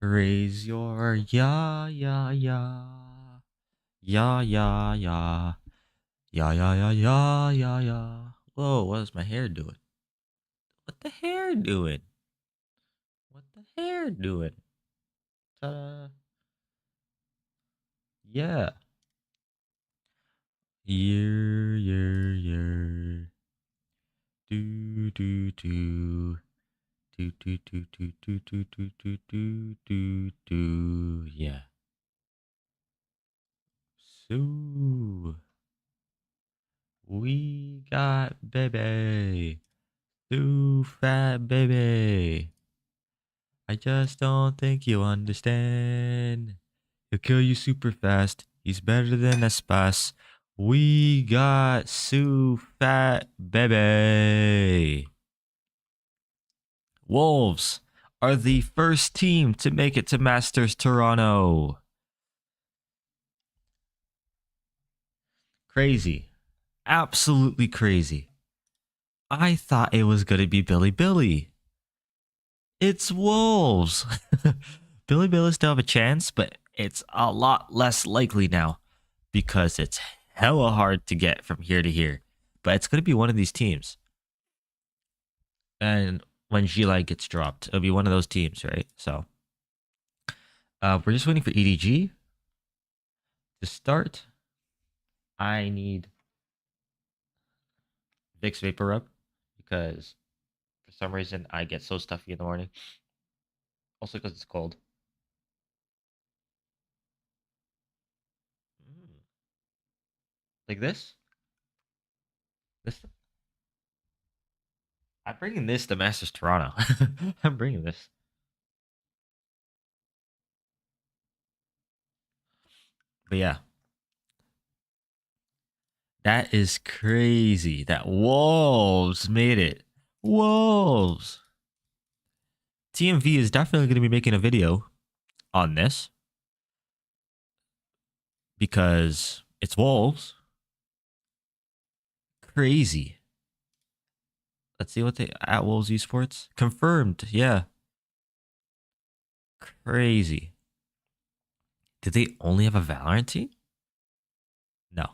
Raise your ya ya ya ya ya ya ya ya ya ya ya ya. Whoa, what is my hair doing? What the hair doing? What the hair doing? Ta-da. Yeah. Year. Do do do. Do do do do do do do do do do do. Yeah. So we got baby. Too fat baby. I just don't think you understand. He'll kill you super fast. He's better than Espas. We got Sue Fat Baby. Wolves are the first team to make it to Masters Toronto. Crazy. Absolutely crazy. I thought it was going to be Billy. It's Wolves. Billy still have a chance, but it's a lot less likely now because it's hella hard to get from here to here. But it's going to be one of these teams. And when G-Lag gets dropped, it'll be one of those teams, right? So we're just waiting for EDG to start. I need Vicks Vapor Rub because for some reason I get so stuffy in the morning. Also because it's cold. Like this? This? I'm bringing this to Masters Toronto. I'm bringing this. But yeah. That is crazy. That Wolves made it. Wolves. TMV is definitely going to be making a video on this because it's Wolves. Crazy. Let's see what they at Wolves Esports confirmed. Yeah. Crazy. Did they only have a Valorant team? No.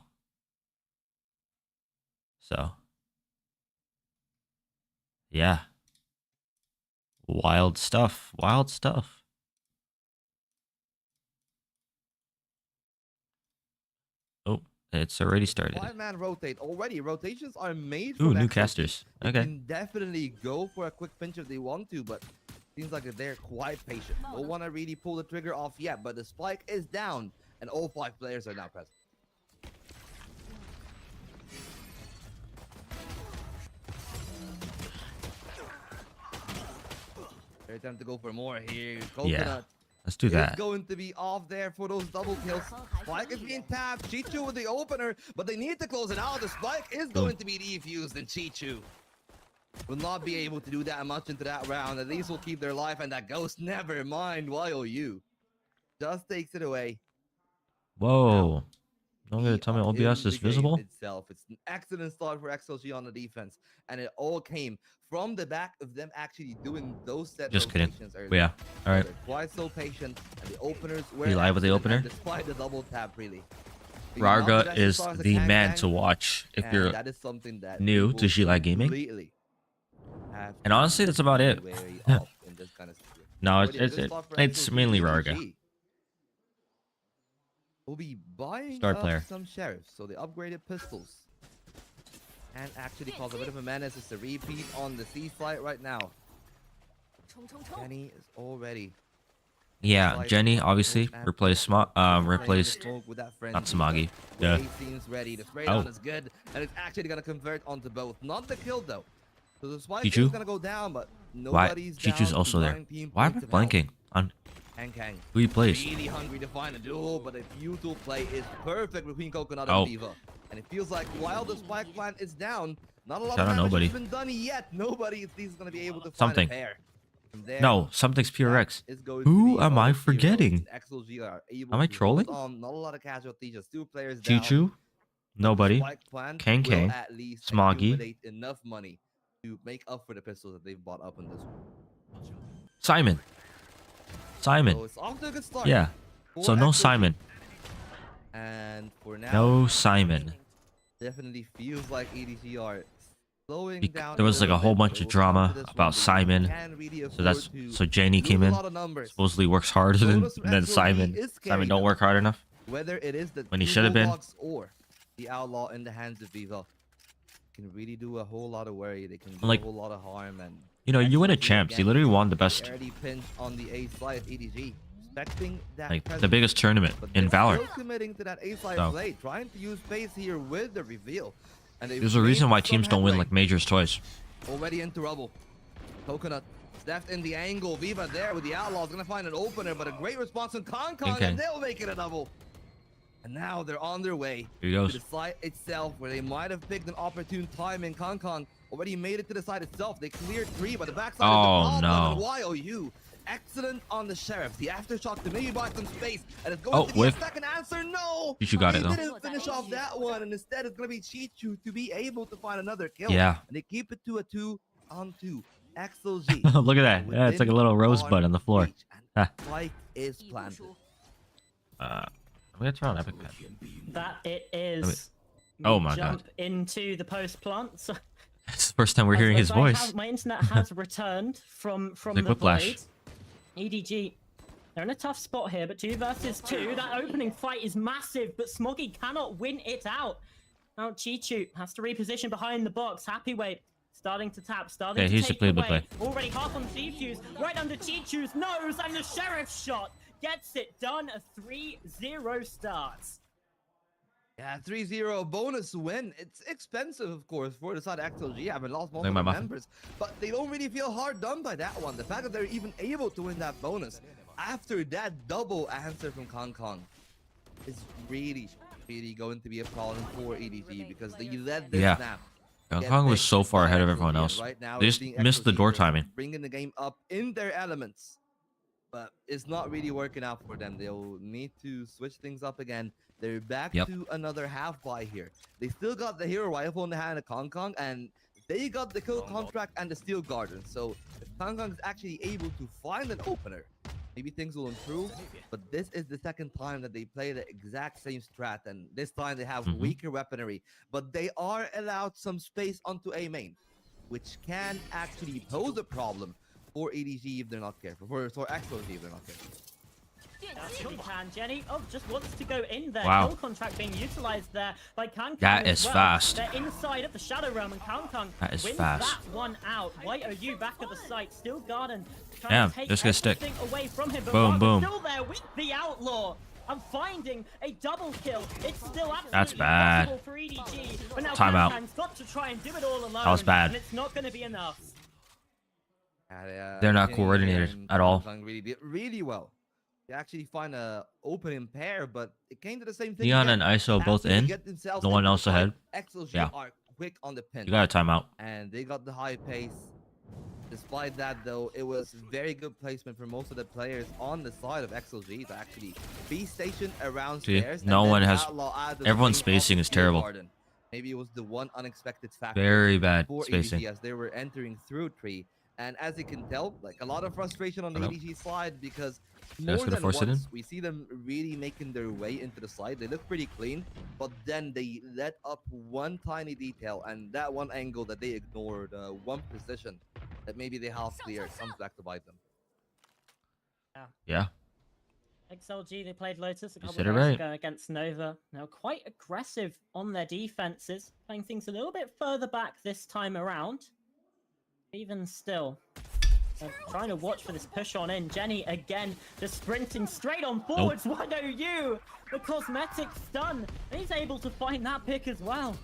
So, yeah. Wild stuff. Wild stuff. Oh, it's already started. 5-man rotate already. Rotations are made. Ooh, new casters. They Okay. can definitely go for a quick pinch if they want to, but seems like they're quite patient. Don't want to really pull the trigger off yet, but the spike is down, and all 5 players are now present. They're attempting to go for more here. Coconut. Yeah. Let's do that. It's going to be off there for those double kills. Spike is being tapped. Chichu with the opener, but they need to close it out. The spike is going to be defused, and Chichu will not be able to do that much into that round. At least will keep their life, and that ghost, never mind. YOU just takes it away. Whoa. Don't gonna tell me OBS is visible? Itself. It's an excellent start for XLG on the defense, and it all came from the back of them actually doing those set Just kidding. earlier. But yeah. All right. They're quite so patient, and the openers were You live with the opener? despite the double tap, really. Rarga is the man to watch if you're that is something that new to G-Lag Gaming. And honestly, that's about it. No, it's mainly Rarga. We'll be buying Star player. some sheriffs, so the upgraded pistols. And actually cause a bit of a menace. It's a repeat on the C site right now. Jenny is already. Yeah, Jenny obviously replaced not Samagi. Yeah. Seems ready. The spray down is good, and it's actually gonna convert onto both. Not the kill though. So the spike is gonna go down, but nobody's down. Chichu's also there. Why am I blanking on Kang who he plays? Really hungry to find a duel, but a beautiful play is perfect between Coconut and Viva. And it feels like while the spike plant is down, not a lot of damage has been done yet. Nobody at least is gonna be able to find a pair. No, something's PRX. Who am I forgetting? Am I trolling? Not a lot of casualties, just 2 players down. Chichu? Nobody. Kang. Smoggy. Enough money to make up for the pistols that they've bought up in this one. Simon Simon. So it's off to a good start. Yeah. for So no XOG. Simon. And for now, No Simon. definitely feels like EDG are slowing down. There was like a little whole bit, bunch but of we'll come to drama this one, about but they Simon. can really So afford that's to Janie lose came a in. lot of numbers. Supposedly works harder Bonus from than XOG Simon. is Simon carrying don't them. work hard enough. Whether it is the When he two should have been. Bulldogs or the Outlaw in the hands of Viva, can really do a whole lot of worry. They can do Like, a whole lot of harm. And You know, you win a XOG champs. You again, literally won the best, they already pinched on the A side of EDG, expecting that like the presence. biggest tournament But in they're Valor. still committing to that A-side So. play, trying to use space here with the reveal. And they've There's a reason made why some teams don't win headway. like majors twice. Already into rubble. Coconut left in the angle. Viva there with the Outlaws, gonna find an opener, but a great response from Kong, Okay. and they'll make it a double. And now they're on their way Here he to goes. the site itself, where they might have picked an opportune time, and Kong already made it to the site itself. They cleared 3, but the backside Oh, is the problem. no. And YOU, excellent on the Sheriff. The aftershock to maybe buy some space, and it's going Oh, to be whiff. a second answer. No, Chichu got they it, though. didn't finish off that one, and instead it's going to be Chichu to be able to find another kill. Yeah. And they keep it to a 2-on-2. XOG. Look at that. Yeah, it's like a little rosebud on the floor. Ah. Spike is planted. I'm gonna turn on Epic Pet. That it is. Oh We my jump into the post plant. So, It's the first time we're hearing his as voice. my internet has returned from Like the Whiplash. void. EDG, they're in a tough spot here, but 2 versus 2. That opening fight is massive, but Smoggy cannot win it out. Now Chichu has to reposition behind the box. Happy Way starting to tap, starting Yeah, to he's take the away. play. Already half on Chichu's, right under Chichu's nose, and the Sheriff shot gets it done. A 3-0 starts. Yeah, 3-0 bonus win. It's expensive, of course, for the side XOG. Having lost Like multiple my muffin. members, but they don't really feel hard done by that one. The fact that they're even able to win that bonus after that double answer from Kong is really going to be a problem for EDG, because they let this Yeah. snap. Kong was so far ahead of everyone else. Right now, They we're just seeing missed the XOG door just timing. bringing the game up in their elements, but it's not really working out for them. They'll need to switch things up again. They're back Yep. to another half buy here. They still got the hero rifle in the hand of Kong, and they got the kill contract and the steel garden. So if Kong is actually able to find an opener, maybe things will improve. But this is the second time that they play the exact same strat, and this time they have Mhm. weaker weaponry, but they are allowed some space onto A main, which can actually pose a problem for EDG if they're not careful, for XOG if they're not careful. Absolutely can. Jenny, just wants to go in there. Wow. Kill contract being utilized there by Kang. That as is well. fast. They're inside of the Shadow Realm, and Kang That is wins fast. that one out. YOU back at the site, still Garden trying Damn, to take just gonna stick. everything away from him. But Boom, Mark boom. still there with the Outlaw. I'm finding a double kill. It's still absolutely That's bad. impossible for EDG. But now Timeout. Kang's got to try and do it all alone. That was bad. And it's not going to be enough. They're not coordinated at all. Really did really well. They actually find a opening pair, but it came to the same thing. Neon again. and ISO both After they in. get themselves No one into the else fight, ahead. XOG Yeah. are quick on the pin, You got a timeout. and they got the high pace. Despite that, though, it was very good placement for most of the players on the side of XOG to actually be stationed around See, stairs. no and one then has- Outlaw out of the everyone's lane of spacing the is steel terrible. garden. Maybe it was the one unexpected factor Very bad for spacing. EDG as they were entering through tree. And as you can tell, like a lot of frustration on the Hello. EDG side, because That's more gonna than force it in? once we see them really making their way into the side. They look pretty clean, but then they let up one tiny detail, and that one angle that they ignored, one position that maybe they half clear, comes back to bite them. Yeah. XLG, they played Lotus a You couple said of it days right. ago against Nova. Now quite aggressive on their defenses, playing things a little bit further back this time around. Even still, they're trying to watch for this push on in. Jenny again, just sprinting straight on forwards. Why don't you? The cosmetic stun. And he's able to find that pick as well.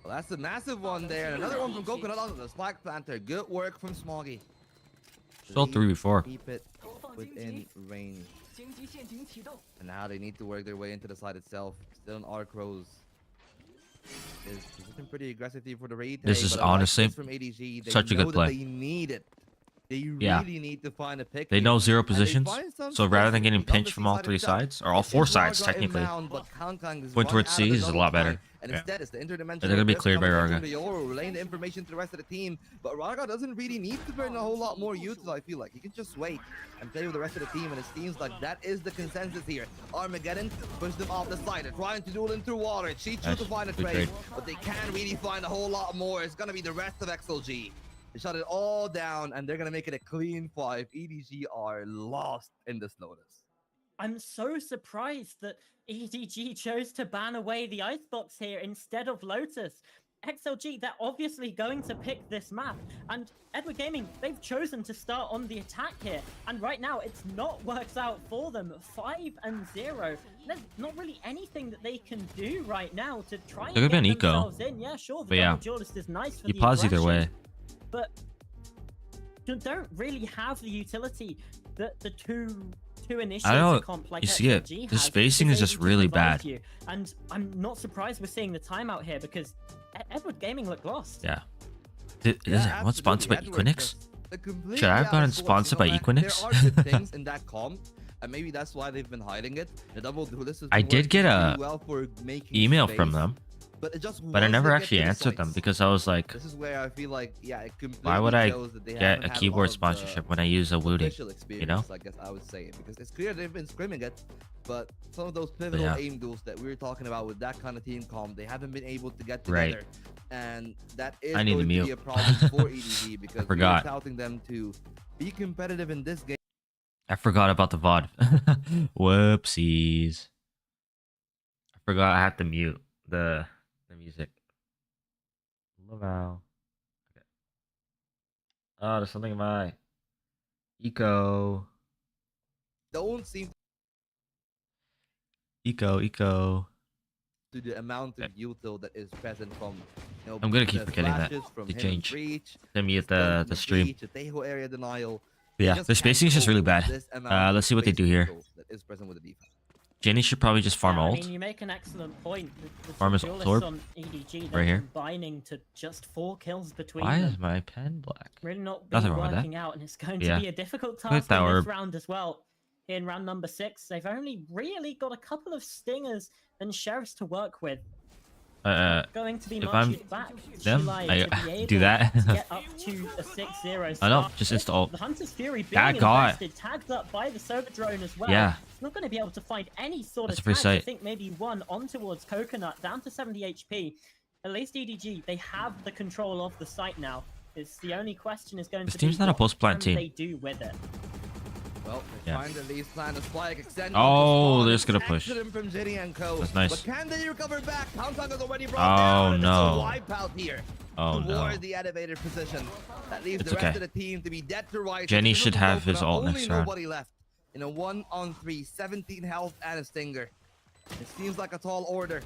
Well, that's a massive one there, and another one from Coconut onto the spike planter. Good work from Smoggy. Still Please 3v4. Keep it within range. And now they need to work their way into the side itself. Still an Arc Rose. Is looking pretty aggressive for the raid. This is honestly from ADG. They such a know good that play. They need it. They Yeah. really need to find a pick. They here. know zero And they positions, find some so rather than spaces getting on the pinched from all C-side 3 itself. sides, or all It 4 is sides Rarga technically, inbound, but Kang Kang is going running towards out C of the is a double lot flank, better. and Yeah. instead it's the interdimensional They're gonna be drift cleared by coming in Rarga. from the Yoru, relaying the information to the rest of the team. But Rarga doesn't really need to burn a whole lot more util, I feel like. He can just wait and play with the rest of the team, and it seems like that is the consensus here. Armageddon pushed them off the side. They're trying to duel into water. Chichu Nice. to find a Good trade, trade. but they can't really find a whole lot more. It's gonna be the rest of XLG. They shut it all down, and they're gonna make it a clean 5. EDG are lost in this Lotus. I'm so surprised that EDG chose to ban away the Icebox here instead of Lotus. XLG, they're obviously going to pick this map, and Edward Gaming, they've chosen to start on the attack here, and right now it's not worked out for them. 5-0. There's not really anything that they can do right now to try and There could get be an eco. themselves in. Yeah, sure, the But yeah. double duelist is nice for You the pause either way. aggression, but you don't really have the utility that the two initiator know, comp like you see it. XLG The has spacing is just able to really provide bad. you. And I'm not surprised we're seeing the timeout here because Edward Gaming look lost. Yeah. Is everyone sponsored by Absolutely. Equinix? They're completely Should I have out gotten of sorts, sponsored by man. Equinix? There are good things in that comp, and maybe that's why they've been hiding it. The double duelist has I been did working get really a well for making Email space, from them, but it just but I once never they get actually to the answered them sites, because I was like, this is where I feel like, yeah, it completely why would I shows that they get haven't a had keyboard lot of the sponsorship when I use a Woody? official experience, I guess I would say it, because it's clear they've been scrimming it, but some of those pivotal yeah. aim duels that we were talking about with that kind of team comp, they haven't been able to get Right. together, and that is I need to going to be mute. a problem for EDG because we're forgot. touting them to be competitive in this game. I forgot about the VOD. Whoopsies. I forgot I have to mute the music. Wow. Okay. Oh, there's something in my eco. Don't seem Eco. to the amount of util that is present from, I'm gonna keep the forgetting that. flashes from To him change. and Breach, Let me mute stuns the from stream. Breach, the Tejo area denial. But yeah, Just the spacing is can't just really cope bad. with this amount Let's of see what they space do here. util that is present with the defense. Jenny should probably just farm Yeah, ult. I mean, you make an excellent point. The Farm his duelists sword on EDG, right they're here. combining to just 4 kills between Why them. is my pen black? Really not Nothing been wrong with that. working out, and it's going to Yeah. be a difficult Good task in tower. this round as well. In round number 6, they've only really got a couple of stingers and sheriffs to work with. Going to be if much I'm back. them, Chile I to be able do that. to get up to a 6-0 I know, start. just insta ult. The Hunter's Fury being That got- invested, tagged up by the Sober Drone as well. Yeah. It's not going to be able to find any sort That's a of free tags. I sight. think maybe one on towards Coconut, down to 70 HP. At least EDG, they have the control of the site now. It's the only question is going This to team's be not a what post-plant can team. they do with it. Well, they're Yeah. trying to at least plan a spike extend. Oh, they're just gonna push. From Jenny and Co. That's nice. But can they recover back? Kang is already brought Oh, down. and no. It's a wipeout here. Oh towards no. the elevator position. That leaves It's the rest okay. of the team to be dead to rights. Jenny Even should with have his Coconut, ult only next round. nobody left in a 1-on-3, 17 health and a stinger. It seems like a tall order.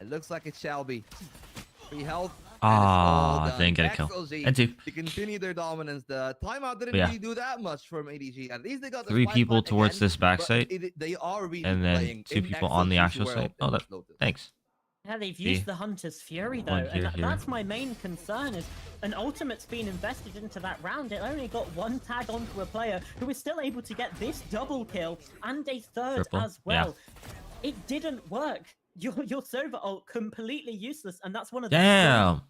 It looks like it shall be. 3 health. Ah, didn't get a kill. XLG And 2. to continue their dominance. The timeout didn't But yeah. really do that much from ADG. At least they got the 3 spike people plant towards again, this back but site, they are really and then playing 2 in people on the XLG's actual world site. in Oh, this that, Lotus. thanks. Yeah, they've See? used the Hunter's Fury though, One and here. that's my main concern is an ultimate's been invested into that round. It only got 1 tag onto a player who is still able to get this double kill and a 3rd Triple, as well. It didn't work. Your Sova ult completely useless, and that's one of the Damn.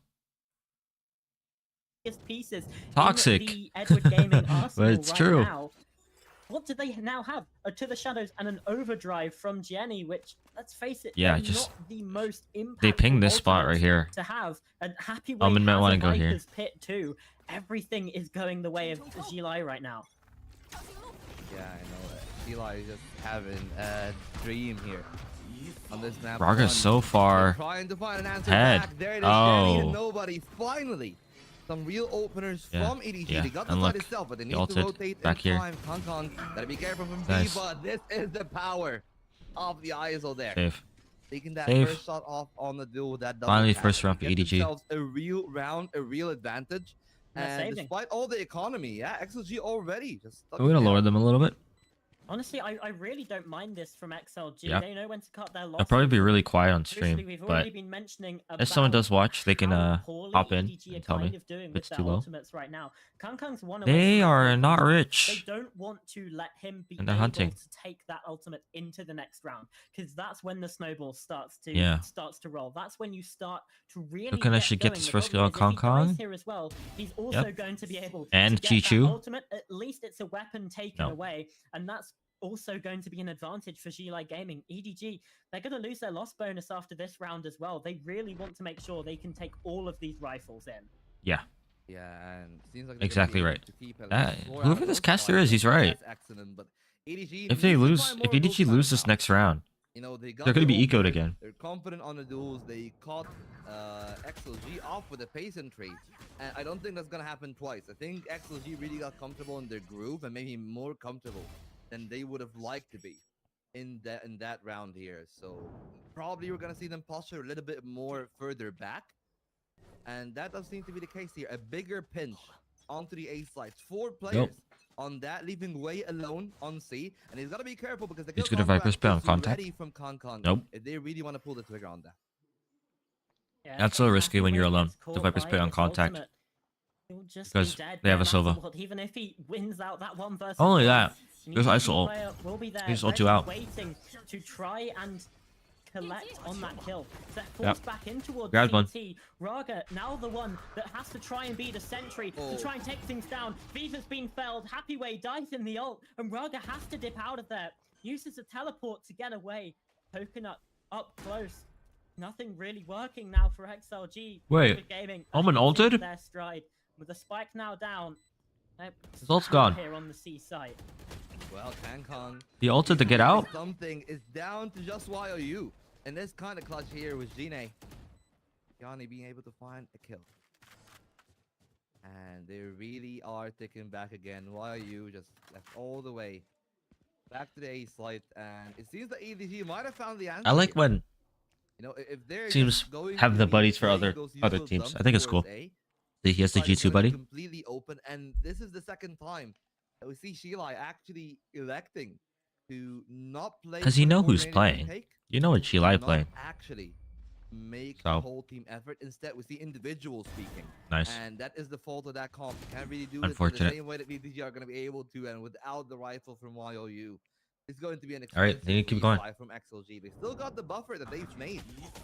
strongest pieces Toxic. in the Edward Gaming arsenal it's right true. now. What do they now have? A To the Shadows and an Overdrive from Jenny, which, let's face it, Yeah, they're just- not the most impactful They pinged this spot right ultimates here. to have. And Happy Way Almond might has wanna a go here. Viper's Pit too. Everything is going the way of Gilai right now. Yeah, I know that. Eli is just having a dream here on this map. Raga's one. so far They're trying to find an answer ahead. back. There it is. Oh. Jenny to nobody. Finally, some real openers Yeah, from EDG. yeah, They got the and side look, itself, but they he need to ulted rotate back in here. time. Kong, gotta be careful from Nice. Diva. This is the power of the ISO there. Save. Taking that Save. first shot off on the duel with that double Finally, tap. first round for Get EDG. themselves a real round, a real advantage. They're And saving. despite all the economy, yeah, XLG already just stuck We're gonna it lower down. them a little bit. Honestly, I really don't mind this from XLG. Yeah. They know when to cut their losses. I'll probably be really quiet on Obviously, stream, we've but already been mentioning if someone about does watch, they can how poorly hop in EDG and are tell kind me of doing if with it's their too low. ultimates right now. Kankang's one away They from that are kill not control. They rich, don't want to let him be and they're able hunting. to take that ultimate into the next round, because that's when the snowball starts to Yeah. roll. That's when you start to really Looking, I get should get going. this The first problem kill on is, if he dies Kong. here as well, he's also going to be able And to get that Chi-Chu. ultimate. At least it's a weapon taken No. away, and that's also going to be an advantage for Lai Gaming. EDG, they're going to lose their loss bonus after this round as well. They really want to make sure they can take all of these rifles in. Yeah. Yeah, and seems like Exactly right. Whoever this caster is, he's right. That's excellent, but EDG If they needs to lose, find if more EDG gold lose time this now. next round, You know, they got they're gonna their be ecoed ultimate, again. They're confident on the duels. They caught XLG off with a pace and trade. And I don't think that's gonna happen twice. I think XLG really got comfortable in their groove and maybe more comfortable than they would have liked to be in that round here. So probably we're gonna see them posture a little bit more further back. And that does seem to be the case here. A bigger pinch onto the A side. 4 players on that, leaving Wei alone on C. And he's got to be careful because the He's gonna Viper spit on contact. ready from Kong Nope. if they really want to pull the trigger on that. Yeah, That's so so risky when Happy you're Wave alone. gets The caught Viper by spit on this contact. ultimate. He'll just Because be dead they have no a matter Silva. what. Even if he wins out that one versus Not only one, that, an there's EDG ISO ult. player will be there, He just ult you ready, out. waiting to try and collect on that kill. So forced back in towards Grabbed one. CT. Raga now the one that has to try and be the sentry to try and take things down. Viva's been felled. Happy Way dies in the ult, and Raga has to dip out of there. Uses a teleport to get away. Coconut up close. Nothing really working now for XLG. Wait, With Gaming Omen into ulted? their stride. With the spike now down. His ult's gone. Here on the C site. Well, Kong. He ulted to get out. Something is down to just YOU. And this kind of clutch here with Gine. Yanni being able to find a kill. And they really are ticking back again. YOU just left all the way back to the A site. And it seems that EDG might have found the answer. I like here. when You know, if they're teams just going have to the be buddies for playing other those usual teams. dumps I think it's towards cool. A, He has the but it's G2 gonna be buddy. completely open, and this is the second time that we see Lai actually electing to not play. Because you for the know who's coordinated playing. intake, You know what Lai not playing. actually make So. a whole team effort. Instead, we see individuals speaking, Nice. and that is the fault of that comp. You can't really do it Unfortunate. the same way that VTG are going to be able to, and without the rifle from YOU. It's going to be an All right, expensive they need to keep going. rebuy from XLG. They still got the buffer that they've made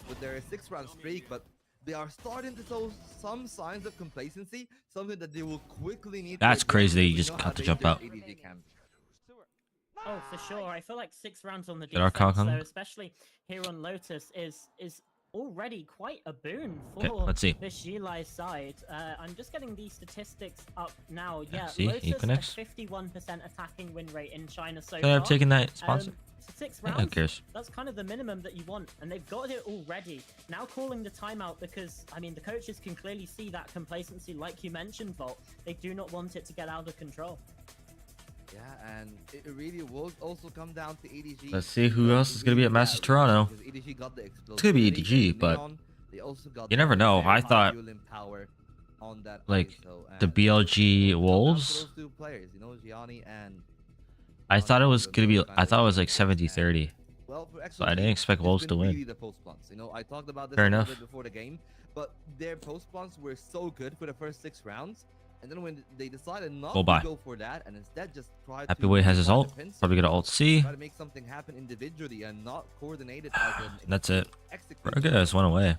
with their 6-round streak, but they are starting to show some signs of complacency, something that they will quickly need. That's to crazy that you We just know got how to jump out. dangerous ADG can be. Oh, for sure. I feel like 6 rounds on the Get our defense, Kong. though, especially here on Lotus, is already quite a boon for Okay, let's see. this Lai side. I'm just getting these statistics up now. Yeah, see, he Lotus connects. a 51% attacking win rate in China so Could I have far. taken that sponsor? 6 Yeah, rounds. who cares? That's kind of the minimum that you want, and they've got it already. Now calling the timeout because, I mean, the coaches can clearly see that complacency, like you mentioned, Volt. They do not want it to get out of control. Yeah, and it really will also come down to EDG. Let's see who else is gonna be at Masters Toronto. Because EDG got the It's gonna be explosibility EDG, and but Neon. They also got you the never know. very I high thought, fueling power on that like, ISO, the and BLG it's all down to Wolves. those two players, you know, Gianni and I thought it was Gianni, gonna be. those I kind thought it of was like players. 70-30. Well, for So I XLG, didn't expect it's Wolves been to win. Really the post plants. You know, I talked about this Fair a little enough. bit before the game, but their post plants were so good for the first 6 rounds, and then when they decided not Go by. to go for that and instead just try Happy to Way has his try to ult. pincer, Probably gonna ult C. try to make something happen individually and not coordinated as an That's it. execution. Rugged has one away.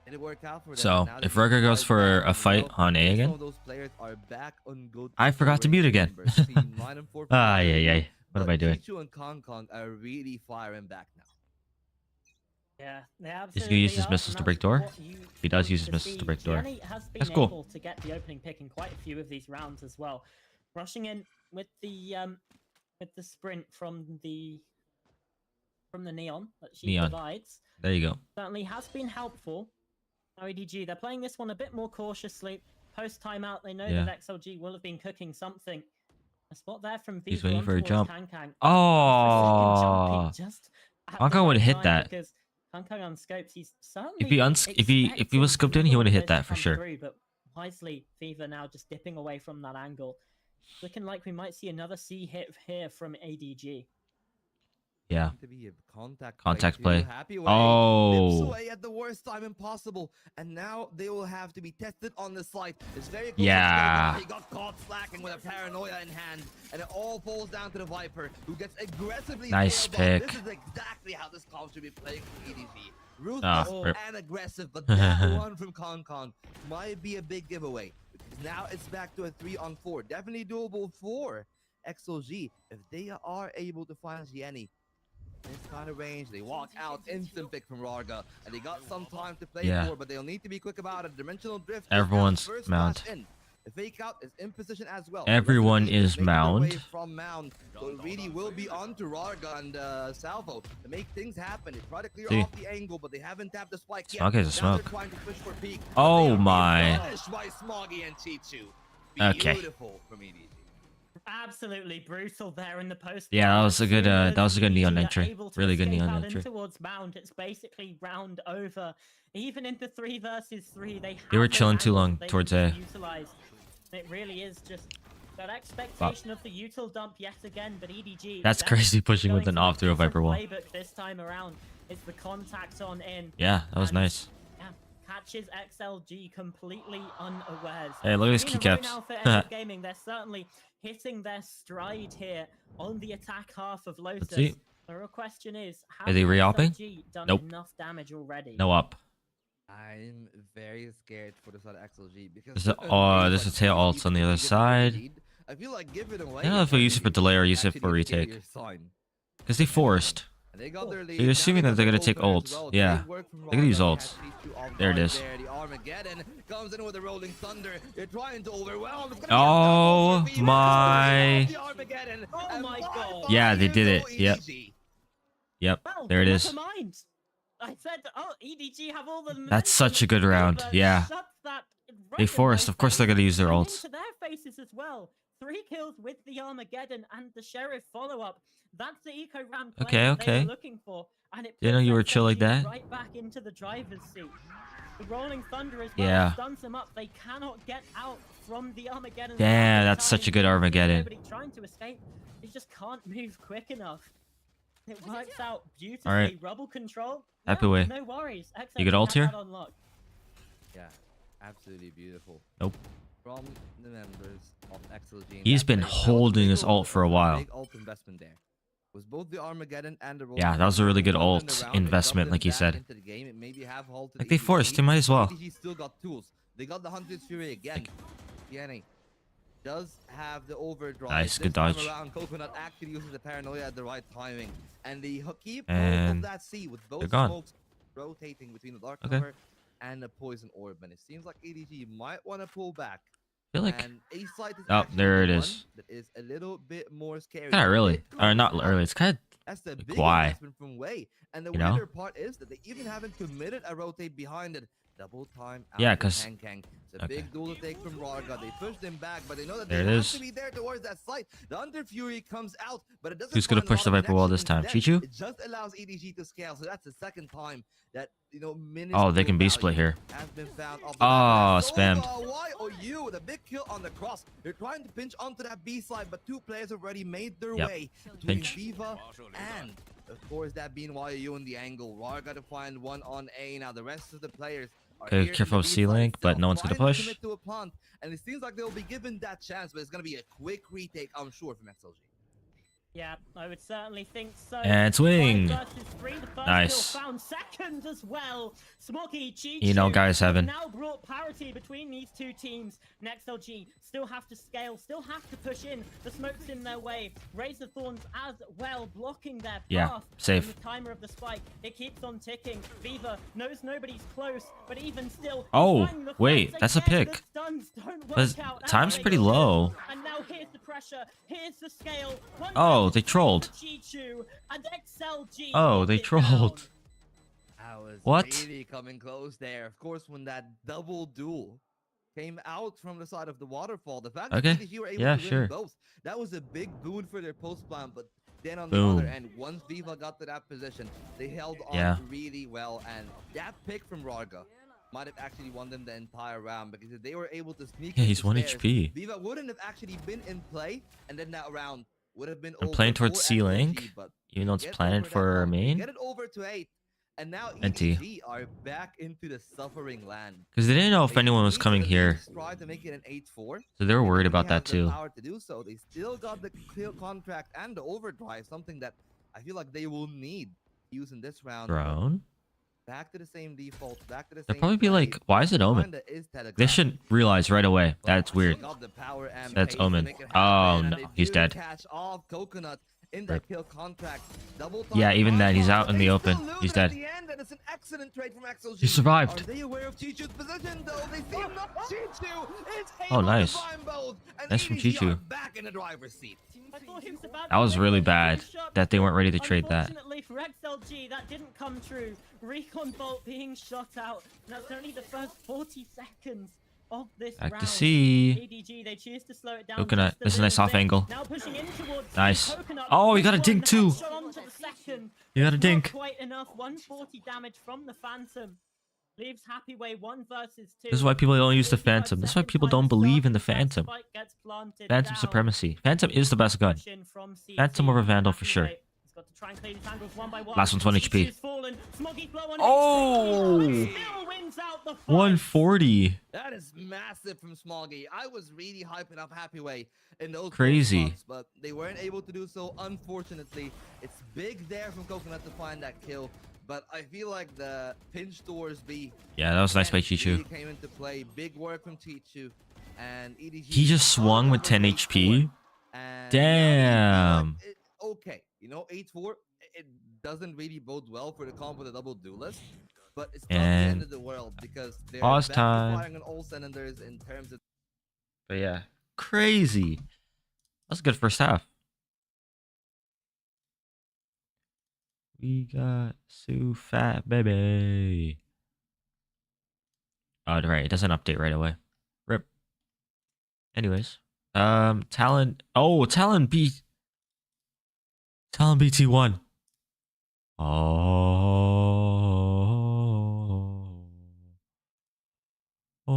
And it worked out for them. So, Now if they Rugged goes decide for down a as fight well. on A Some again, of those players are back on good I forgot to scoring mute again. numbers. See, 9 and 4 for Ah, YOU, yeah. What am but I doing? Chichu and Kong are really firing back now. Yeah, they He's absolutely gonna use his are, missiles and to break that's door. what you He does want use his to missiles to see. break door. Gianni has been That's cool. able to get the opening pick in quite a few of these rounds as well. Rushing in with the sprint from the neon that she Neon. provides There you go. certainly has been helpful. Now EDG, they're playing this one a bit more cautiously. Post timeout, they know Yeah. that XLG will have been cooking something. A spot there from He's Viva waiting on for a towards jump. Kankang. Oh, Just at the Kankang would right hit time that. because Kankang on scopes, he's certainly if he was scoped in, he would have hit that for sure. But wisely, Viva now just dipping away from that angle. Looking like we might see another C hit here from ADG. Yeah. To be a contact Contact play. play. Too. Happy way. Oh. Lips away at the worst time impossible, and now they will have to be tested on the site. It's very close. Yeah. He got caught slacking with a paranoia in hand, and it all falls down to the Viper, who gets aggressively. Nice pick. This is exactly how this comp should be playing for EDG. Ah, Ruthless rip. and aggressive, but that one from Con might be a big giveaway. Because now it's back to a 3-on-4. Definitely doable for XLG if they are able to find Gianni. This kind of range, they walk out, instant pick from Rarga, and they got some time to play for, but they'll need to be quick about it. Dimensional drift. Everyone's mount. The fake out is in position as well. Everyone is mount. From mount, so it really will be on to Rarga and Salvo to make things happen. They try to clear off the angle, but they haven't tapped the spike yet. Smoke is a Now smoke. they're trying to push for peak. Oh my. Punished by Smoggy and Chichu. Okay. Beautiful from EDG. Absolutely brutal there in the post. Yeah, that was a good neon entry. Really good neon out entry. Towards Mount, it's basically round over. Even into 3 versus 3, They were have chilling those too long angles they towards can A. utilize. It really is just that expectation of the util dump yet again, but EDG. That's crazy pushing with going an to a off through a different Viper wall. playbook this time around. It's the contact on in. Yeah, that was and, nice. Yeah, catches XLG completely unawares. Hey, look at his Been a keycaps. row now for Epic Gaming. They're certainly hitting their stride here on the attack half of Lotus. see. The real question is, Are has they re-opping? XLG done Nope. enough damage already? No up. I'm very scared for the side of XLG because There's a tail ult on the other side. I feel like give it away. I don't know if we use it for delay or use it for retake. Because they forced. And they got their lead. So you're assuming that they're gonna take Over as ults. well. Yeah. Great work from They're gonna use Rarga. ults. Has these two off There it guard is. there. The Armageddon comes in with a rolling thunder. They're trying to overwhelm. It's gonna be a Oh double for Viva. my. The Armageddon. Oh And my bye God. bye Yeah, they did it. to Yep. EDG. Yep. Well, There it never is. mind. I said, oh, EDG have all the That's such a good round. momentum. Yeah. Shuts that right They in forced. their Of course they're gonna use their and ults. into their faces as well. 3 kills with the Armageddon and the Sheriff follow-up. That's the eco round play Okay, that they okay. were looking for, and it Didn't know puts you were chill like XLG that. right back into the driver's seat. The rolling thunder as well Yeah. stuns them up. They cannot get out from the Armageddon. Damn, that's such a good Armageddon. Nobody trying to escape. They just can't move quick enough. It works out beautifully. Alright. Rubble control. Happy Yeah, way. No worries. You get ult here? have that on lock. Yeah, absolutely beautiful. Nope. From the members of XLG. He's been holding his ult for a while. Big ult investment there. Was both the Armageddon and the Yeah, that was a really good Rolling ult Thunder around, they investment, dumped like them you back said. into the game. It maybe have halted Like they EDG. forced, they might as well. EDG still got tools. They got the Hunter's Fury again. Tierney does have the overdrive. Nice, This good time dodge. around, Coconut actually uses the paranoia at the right timing. And they keep And hold of that C with they're both gone. smokes rotating between the dark Okay. cover and the poison orb. And it seems like ADG might want to pull back. I feel like. And A site is Oh, actually there the it one is. That is a little bit more scary. Kind of early. Or not early. It's kind of. That's the Like, big why? investment from Way. And the You know? weirder part is that they even haven't committed a rotate behind it. Double time out Yeah, of 'cause- Kang Kang. It's a okay. big duel to take from Rarga. They push them back, but they know that There they it have is. to be there towards that site. The Under Fury comes out, but it doesn't Who's gonna find a push lot the of Viper wall this connection. time? Instead, Chichu? It just allows EDG to scale, so that's the second time that, Oh, they can B split here. has been found off the Oh, back. spammed. Why are you the big kill on the cross? They're trying to pinch onto that B side, but 2 players already made their Yep. way between Pinch. Viva and, of course, that being YU in the angle. Rar got to find one on A. Now the rest of the players are Okay, here in careful the of B C-Link, side, but still no one's gonna trying to push. commit to a plant, and it seems like they'll be given that chance, but it's gonna be a quick retake, I'm sure, from XLG. Yeah, I would certainly think so. And it's winning. 5 versus 3, the first Nice. kill found, second as well. Smoggy, Chichu. You know, guys have haven't. now brought parity between these two teams. And XLG still have to scale, still have to push in. The smoke's in their way. Razor Thorns as well, blocking their path. Yeah, safe. And the timer of the spike, it keeps on ticking. Viva knows nobody's close, but even still. Oh, finding the wait, flanks that's a again. pick. The stuns don't work But out. time's Now pretty they- low. And now here's the pressure, here's the scale. One Oh, down they for trolled. Chichu, and XLG Oh, lock they it trolled. down. That was What? really coming close there. Of course, when that double duel came out from the side of the waterfall, the fact Okay. that EDG were able Yeah, to win sure. both, that was a big boon for their post plan. But then on the Boom. other end, once Viva got to that position, they held on Yeah. really well. And that pick from Rarga might have actually won them the entire round, because if they were able to sneak Yeah, into he's 1 stairs, HP. Viva wouldn't have actually been in play, and then that round would have been I'm over playing for towards C-Link, XLG, but even though they it's get planted over that for hump, they main. get it over to 8, and now NT. EDG are back into the suffering land. Because they didn't know if They anyone was need to coming at here. least try to make it an 8-4. So they were They worried don't really about that have the too. power to do so. They still got the kill contract and the overdrive, something that I feel like they will need using this round. but Drone? Back to the same default, back to the They'll same probably be play. like, why is it Omen? Kinda is They telegraphed. should realize right away. Well, That's weird. they got the power and That's pace to Omen. make it Oh happen, and no, they he's do dead. catch off Coconut in that Rip. kill contract. Double Yeah, time even that, he's on, out but in they the still open. lose He's it at dead. the end, and it's an excellent trade from XLG. He survived. Are they aware of Chichu's position though? They seem not. Chichu is Oh, able nice. to find both, and Nice from EDG are Chichu. back in the driver's seat. I thought he was about That to was win really with bad two shots, that they but weren't ready to trade that. Unfortunately for XLG, that didn't come true. Recon Bolt being shot out. And that's only the first 40 seconds of this Back round. to C. ADG, they choose to slow it down. Coconut. just a This is a nice little off bit. angle. Now pushing in towards Nice. Coconut. Oh, you got a One dink too. headshot onto the second. You got a Not dink. quite enough. 140 damage from the Phantom. Leaves Happy Way 1 versus 2. This is why people don't use the 45 Phantom. This is why seconds people by the don't believe in the start, Phantom. spike gets planted Phantom down. supremacy. Phantom is the best gun. Push in from CT. Phantom over Vandal for Happy sure. Way. He's got to try and clear these angles one by one. Last one's 1 HP. CT's fallen. Smoggy's low on Oh! HP. Still wins out the fight. 140. That is massive from Smoggy. I was really hyping up Happy Way in those Crazy. spots, but they weren't able to do so. Unfortunately, it's big there from Coconut to find that kill. But I feel like the pinch towards B. Yeah, that was nice by really Chichu. came into play. Big work from Chichu, and EDG. He just swung with 10 HP. And Damn. okay, you know, 8-4. It doesn't really bode well for the comp with a double duelist, but it's not the end And of the world because they're pause back to time. firing on all cylinders in terms of. But yeah, crazy. That's a good first half. We got Sue Fat Baby. Oh, right. It doesn't update right away. Rip. Anyways. Talon. Oh, Talon beat. Talon BT1. Oh. Oh.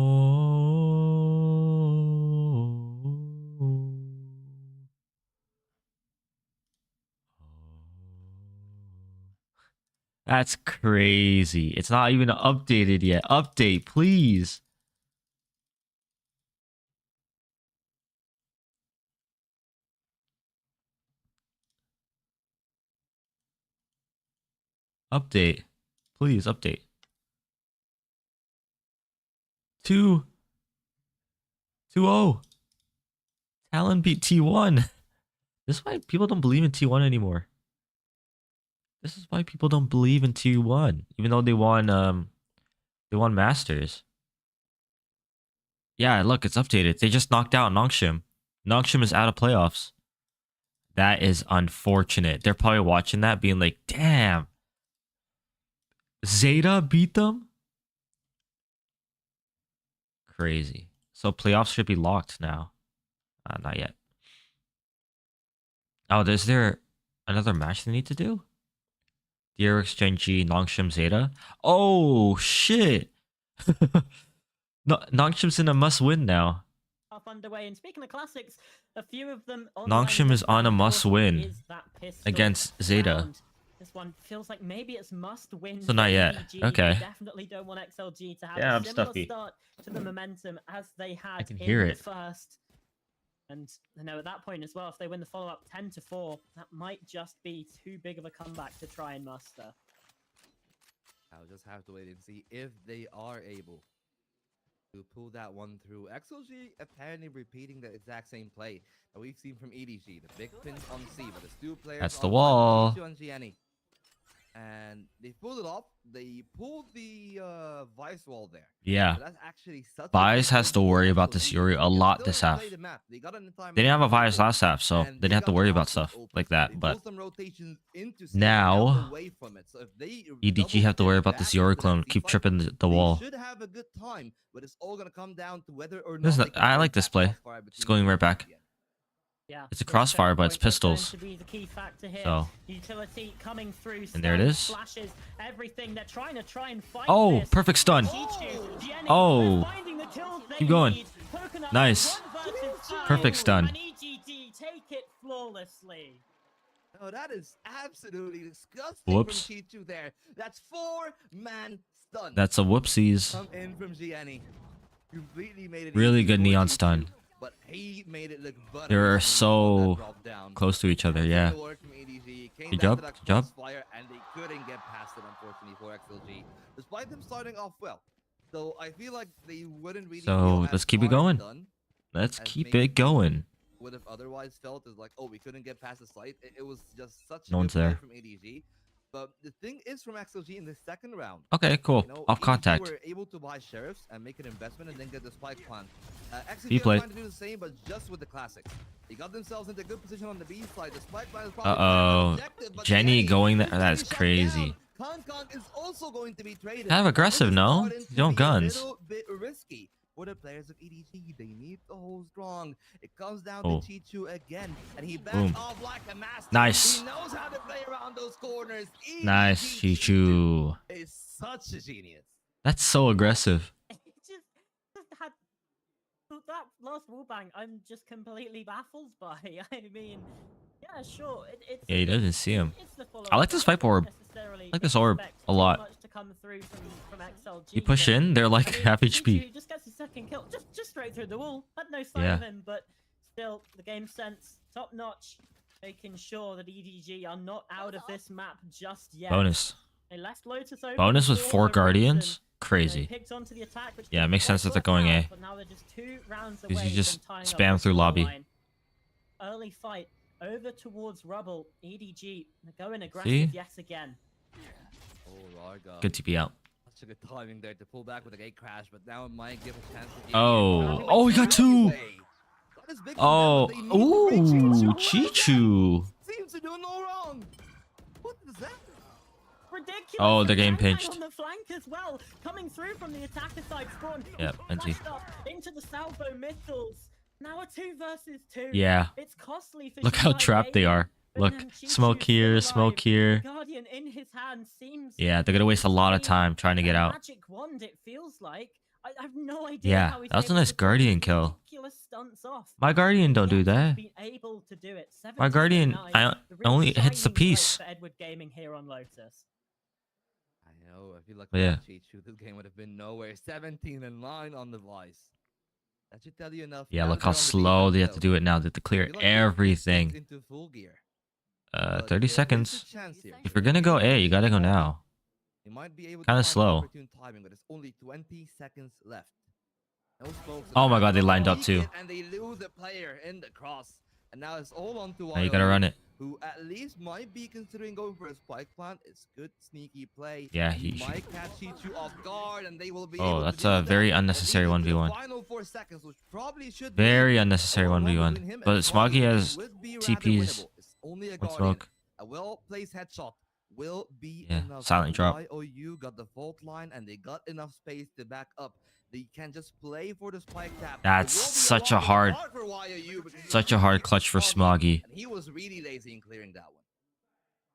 That's crazy. It's not even updated yet. Update, please. Update. Please update. 2-0. Talon beat T1. This is why people don't believe in T1 anymore. This is why people don't believe in T1, even though they won Masters. Yeah, look, it's updated. They just knocked out Nongshim. Nongshim is out of playoffs. That is unfortunate. They're probably watching that being like, damn. Zeta beat them? Crazy. So playoffs should be locked now. Not yet. Oh, is there another match they need to do? DRX Genji, Nongshim Zeta. Oh shit! No, Nongshim's in a must-win now. Up underway. And speaking of classics, a few of them. Nongshim is on a must-win against Zeta. Round. This one feels like maybe it's must-win. So not yet. EDG. Okay. They definitely don't want XLG to have Yeah, a I'm similar stuffy. start to the momentum as they had I can in hear the it. first. And you know, at that point as well, if they win the follow-up 10-4, that might just be too big of a comeback to try and muster. I'll just have to wait and see if they are able to pull that one through. XLG apparently repeating the exact same play that we've seen from EDG. The big pin on C, but it's two players. That's the on wall. Chichu and Gianni. And they pulled it off. They pulled the Vice wall there. Yeah. So that's actually such a Vice big has win to for worry about this XLG. Yuri a They lot still this didn't half. play the map. They got an entire They didn't have a map Vice open, last half, so and they they didn't have to got worry the about options stuff open. like They that. But pulled some rotations into C, now, got away from it. So if they EDG double have to worry dip about this back Yuri into that clone. C Keep fight, tripping the they wall. should have a good time, but it's all gonna come down to whether or This not is they I can like break this that play. crossfire Just between going the right two back. at the end. Yeah, It's a those crossfire, choke but it's points are going pistols. to be the key factor here. So. Utility coming through. And there it is. Flashes, everything. They're trying to fight Oh, this. perfect stun. Chichu, Jenny, Oh. they're finding the kills they Keep going. need. Coconut, Nice. 1 versus 2, Perfect stun. And EGD take it flawlessly. Oh, that is absolutely disgusting Whoops. from Chichu there. That's 4-man stun. That's a whoopsies. Come in from Gianni. Completely made it Really easy good for neon Chichu, stun. But he made it look better. They're when he so got that drop down. close to each other, yeah. Good work from ADG. Came Good down job, to that good job. crossfire, and they couldn't get past it, unfortunately, for XLG. Despite them starting off well. So I feel like they wouldn't really So, feel let's as keep it hard going. done Let's as keep maybe it going. would have otherwise felt as like, oh, we couldn't get past the site. It was just such a No good one's play there. from ADG. But the thing is from XLG in the second round, Okay, cool. you know, Off ADG contact. were able to buy sheriffs and make an investment and then get the spike plant. XLG B are play. trying to do the same, but just with the classics. They got themselves into a good position on the B side. The spike plant is probably Uh-oh. an objective, but Jenny Jenny going there. is That is shut crazy. down. Kong is also going to be traded. Kind of aggressive, This is no? starting You to don't be a guns. little bit risky for the players of EDG. They need to hold strong. It comes down Oh. to Chichu again, and he backs Boom. off like a master. Nice. He knows how to play around those corners. Nice, EDG Chichu. is such a genius. It That's so aggressive. just had that last wall bang. I'm just completely baffled by. I mean, yeah, sure. It's Yeah, he doesn't see him. It's the I like this fight orb. I like this orb a lot. Much to come through from XLG, You push but, in, they're like I mean, half Chichu HP. just gets his second kill, just straight through the wall. Had no sign Yeah. of him, but still, the game sense top notch, making sure that EDG are not out of this map just yet. Bonus. They left Lotus open Bonus with for 4 a guardians? reason. They Crazy. picked onto the attack, which Yeah, it didn't makes quite sense that they're work going out, A. But now they're just 2 rounds 'Cause you away just from tying up spam the through lobby. scoreline. Early fight over towards Rubble. EDG they're going aggressive See? yet again. Oh, Larga. Good TP out. Such a good timing there to pull back with a gate crash, but now it might give a chance to Oh. Oh, he got 2. That is big for them, Oh. but they need to bring Ooh, Chichu. Chichu. Seems to do no wrong. What is that? Ridiculous. Oh, they're and getting Bang Bang pinched. on the flank as well, coming through from the attacker side spawn. Yep, NT. Flashed up into the salvo missiles. Now a 2 versus 2. Yeah. It's costly for Look how Shanghai trapped they Gaming, are. but Look, then Chichu's smoke still here, alive. smoke here. Guardian in his hand seems. Yeah, they're gonna waste a lot of time trying to get out. Magic wand, it feels like. I have no idea. Yeah, how he's that was a able nice to pull Guardian these kill. ridiculous stunts off. My Guardian don't do He's that. been able to do it. My Guardian 17-9, the real only hits the shining light piece. for Edward Gaming here on Lotus. I know. I feel like But yeah. without Chichu, this game would have been nowhere. 17-9 on the Vice. That should tell you enough. Yeah, Now look they're how on the slow defense they have to though. do it now. They have to I clear feel like they're everything. into full gear. But 30 there is a seconds. chance here. If you're gonna go A, you gotta go now. They might be able to Kinda find slow. opportune timing, but it's only 20 seconds left. No smokes. Oh my god, they lined up Peek too. it, and they lose a player in the cross. And now it's all on to Now you gotta run it. who at least might be considering going for a spike plant. It's good sneaky play. Yeah, he he should. might catch Chichu off guard, and they will be Oh, able to that's deal a with very that. unnecessary Leading to the 1v1. Final 4 seconds, which probably should be Very unnecessary 1v1. between him and But Smoggy has would be rather TPs. winnable. It's only a One Guardian. smoke. A well-placed headshot will be Yeah, enough. silent drop. YOU got the fault line, and they got enough space to back up. They can just play for the spike tap. It That's will be such a long hard- for YOU because Such a hard clutch for Smoggy. And he was really lazy in clearing that one.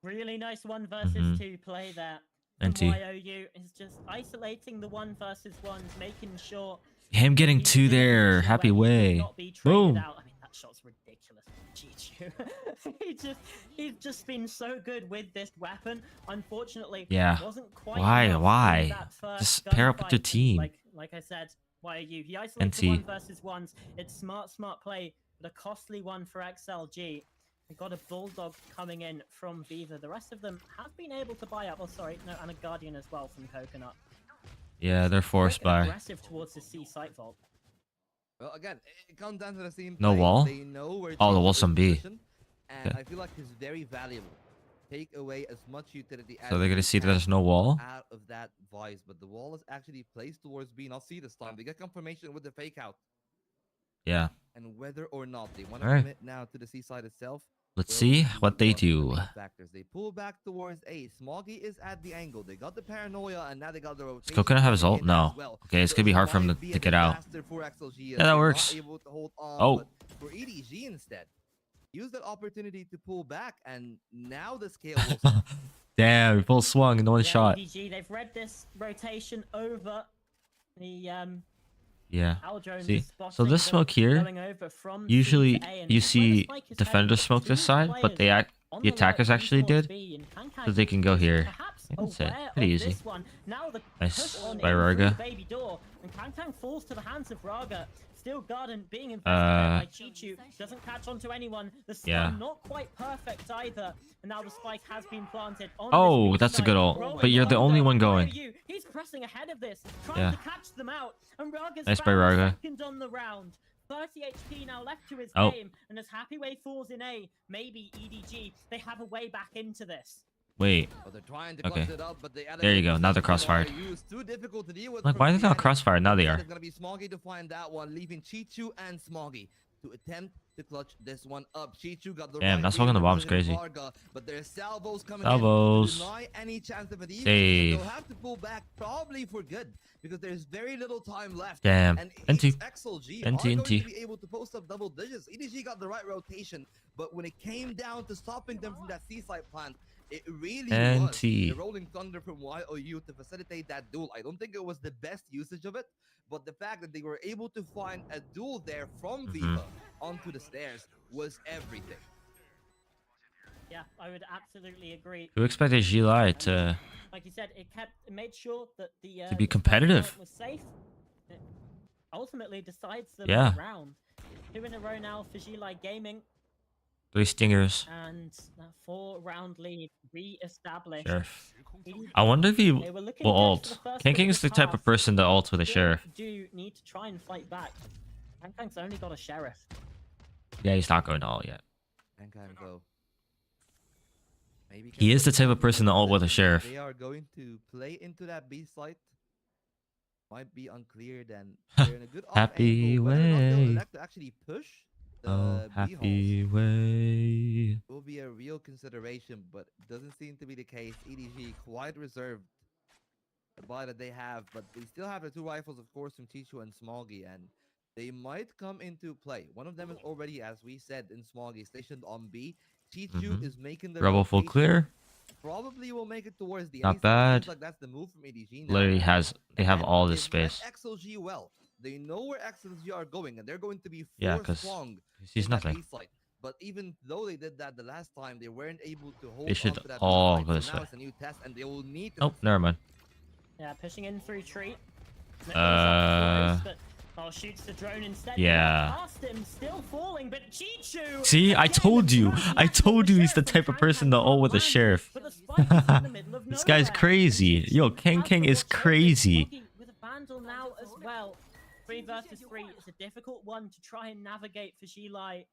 Really nice 1 versus Mhm. 2 play there. NT. YOU is just isolating the 1 versus 1s, making sure. Him getting he's 2 in a there. position Happy where he will way. not be traded Boom. out. I mean, that shot's ridiculous. Chichu. He's just been so good with this weapon. Unfortunately, Yeah. wasn't quite Why? enough in Why? that first Just pair up with your gunfight. team. Like I said, YOU. He isolates the NT. 1 versus 1s. It's smart play, but a costly one for XLG. We got a Bulldog coming in from Beaver. The rest of them have been able to buy up. Oh, sorry, no, and a Guardian as well from Coconut. Yeah, they're forced Quite by. aggressive towards the C site vault. Well, again, it comes down to the same No play. wall? They know where Oh, the Chichu wall's is on B. positioned, and Okay. I feel like it's very valuable. Take away as much utility as So they're you gonna see that can there's no wall? out of that Vice, but the wall is actually placed towards B, not C this time. They get confirmation with the fake out, Yeah. and whether or not they want to Alright. commit now to the C side itself. Let's will see be what they one of the do. main factors. They pull back towards A. Smoggy is at the angle. They got the paranoia, and now they got the rotation. Coconut have his coming ult? in No. as well. Okay, it's So gonna be it hard for him might to be a get out. disaster for XLG, as Yeah, that they're not works. able to hold on, Oh. but for EDG instead, use that opportunity to pull back, and now the scale will start. Damn, full swung in one Yeah, shot. EDG, they've read this rotation over. The Yeah. Owl drones See, is spotting so this them smoke here, going over from C usually to A, and you this is where the see spike is defenders heading. smoke this Two side, but players the on the right attackers in actually towards did, B, and so they can go is here. perhaps Yeah, that's it. aware Pretty of easy. this one. Now the Nice push on by in through the Raga. baby door, and Kang falls to the hands of Raga. Still Garden being invested there by Chichu. Doesn't catch onto anyone. The stun Yeah. not quite perfect either. And now the spike has been planted on Oh, this that's a side. good ult. Rolling But you're the only one Where are going. you? He's pressing ahead of this, trying Yeah. to catch them out. And Raga's Nice by found Raga. second on the round. 30 HP now left to his Oh. game, and as Happyway falls in A, maybe EDG, they have a way back into this. Wait. But they're trying to Okay. clutch it up, but the There you go, now they're crossfired. Too difficult to deal with Like, from why are they not behind. crossfire? Now they are. It's gonna be Smoggy to find that one, leaving Chichu and Smoggy to attempt to clutch this one up. Chichu got the Damn, right that's read fucking the on bomb's position crazy. of Varga, but there's salvos coming Salvos. in to deny any chance of a defense. Save. They'll have to pull back probably for good because there's very little time left. Damn. And NT. XLG NT, are going NT. to be able to post up double digits. EDG got the right rotation, but when it came down to stopping them from that seaside plant, it really was NT. the Rolling Thunder from YOU to facilitate that duel. I don't think it was the best usage of it, but the fact that they were able to find a duel there from Viva onto the stairs was everything. Yeah, I would absolutely agree. Who expected Gilai to... Like you said, it made sure that the be the competitive. point was safe. It ultimately decides the Yeah. round. 2 in a row now for Gilai Gaming, 3 stingers. and that 4-round lead re-established. Sheriff. I wonder if he They were looking will good ult. for the first King bit of King's the this type of half. person that ults with a Still sheriff. do need to try and fight back. Kang's only got a sheriff. Yeah, he's not going to ult yet. And can go. Maybe He can is go the type of person to ult with a sheriff. They are going to play into that B site. Might be unclear then. They're in a good off Happy angle. Whether or not they'll way. elect to actually push the Oh, B happy halls way. will be a real consideration, but doesn't seem to be the case. EDG quite reserved the buy that they have, but they still have the 2 rifles, of course, from Chichu and Smoggy, and they might come into play. One of them is already, as we said, in Smoggy, stationed on B. Chichu is making the Rebel full rotation. clear. Probably will make it towards the Not A side. bad. Seems like that's the move from EDG now. Literally has... They have And all this they've read space. XLG well. They know where XLG are going, and they're going to be Yeah, force 'cause swung he sees in that nothing. B site. But even though they did that the last time, they weren't able to hold They should onto that all B go site. this So now way. it's a new test, and they will need to Oh, never mind. Yeah, pushing in through tree. Oh, shoots the drone instead. Yeah. Past him, still falling, but Chichu. See, I again, told you. trying I to kill told the you he's the sheriff, type and of person to Kang ult with a can't sheriff. land, but the spike is in the middle of This guy's nowhere. crazy. Yo, King Has King to is watch over crazy. Smoggy with a vandal now as well. 3 versus 3 is a difficult one to try and navigate for Gilai.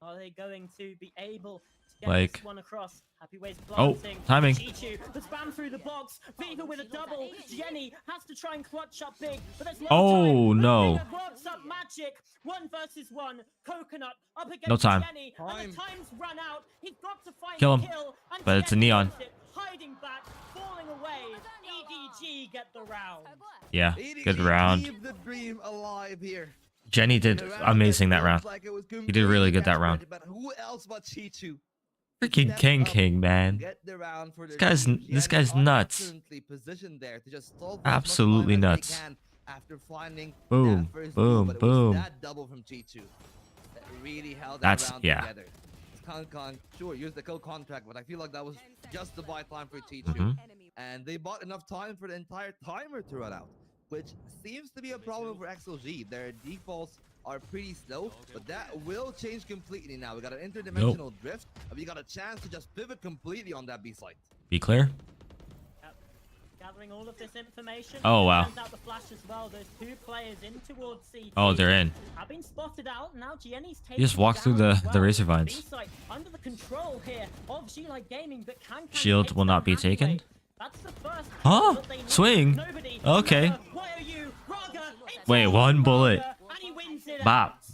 Are they going to be able to get Like- this one across? Happy ways Oh, planting. timing. Chichu, the spam through the box. Viva with a double. Jenny has to try and clutch up big, but there's no Oh, time. no. Viva works up magic. 1 versus 1. Coconut up against No time. Jenny, and Time. the time's run out. He's got to find Kill the him. kill, and But it's a Jenny neon. gets it, hiding back, falling away. EDG get the round. Yeah, EDG good round. keep the dream alive here. Jenny did The round amazing that feels round. like it was He did really good that round. completely But who else but Chichu? Freaking Step King up, King, man. Get the round for the This team. guy's Jenny are nuts. excellently positioned there to just stall for as much Absolutely time as they nuts. can after finding Boom, that first boom, duel, but it was boom. that double from Chichu that really held that That's- round yeah. together. Con, sure, use the co-contract, but I feel like that was just the buy time for Chichu. Mhm. And they bought enough time for the entire timer to run out, which seems to be a problem for XLG. Their defaults are pretty slow, but that will change completely now. We got an interdimensional drift, and we got a chance to just pivot completely on that B site. Be clear. Gathering all of this information. Oh, wow. Sends out the flash as well. Those 2 players in towards CT. Oh, they're in. Have been spotted out. Now Gianni's taking He just walked through down the as well. razor vines. B-site under the control here of Gilai Gaming, but can Shield take will not them be taken. halfway. That's the first Huh? that they need. Swing? Nobody. Okay. Why are you? Raga, it's Wait, all one Raga, bullet. And he wins it Bop. out.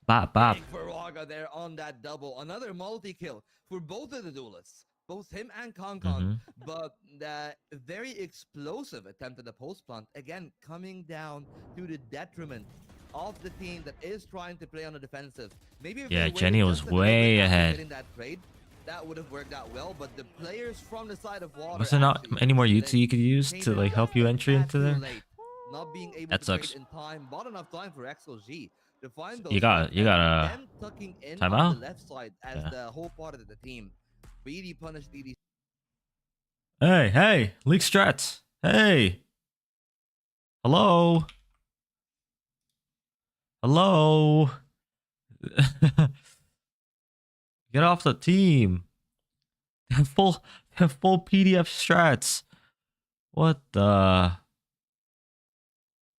Bop, bop. Big for Raga there on that double. Another multi-kill for both of the duelists. Both him and Kong, Mm-hmm. but the very explosive attempt at the post plant, again, coming down to the detriment of the team that is trying to play on the defensive. Maybe if Yeah, they waited Jenny was just a little way bit after ahead. getting that trade, that would have worked out well. But the players from the side of water. Was there not actually any more came utility you could use in to like help you just entry a into tad too there? late. Not being able That to sucks. trade in time, not enough time for XLG to find those. You got and a then tucking in timeout? on the left side as Yeah. the whole part of the team. BD punished ED. Hey, leak strats. Hey. Hello. Hello. Get off the team. They have full PDF strats. What the?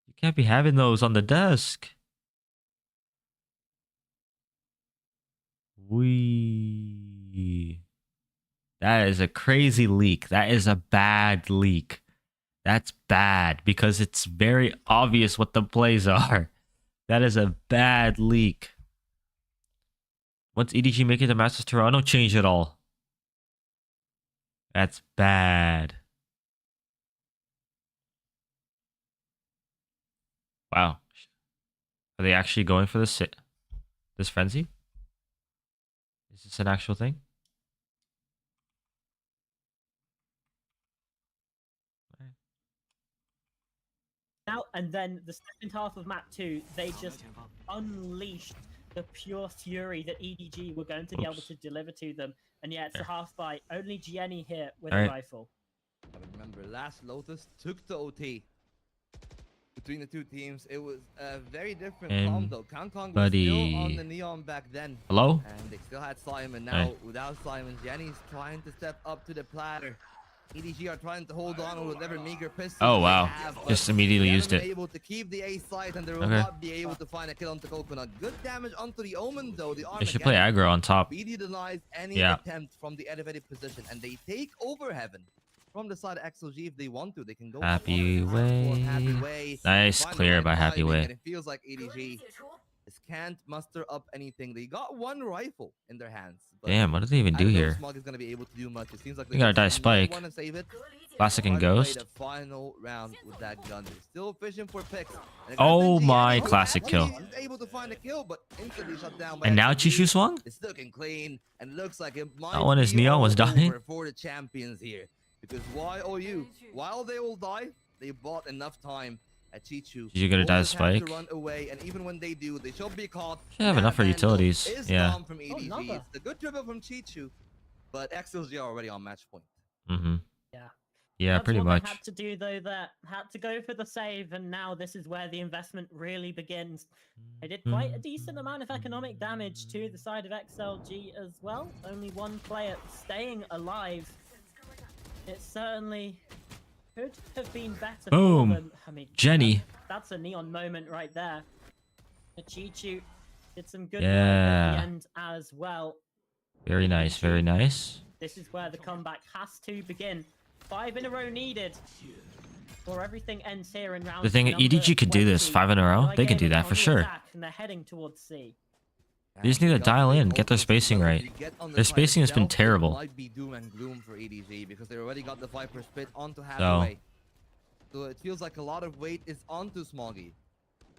You can't be having those on the desk. That is a crazy leak. That is a bad leak. That's bad because it's very obvious what the plays are. That is a bad leak. Once EDG make it to Masters Toronto, change it all. That's bad. Wow. Are they actually going for this frenzy? Is this an actual thing? Now and then the second half of map 2, they just unleashed the pure fury that EDG were going to be able to deliver to them. And yeah, it's a half by only Jenny here with a rifle. I remember last Lotus took the OT between the two teams. It was a very different combo. Kong was still on the Neon back then. Hello? And they still had Simon. Now, without Simon, Jenny's trying to step up to the platter. EDG are trying to hold on with whatever meager pistols. Oh wow! Just immediately used it. Able to keep the A side, and they will not be able to find a kill onto Coconut. Good damage onto the Omen though. They should play aggro on top. BD denies any attempt from the elevated position, and they take over Heaven from the side of XLG if they want to. They can go Happy Way. Nice clear by Happy Way. And it feels like EDG just can't muster up anything. They got one rifle in their hands. Damn, what did they even do here? Smog is gonna be able to do much. It seems like they gotta die Spike. Want to save it. Classic and Ghost. The final round with that gun. They're still fishing for picks. Oh my classic kill. Able to find a kill, but instantly shut down. And now Chishu swung? It's looking clean and looks like it might that one is Neon was dying for the champions here. Because YOU, while they will die, they bought enough time at Chichu. You're gonna die Spike. To run away, and even when they do, they shall be caught. Should have enough for utilities. Yeah. From EDG. It's a good dribble from Chichu, but XLG are already on match point. Mm-hmm. Yeah. Yeah, That's pretty what much. They had to do though. That had to go for the save, and now this is where the investment really begins. They did quite a decent amount of economic damage to the side of XLG as well. Only one player staying alive. It certainly could have been better. Boom. For them. I mean, Jenny. That's a Neon moment right there. Chichu did some good work Yeah. at the end as well. Very nice, very nice. This is where the comeback has to begin. 5 in a row needed. Or everything ends here in round. The thing, EDG could do this 5 in a row. They could do that for sure. And they're heading towards C. They just need to dial in, get their spacing right. Their spacing has been terrible. Might be doom and gloom for EDG because they already got the Viper spit onto Hathaway. So it feels like a lot of weight is onto Smoggy.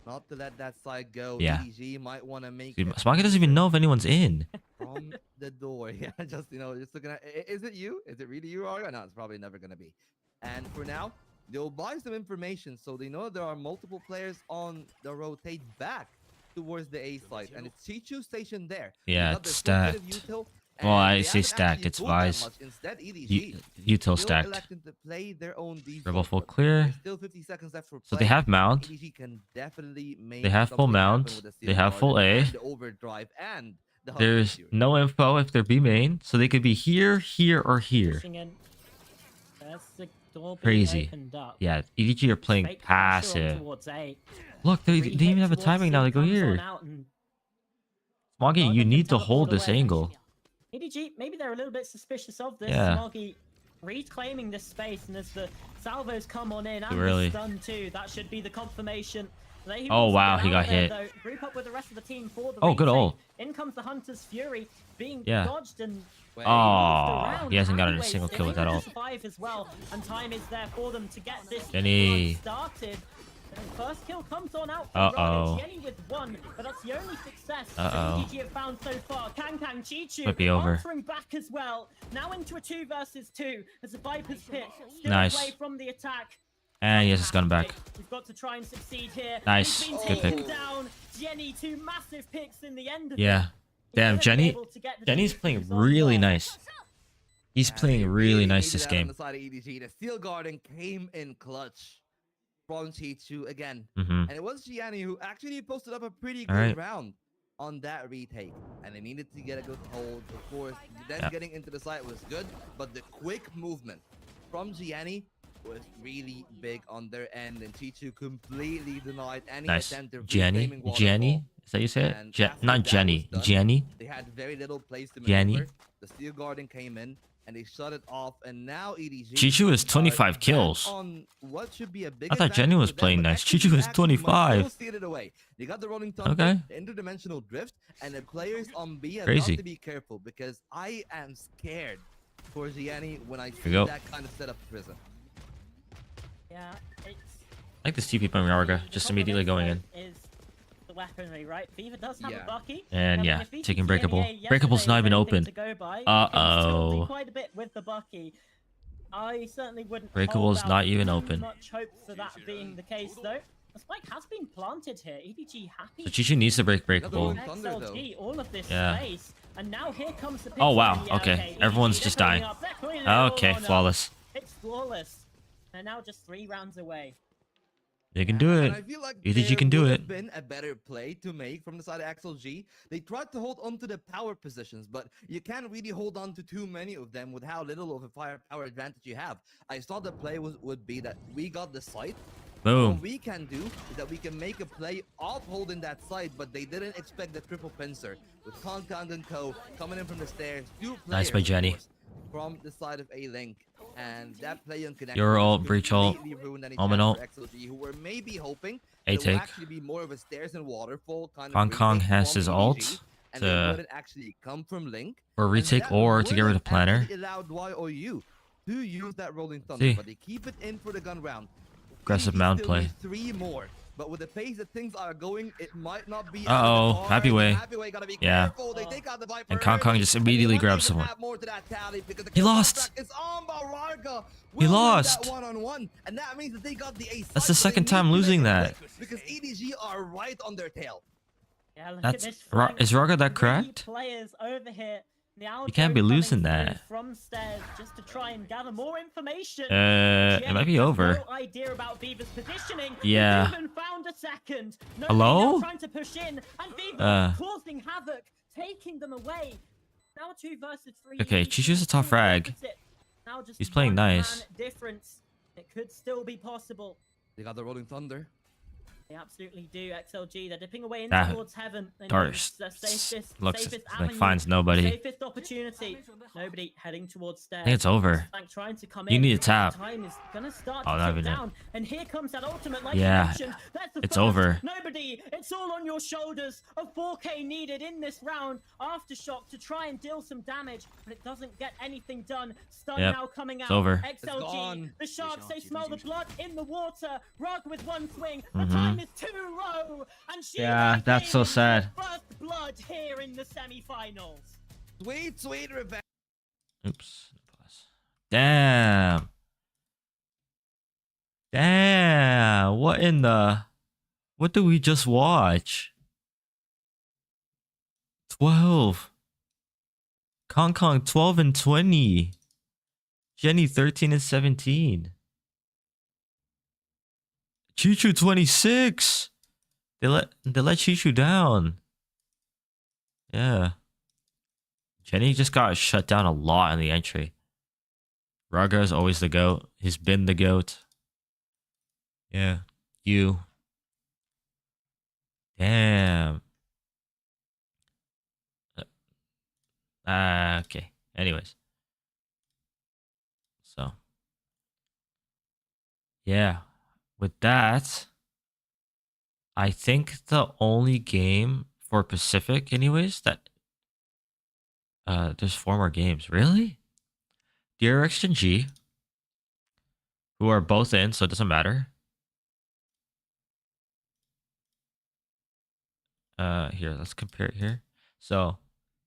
Not to let that side go. Yeah. EDG might want to make Smoggy doesn't even know if anyone's in. From the door. Yeah, just just looking at. Is it you? Is it really you, Aria? No, it's probably never gonna be. And for now, they'll buy some information so they know there are multiple players on the rotate back towards the A site, and it's Chichu stationed there. Yeah, it's stacked. Well, I say stacked. It's Wise. Util stacked. Rebel full clear. Still 50 seconds left for play. So they have mount. They have full mount. They have full A. There's no info if they're B main, so they could be here, here, or here. Crazy. Yeah, EDG are playing passive. Look, they even have a timing now. They go here. Smoggy, you need to hold this angle. EDG, maybe they're a little bit suspicious of this. Yeah. Smoggy reclaiming this space, and as the salvos come on in, and really the stun too, that should be the confirmation. Oh wow, he got hit. Though. Group up with the rest of the team for the good ult. In comes the Hunter's Fury, being dodged and oh, he hasn't gotten a single kill with that ult. Survive as well, and time is there for them to get this Jenny. started. First kill comes on out for Uh-oh. Jenny with 1, but that's the only success Uh-oh. EDG have found so far. Kang Chichu Might be over. answering back as well. Now into a 2 versus 2 as the Viper's pick still Nice. away from the attack. And he has his gun back. We've got to try and succeed here. Nice. He's been Good pick. taken down. Jenny, 2 massive picks in the end of Yeah. it. Damn, He's gonna be Jenny. able to get the Jenny's defense playing on really goal. nice. He's playing They really nice needed this that on game. the side of EDG. The Steel Garden came in clutch from Chichu again. Mm-hmm. And it was Gianni who actually posted up a pretty good Alright. round on that retake. And they needed to get a good hold, of course. Then Yeah. getting into the site was good, but the quick movement from Gianni was really big on their end. And Chichu completely denied any Nice. attempt of Jenny? reclaiming waterfall. Jenny? Is that you say it? And Je after not that Jenny. was done, Jenny? They had very little place to Jenny? maneuver. The Steel Garden came in and they shut it off. And now EDG Chichu is are 25 back kills. On what should be a big I thought Jenny advantage was for them, playing but nice. actually Chichu is actually might 25. still steal it away. They got the Rolling Thunder, Okay. the Interdimensional Drift, and the players on B have Crazy. got to be careful because I am scared for Gianni when I see go. that kind of setup prison. Yeah, it's I like this TP from Yarga. the Just problem immediately is, going though, in. Is the weaponry, right? Fever does have Yeah. a Bucky. And yeah, if he taking could see Breakable. NEA Breakable's not yesterday even with anything open. to go by, he can still do Uh-oh. quite a bit with the Bucky. I certainly wouldn't Breakable's hold not out even too open. much hope for that being the case, though. The spike has been planted here. EDG happy. So Chichu needs to break Breakable. Another one. Thunder, XLG, all of this Yeah. space. And now here comes the Oh, picture, wow. and yeah, Okay. EDG, Everyone's they're just pulling dying. up, they're pulling it all Okay, on up. flawless. It's flawless. And now just 3 rounds away. They can do And it. I feel like EDG there can do would it. have been a better play to make from the side of XLG. They tried to hold on to the power positions, but you can't really hold on to too many of them with how little of a firepower advantage you have. I thought the play would be that we got the site. What Boom. we can do is that we can make a play of holding that site, but they didn't expect the triple pincer with Kong and Co coming in from the stairs. Nice by Jenny. From the side of A-Link. And that play on connection Your ult, breach ult, completely ruined any Omen chance ult. for XLG, who were maybe hoping A it would take. actually be more of a stairs and waterfall kind Hong of Kong retake has from his EDG, ult and to- it wouldn't actually come from Link. For And retake that or to get rid of would've Planner. actually allowed YOU to use that Rolling Thunder, See. but they keep it in for the gun round. Aggressive EDG mound still play. needs 3 more. But with the pace that things are going, it might not be. Uh-oh, as far. Happy Way. Happy Way gotta be Yeah. careful. They take out the Viper And Kong Kong early, just and they immediately might grabs even someone. add more to that tally because the He kill lost. contract is on by Rarga. He Will win lost. that one-on-one, and that means that they got the ace. That's the second time losing that. Because EDG are right on their tail. Yeah, look That's at this Ra- flank. is Raga that 3 correct? Players over here. Now You can't be Joe coming losing through that. from stairs just to try and gather more information. It might be has over. No idea about Viva's positioning. Yeah. He even found a second. Nobody Hello? now trying to push in, and Viva causing havoc, taking them away. Now 2 versus 3. Okay, EDG Chichu's a tough still frag. opposite. Now just He's playing 1 man nice. Difference. It could still be possible. They got the Rolling Thunder. They absolutely do. XLG, they're dipping away in That towards heaven. They know Darce it's their safest, looks safest like avenue, finds nobody. safest opportunity. Nobody heading towards stairs. I think it's over. Flank trying to come You in. need to tap. Time is gonna start Oh, to not tick even it. down, and here comes that ultimate. Like Yeah, you mentioned, that's the it's first. over. Nobody. It's all on your shoulders. A 4K needed in this round. Aftershock to try and deal some damage, but it doesn't get anything done. Stun Yep, now coming out. it's over. XLG. gone. The sharks. They smell the blood in the water. Rug with 1 swing. The Mhm. time is 2 low, and she Yeah, that's so sad. First blood here in the semi-finals. Sweet, sweet revenge. Oops. Pause. Damn. Damn. What in the... What did we just watch? 12. Kong Kong 12 and 20. Jenny 13 and 17. Chichu 26. They let Chichu down. Yeah. Jenny just got shut down a lot in the entry. Raga is always the GOAT. He's been the GOAT. Yeah. You. Damn. Okay. Anyways. So. Yeah. With that, I think the only game for Pacific anyways that there's 4 more games. Really? DRX and G, who are both in, so it doesn't matter. Here, let's compare it here. So,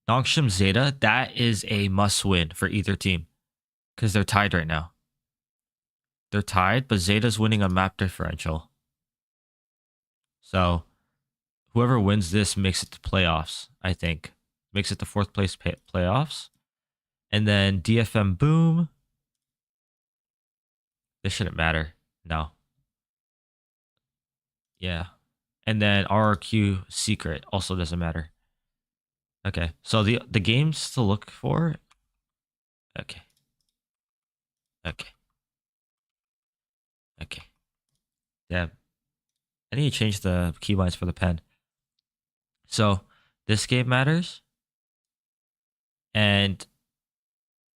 Nongshim Zeta, that is a must win for either team because they're tied right now. They're tied, but Zeta's winning on map differential. So, whoever wins this makes it to playoffs, I think. Makes it to fourth place playoffs. And then DFM Boom. This shouldn't matter. No. Yeah. And then RRQ Secret also doesn't matter. Okay. So the games to look for. Okay. Okay. Okay. Yeah. I need to change the keybinds for the pen. So this game matters. And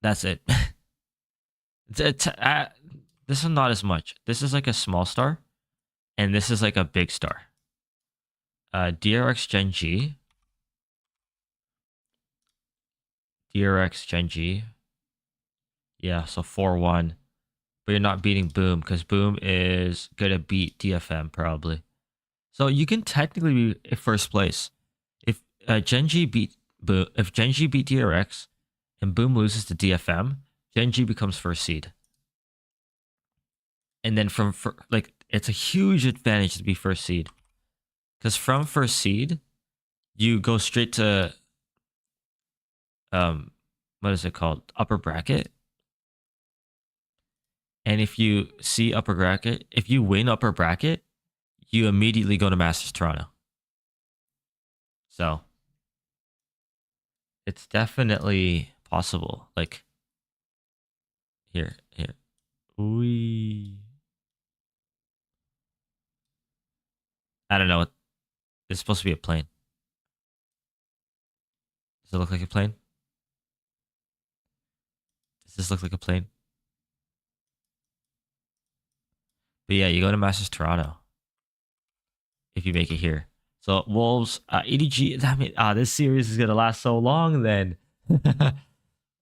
that's it. This is not as much. This is like a small star. And this is like a big star. DRX Gen G. DRX Gen G. Yeah, so 4-1. But you're not beating Boom because Boom is gonna beat DFM probably. So you can technically be in first place. If Gen G beat Boom, if Gen G beat DRX and Boom loses to DFM, Gen G becomes first seed. And then it's a huge advantage to be first seed. Because from first seed, you go straight to what is it called? Upper bracket. And if you see upper bracket, if you win upper bracket, you immediately go to Masters Toronto. So it's definitely possible. Like here. I don't know. It's supposed to be a plane. Does it look like a plane? Does this look like a plane? But yeah, you go to Masters Toronto if you make it here. So Wolves, EDG. This series is gonna last so long. Then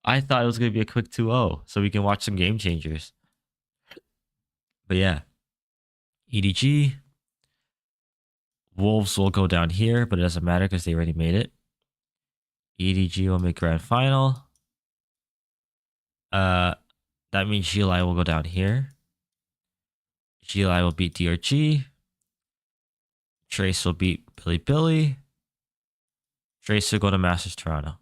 I thought it was gonna be a quick 2-0, so we can watch some game changers. But yeah, EDG. Wolves will go down here, but it doesn't matter because they already made it. EDG will make grand final. That means GLI will go down here. GLI will beat DRG. Trace will beat Billy. Trace will go to Masters Toronto.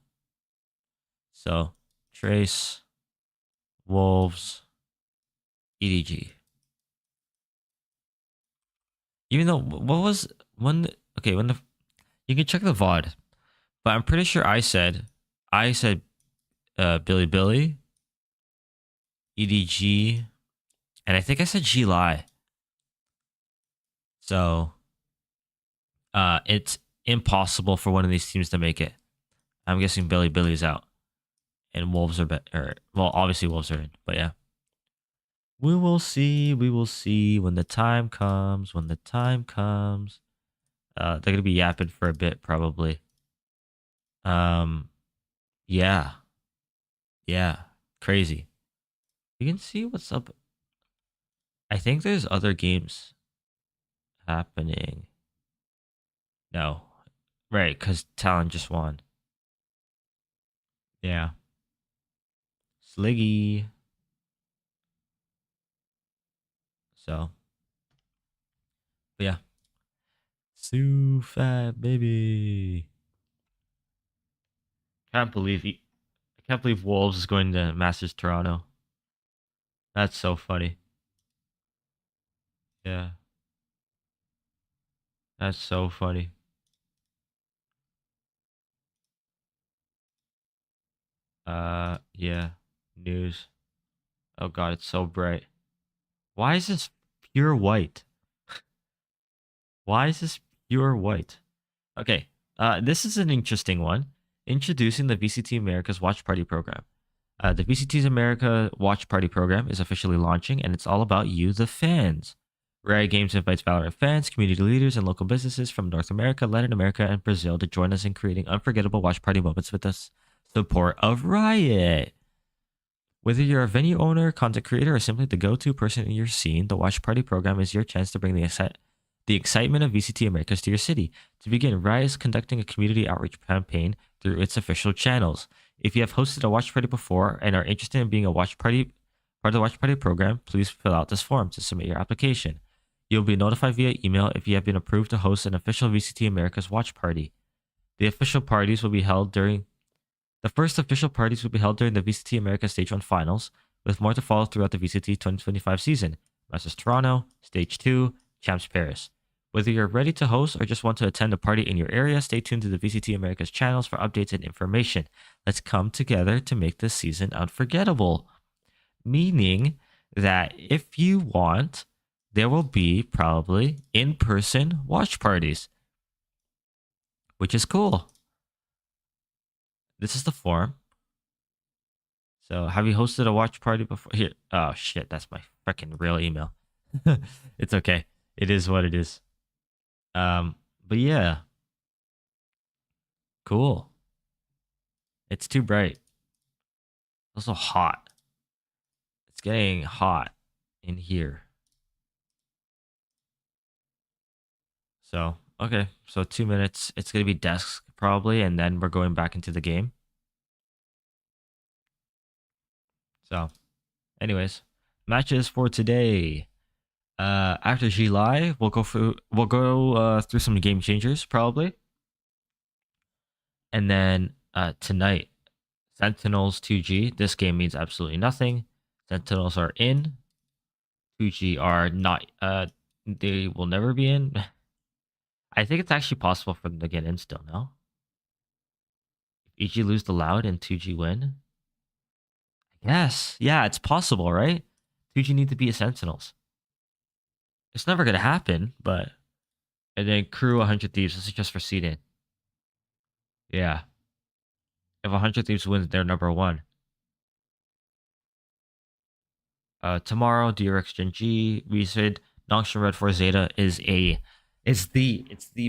So Trace, Wolves, EDG. Even though when you can check the VOD, but I'm pretty sure I said Billy, EDG, and I think I said GLI. So it's impossible for one of these teams to make it. I'm guessing Billy's out. And Wolves are better. Well, obviously Wolves are in, but yeah. We will see when the time comes. They're gonna be yapping for a bit, probably. Yeah. Crazy. You can see what's up. I think there's other games happening. No. Right, because Talon just won. Yeah. Sliggy. So. But yeah. Sue fat baby. I can't believe Wolves is going to Masters Toronto. That's so funny. Yeah. That's so funny. Yeah. News. Oh god, it's so bright. Why is this pure white? Why is this pure white? Okay. This is an interesting one. Introducing the VCT America's Watch Party program. The VCT's America Watch Party program is officially launching, and it's all about you, the fans. Riot Games invites Valorant fans, community leaders, and local businesses from North America, Latin America, and Brazil to join us in creating unforgettable watch party moments with the support of Riot. Whether you're a venue owner, content creator, or simply the go-to person in your scene, the Watch Party program is your chance to bring the the excitement of VCT Americas to your city. To begin, Riot is conducting a community outreach campaign through its official channels. If you have hosted a watch party before and are interested in being a watch party part of the watch party program, please fill out this form to submit your application. You'll be notified via email if you have been approved to host an official VCT Americas watch party. The first official parties will be held during the VCT Americas Stage 1 finals, with more to follow throughout the VCT 2025 season. Masters Toronto, Stage 2, Champs Paris. Whether you're ready to host or just want to attend a party in your area, stay tuned to the VCT Americas channels for updates and information. Let's come together to make this season unforgettable. Meaning that if you want, there will be probably in-person watch parties, which is cool. This is the form. So, have you hosted a watch party before? Here. Oh, shit. That's my freaking real email. It's okay. It is what it is. But yeah. Cool. It's too bright. It's also hot. It's getting hot in here. So, okay. So 2 minutes. It's going to be desks probably, and then we're going back into the game. So, anyways, matches for today. After July, we'll go through some game changers probably, and then tonight, Sentinels 2G. This game means absolutely nothing. Sentinels are in. 2G are not. They will never be in. I think it's actually possible for them to get in still. No. If EG lose the loud and 2G win. Yes, yeah, it's possible, right? 2G need to be a Sentinels. It's never gonna happen, but and then crew 100 Thieves. This is just for seeding. Yeah. If 100 Thieves wins, they're number 1. Tomorrow, DRX Gen G, we said Nongshan Red 4 Zeta is the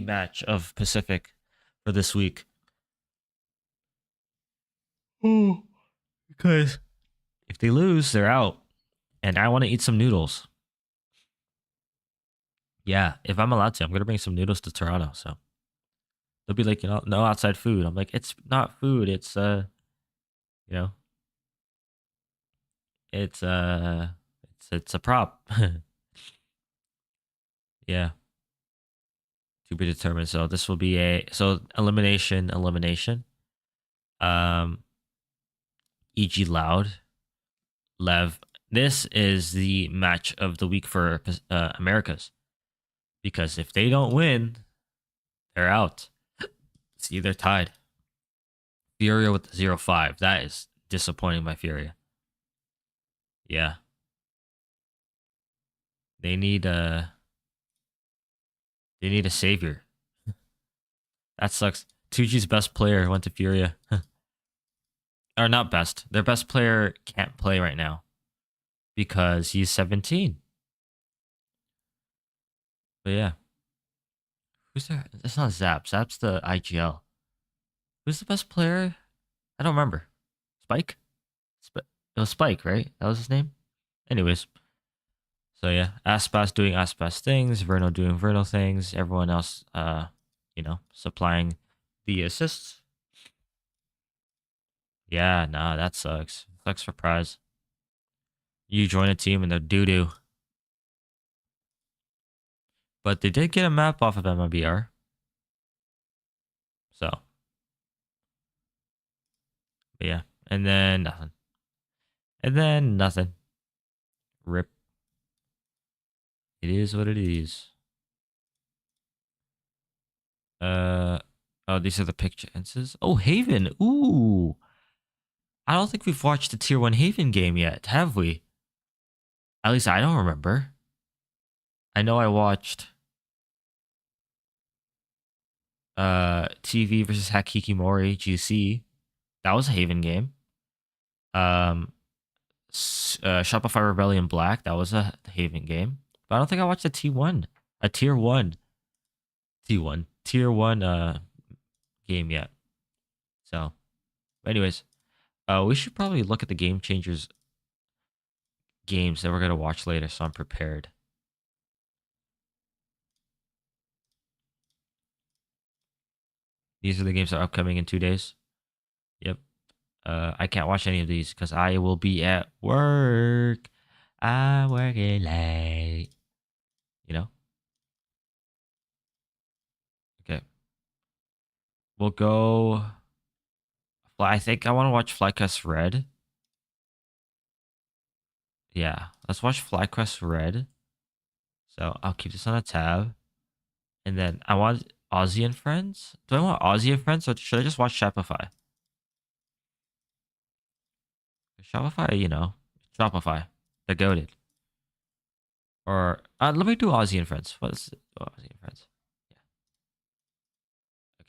match of Pacific for this week. Oh, because if they lose, they're out. And I want to eat some noodles. Yeah, if I'm allowed to, I'm gonna bring some noodles to Toronto. So they'll be like, no outside food. I'm like, it's not food. It's it's it's a prop. Yeah, to be determined. So this will be elimination. E.g. Loud, Lev. This is the match of the week for Americas. Because if they don't win, they're out. See, they're tied. Furia with the 0-5. That is disappointing by Furia. Yeah. They need a savior. That sucks. 2G's best player went to Furia. Or not best. Their best player can't play right now. Because he's 17. But yeah. Who's there? It's not Zap. Zap's the IGL. Who's the best player? I don't remember. Spike? It was Spike, right? That was his name? Anyways. So yeah. Aspas doing Aspas things. Verno doing Verno things. Everyone else, supplying the assists. Yeah, nah, that sucks. Sucks for prize. You join a team and they're doo-doo. But they did get a map off of MIBR. So. But yeah. And then nothing. And then nothing. Rip. It is what it is. Oh, these are the picture answers. Oh, Haven. Ooh. I don't think we've watched the Tier 1 Haven game yet, have we? At least I don't remember. I know I watched TV versus Hakikimori GC. That was a Haven game. Shopify Rebellion Black. That was a Haven game. But I don't think I watched a Tier 1 game yet. So, anyways, we should probably look at the Game Changers games that we're gonna watch later, so I'm prepared. These are the games that are upcoming in 2 days. Yep. I can't watch any of these because I will be at work. I'm working late. You know? Okay. We'll go. I think I want to watch FlyQuest Red. Yeah. Let's watch FlyQuest Red. So I'll keep this on a tab. And then I want Aussie and Friends. Do I want Aussie and Friends or should I just watch Shopify? Shopify, you know. Shopify. They're goated. Or let me do Aussie and Friends. What is it? Oh, Aussie and Friends. Yeah.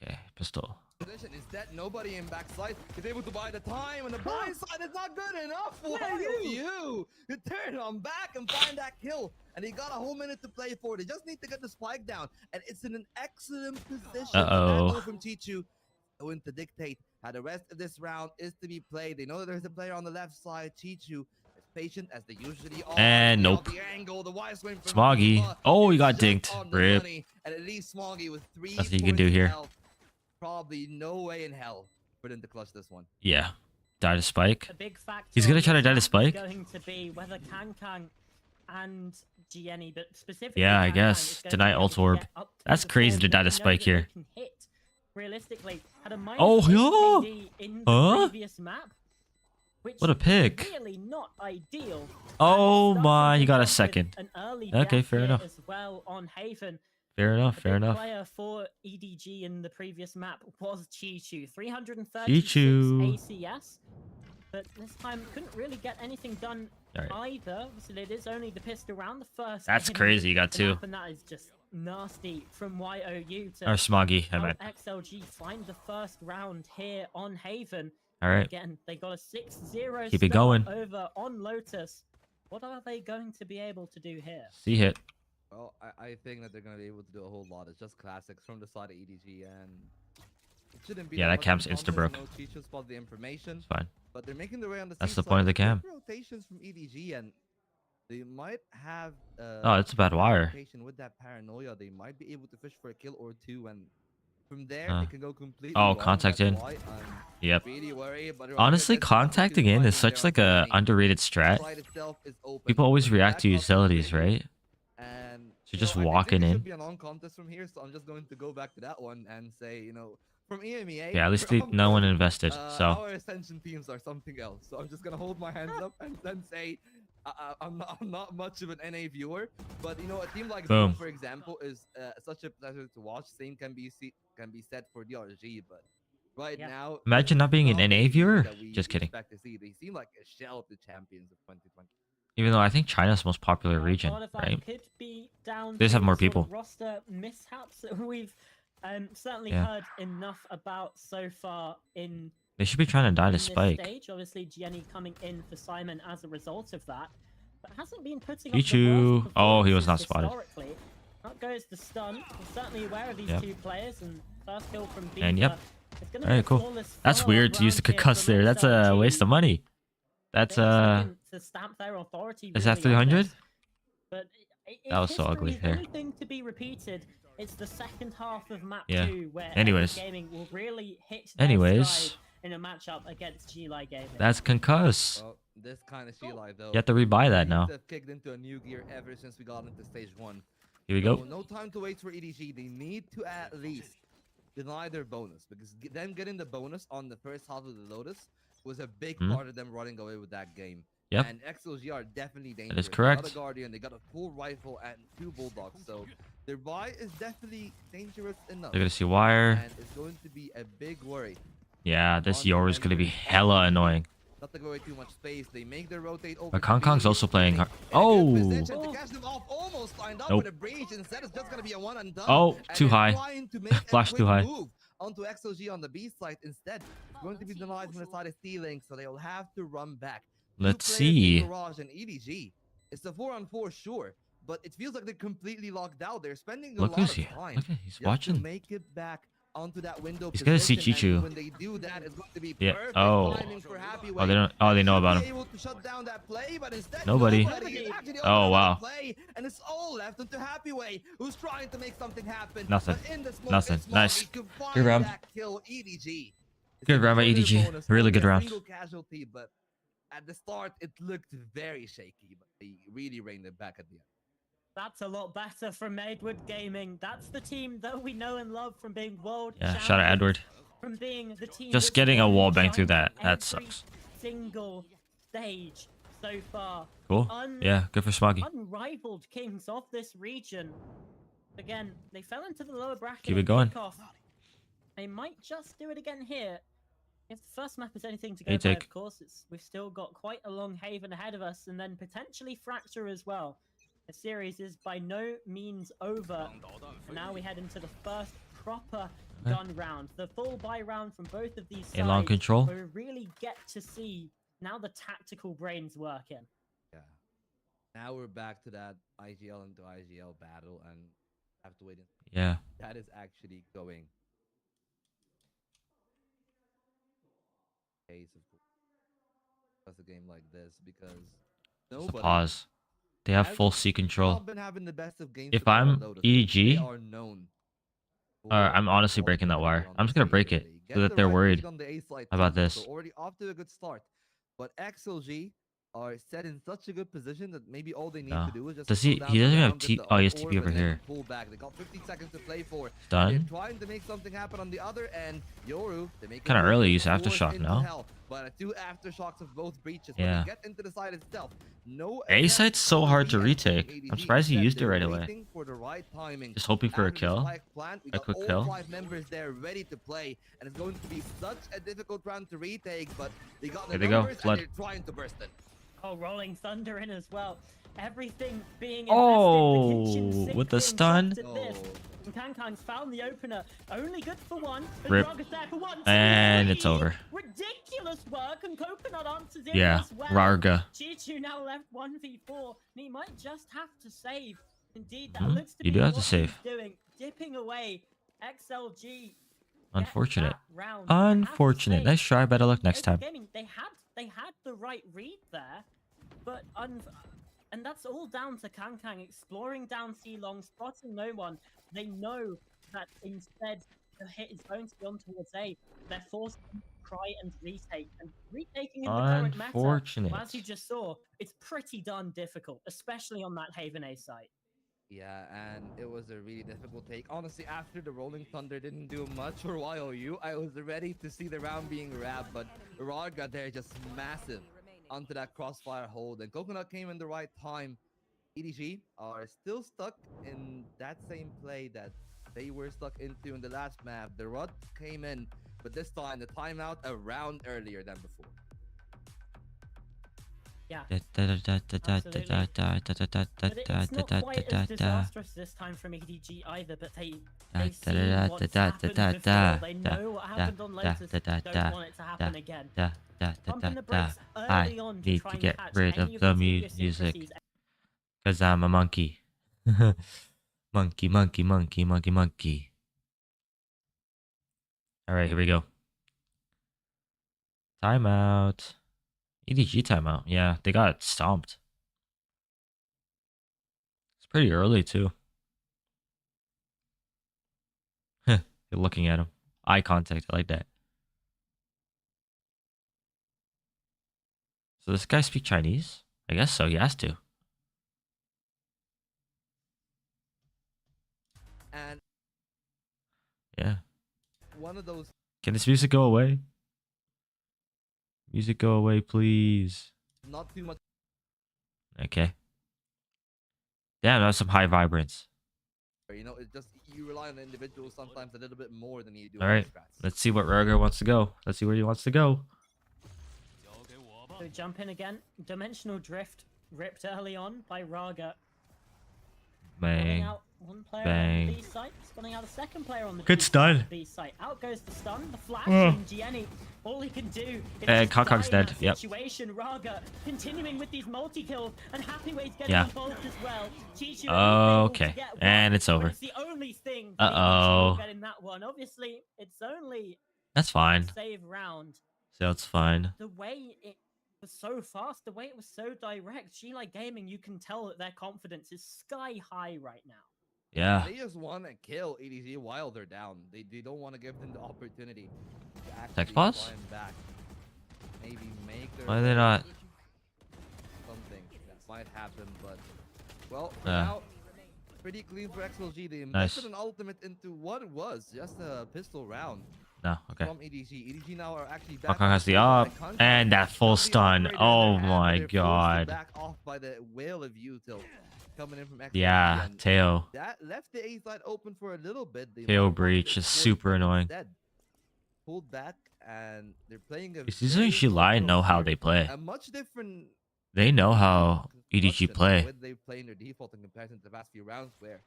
Okay, pistol. Position is that nobody in backside is able to buy the time, and the blind side is not good enough for you. You turn on back and find that kill, and they got a whole minute to play for. They just need to get the spike down, and it's in an excellent position. Uh-oh. That from Chichu going to dictate how the rest of this round is to be played. They know that there's a player on the left side. Chichu is patient as they usually are. And nope. The angle, the wise wing from Smoggy. Alpha Oh, he is got just dinked. on the Rip. money, and at least Smoggy with 3 Nothing you can do here. health. Probably no way in hell for them to clutch this one. Yeah. Die to Spike. A big factor He's gonna try to die to is Spike? going to be whether Kang and Gianni, but specifically Yeah, I Kang guess. is going to Deny be able ult to orb. get up to That's the crazy form to die that to we know Spike that they here. can hit. Realistically, had a Oh, -8 yeah. KD in the Huh? previous map, which What a pick. is really not ideal. Oh And my, starting he got a things off with second. An early Okay, death fair here enough. as well on Haven. Fair enough, A fair big enough. player for EDG in the previous map was Chichu. 336 Chichu. ACS. But this time couldn't really get anything done Alright. either. So it is only the pistol round, the first. That's in crazy, you got the 2. map, and that is just nasty from YOU to Or Smoggy, I help meant. XLG find the first round here on Haven. Alright. Again, they got a 6-0 Keep it start going. over on Lotus. What are they going to be able to do here? See hit. Well, I think that they're going to be able to do a whole lot. It's just classics from the side of EDG, and it shouldn't be Yeah, that much camp's of a insta-broke. problem. No Chicho spot the information, It's fine. but they're making their way on the That's C the side. point of the Quick camp. rotations from EDG, and they might have Oh, it's a bad wire. rotation with that paranoia. They might be able to fish for a kill or 2, and from there Huh. it can go completely Oh, wrong. contact That's in. why I'm Yep. really worried, but Honestly, contacting in is such like a underrated strat. People always react to utilities, right? And So just I think walking it in. should be a non-contest from here, so I'm just going to go back to that one and say, from EMEA. Yeah, at least from, no one invested. our So ascension teams are something else. So I'm just gonna hold my hands up and then say, I'm not much of an NA viewer, but a team like Boom. Zoom, for example, is such a pleasure to watch. Same can be said for DRG, but right Yeah. now, imagine not being an not the NA team viewer. that we Just kidding. expect to see. They seem like a shell of the champions of 2020. Even though I think China's the most popular region, A lot of that right? could be down They just have to more sort of people. roster mishaps that we've certainly Yeah. heard enough about so far in They should be trying to die in to this Spike. stage. Obviously, Jenny coming in for Simon as a result of that, but hasn't been putting up the Pichu. worst Oh, he was performances not spotted. historically. That goes the stun. We're certainly aware of these Yep. 2 players, and first kill from Beaver. And yep. It's gonna Alright, be a cool. flawless That's follow-up weird to use the round here concuss from there. That's a XLG. waste of money. That's They're just looking to stamp their authority. Is that really on 300? this. But That was so ugly history is there. anything to be repeated, it's the second half of map Yeah. 2 where Anyways. Epic Gaming will really hit their Anyways. stride in a matchup against G-Lai Gaming. That's concuss. Well, this kind of Sheila, though. You have to rebuy that seems now. to have kicked into a new gear ever since we got into stage 1. Here we So go. no time to wait for EDG. They need to at least deny their bonus, because them getting the bonus on the first half of the Lotus was a big Hmm. part of them running away with that game. Yep. And XLG are definitely dangerous. is They correct. got a Guardian, they got a full rifle, and 2 Bulldogs. So their buy is definitely dangerous enough. They're gonna see wire. And it's going to be a big worry. Yeah, this On Yor is the gonna be enemy. hella annoying. Not to go away too much space. They make their rotate over. But to Kong Kong's B. also playing hard. In a good Oh! position to catch them off, almost lined up Nope. with a breach. Instead, it's just gonna be a one and done. Oh, And too they're high. trying to make a Flash too quick high. move onto XLG on the B side instead. It's going to be denied from the side of stealing, so they will have to run back. Let's 2 players in see. Garage and EDG. It's a 4-on-4, sure, but it feels like they're completely locked out. They're spending a Look lot who's of here. time Look at he's just to watching. make it back onto that window. He's gonna see position, and Chichu. when they do that, it's going to be Yeah. perfect Oh. timing for Happy Oh, they don't. Oh, And they know should about be him. able to shut down that play, but instead Nobody. is actually Oh, opening wow. another play, and it's all left into Happy who's trying to make something happen. Nothing. But in the smoke, Nothing. it's small. Nice. He could find Good round. that kill. EDG. It's Good a round by further EDG. bonus, Really only good a round. single casualty, but at the start, it looked very shaky, but they really reined it back at the end. That's a lot better from Maidwood Gaming. That's the team that we know and love from being world Yeah. champions. Shout out Edward. From being the team Just that's getting a won wall bang through China that. That every sucks. single stage so far. Cool. Yeah. Good for Smoggy. Unrivaled kings of this region. Again, they fell into the lower bracket. Keep it at going. kickoff. They might just do it again here. If the first map is anything to Hey, go by, take. of course, we've still got quite a long haven ahead of us, and then potentially Fracture as well. The series is by no means over, and now we head into the first proper gun round. The full buy round from both of these sides. Long control. Where we really get to see now the tactical brains working. Yeah. Now we're back to that IGL into IGL battle, and have to wait. Yeah. That is actually going. Case of course, a game like this because Just a nobody. pause. They have has full C control. been having the best of games If so far on I'm Lotus. EDG, They are known I'm honestly for breaking that wire. on I'm the just gonna stage break early. it Get so that the they're right worried read on the A side about too, this. so already off to a good start. But XLG are set in such a good position that maybe all they need No. to do is just Does slow he? down He the doesn't have round, get T. the Oh, he has orb, TP over and then here. pull back. They got 15 seconds to play for. Done. They're trying to make something happen on the other end. Yoru, they make Kinda early use force Aftershock, into no? hell, but two aftershocks of both breaches. When Yeah. they get into the side itself, no. A attempt site's so from hard to EDG. retake. I'm surprised he Instead, used it they're right away. waiting for the right timing. Just hoping for a After the kill. spike plant, we A got quick all kill. 5 members there ready to play, and it's going to be such a difficult round to retake. But they got the There they go. numbers, Flood. and they're trying to burst it. Oh, Rolling Thunder in as well. Everything being invested. Oh, the kitchen sink with the being stun. dropped at this. And Kankang's found the opener. Only good for one. But Rip. Raga's there for one, two, And three. it's over. Ridiculous work, and Coconut answers in Yeah. as well. Rarga. Chichu now left 1v4, and he might just have to save. Indeed, that Mhm. looks to You be do have to what save. he's doing. Dipping away. XLG. get Unfortunate. that round. I have to Unfortunate. say, Nice try. Better luck next Maidwood time. Gaming, they had the right read there, but and that's all down to Kankang exploring down C long, spotting no one. They know that instead the hit is going to be on towards A. They're forced to try and retake, and retaking in the current meta, Unfortunate. well, as you just saw, it's pretty darn difficult, especially on that Haven A site. Yeah, and it was a really difficult take. Honestly, after the Rolling Thunder didn't do much for YOU, I was ready to see the round being wrapped, but Rarga there just massive onto that crossfire hold, and Coconut came in the right time. EDG are still stuck in that same play that they were stuck into in the last map. The rut came in, but this time the timeout a round earlier than before. Yeah. But it's not quite as disastrous this time from EDG either, but they've seen what's happened before. They know what happened on Lotus. Don't want it to happen again. Pumping the brakes early on to need try to and get catch rid any of the previous music. idiosyncrasies. Because I'm a monkey. Monkey, monkey, monkey, monkey, monkey. Alright, here we go. Timeout. EDG timeout. Yeah, they got stomped. It's pretty early, too. You're looking at him. Eye contact. I like that. So this guy speak Chinese? I guess so. He has to. And Yeah. one of those Can this music go away? Music go away, please. not too much. Okay. Damn, that's some high vibrance. You know, it's just you rely on the individuals sometimes a little bit more than you do. All on right. the strats. Let's see what Rarga wants to go. Let's see where he wants to go. So jump in again. Dimensional drift ripped early on by Raga. Running Bang. out One player Bang. on the B site, spawning out a second player on the Good B stun. site. B site. Out goes the stun, the flash, Ugh. and Gianni. All he can do is And just Kokok's die in dead, that yep. situation. Raga continuing with these multi-kills, and Happyway's getting Yeah. involved as well. Chichu able to Okay. get one, And it's but over. it's the only thing Uh-oh. getting that one. Obviously, it's only That's a fine. save round. So it's fine. The way it was so fast, the way it was so direct, G-Lai Gaming, you can tell that their confidence is sky high right now. Yeah. They just want to kill EDG while they're down. They don't want to give them the opportunity to actually Text boss? climb back. Maybe make their Why are they not? something that might happen, but well, Yeah. now pretty clean for XLG. They Nice. invested an ultimate into what was just a pistol round No. Okay. from EDG. EDG now are actually back. Kokok has the op. And that full stun. Oh my god. Back off by the whale of you till coming in from XLG. Yeah. and Teo. that left the A side open for a little bit. They KO might breach is force super them annoying. instead. Pulled back, and they're playing a These very G-Lai controlled know how here. they play. A much different. They know how EDG construction play. the way they play in their default in comparison to the past few rounds, where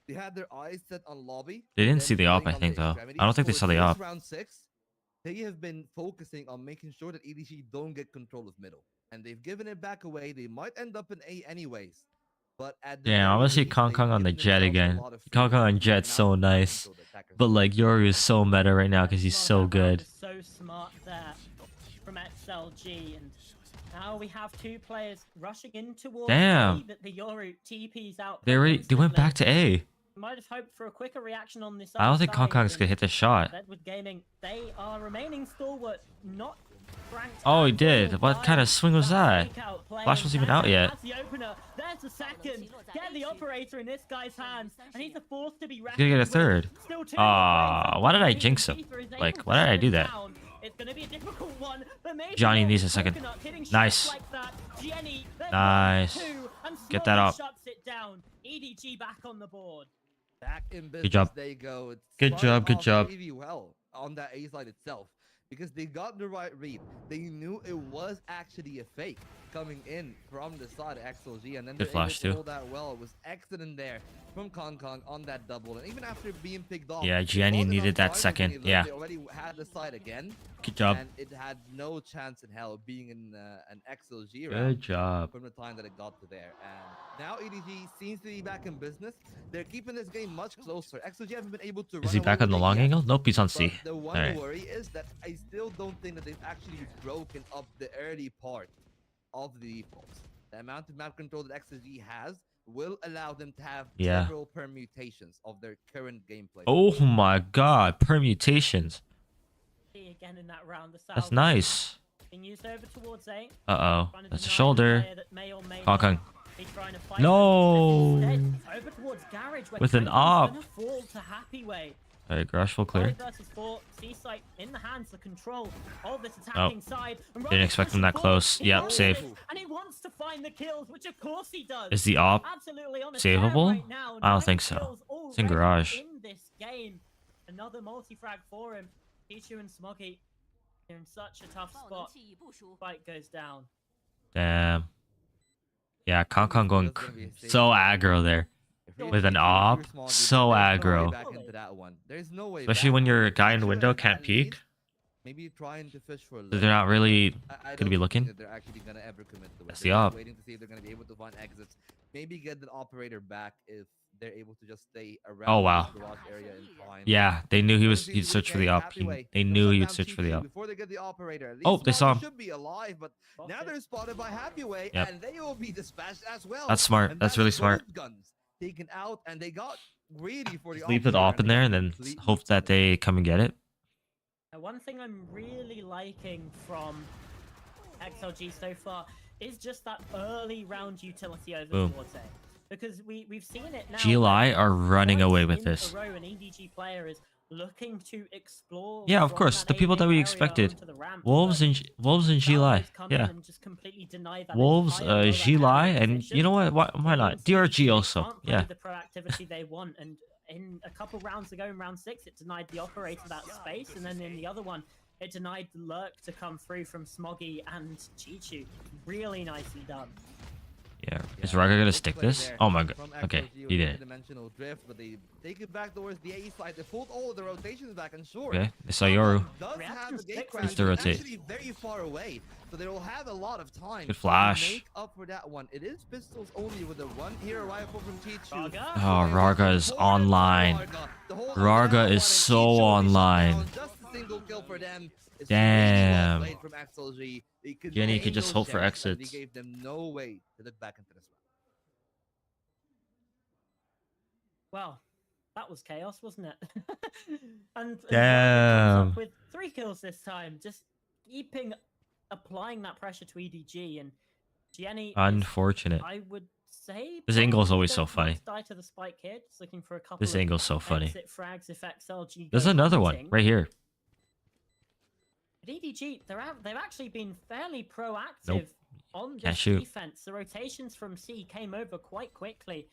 they had their eyes set on lobby. They didn't then see the op, playing I on think, the though. extremities. I don't think they For saw the this op. Round 6, they have been focusing on making sure that EDG don't get control of middle, and they've given it back away. They might end up in A anyways. But at the Yeah, I very want to see least, Kong they've Kong on the given jet themselves a again. lot of Kong freedom Kong on and jet's now so to nice. control the attackers. But like Yoru is so meta right now because he's so Well, that round good. was so smart there from XLG, and now we have two players rushing in towards Damn. A, but the Yoru TP's out. They went back to A. Might have hoped for a quicker reaction on this. I don't think other Kong side, Kong's and gonna hit the shot. Redwood Gaming, they are remaining stalwart, not ranked. Oh, he at did. all What by kind of swing was that? fake-out play, Flash and wasn't even Dazza out yet. has the opener. There's the second. Get the operator in this guy's hands, and he's a force to be He's gonna get a reckoned with. third. Still two Aw, operators, why did I and jinx him? Tifa is Like, able why to did I do shut that? down. It's gonna be a difficult one, but maybe Johnny not needs a with second. Coconut hitting shots Nice. like that. Jenny, there's Nice. one, two, and Get that Smoggy up. shuts it down. EDG back on the board. Back in business, job. they go. It's Good started job, good off job. Really well on that A side itself, because they got the right read. They knew it was actually a fake coming in from the side of XLG, and then Good they're flash, able to too. hold that well. It was excellent there from Kong Kong on that double, and even after being picked off, Yeah, it Gianni wasn't needed enough that time second, when they yeah. looked, They already had the side again, Good job. and it had no chance in hell of being in an XLG round Good job. from the time that it got to there. And now EDG seems to be back in business. They're keeping this game much closer. XLG haven't been able to Is run he away back on with the it long yet. angle? Nope, he's on But C. the one Alright. worry is that I still don't think that they've actually broken up the early part of the defaults. The amount of map control that XSG has will allow them to have Yeah. several permutations of their current gameplay. Oh my god, permutations. Again in that round, the That's salve nice. being used over towards A. Uh-oh. Trying to That's a deny shoulder. player that may or may Kong Kong. not be trying to fight No. them. Instead, over towards Garage, where With an Kang op. gonna fall to Happyway. Alright, garage full clear. 5 versus 4, C-Site in the hands, the control of this attacking side. And Didn't Robert's expect them pushing that forward. close. He Yep, knows safe. it, and he wants to find the kills, which of course he does. Is the op Absolutely on a tear savable? right now. I don't 9 think so. kills It's in already garage. In this game, another multi-frag for him. Pichu and Smoggy, they're in such a tough spot. Fight goes down. Damn. Yeah, Kong Kong going so aggro there. If we With an if op, you're small, so there's no way aggro. back into that one. There's no way Especially back. when your guy in the Sure, window at can't peek. least, maybe trying to fish for a They're not really I gonna don't be think looking. that they're actually gonna ever commit to it. That's They're the just op. waiting to see if they're gonna be able to find exits. Maybe get the operator back if they're able to just stay around Oh, wow. the garage area in time. Yeah, they knew he was Honestly, he'd to search for the say, op. Happyway, They they'll knew shut he would down search for the TT op. before they get the operator. At Oh, least they saw him. should be alive, but now Spotted. they're spotted by Happyway, Yep. and they will be dispatched as well. That's smart. And That's really both smart. Guns taken out, and they got greedy for the Just leave the operator, op in there and they then completely hope that they come and get it. Now, one thing I'm really liking from XLG so far is just that early round utility over Boom. towards A. Because we've seen it now. GLI where are running twice away with in this. a row, an EDG player is looking to explore. Yeah, of from course, that the people A that we area expected. onto the ramp, Wolves but and GLI. Valkyries come in Yeah. and just completely deny that Wolves, entire lower GLI, area and position. you know what? Why It not? means DRG they also. can't play Yeah. the proactivity they want, and in a couple rounds ago, in round 6, it denied the operator that space, and then in the other one, it denied the lurk to come through from Smoggy and Chichu. Really nicely done. Yeah. Yeah, Is Raga gonna good stick play this? there Oh my god. from Okay, XOG he with the did. dimensional drift, but they take it back towards the A side. They pulled all of the rotations back, and sure, Okay, they saw Yoru. does have Reaction's the gate quick from crash, Just to but rotate. actually very far away, so they will have a lot of time Good to flash. make up for that one. It is pistols only with the one hero rifle from Chichu. Raga? Oh, Raga is online. Raga Raga is so online. Just a single kill for them. It's Damn. really well played from XLG. They could Jenny gain could just those hope for shares, and exits. They gave them no way to look back into this round. Well, that was chaos, wasn't it? and Raga comes Damn. up with 3 kills this time, just applying that pressure to EDG, and Jenny is, Unfortunate. I would say This angle's probably always the so funny. most die to the spike here, just looking for a couple This of angle's so funny. exit frags if XLG There's go another one hunting. right here. But EDG, they've actually been fairly proactive Nope. on Can't this shoot. defense. The rotations from C came over quite quickly.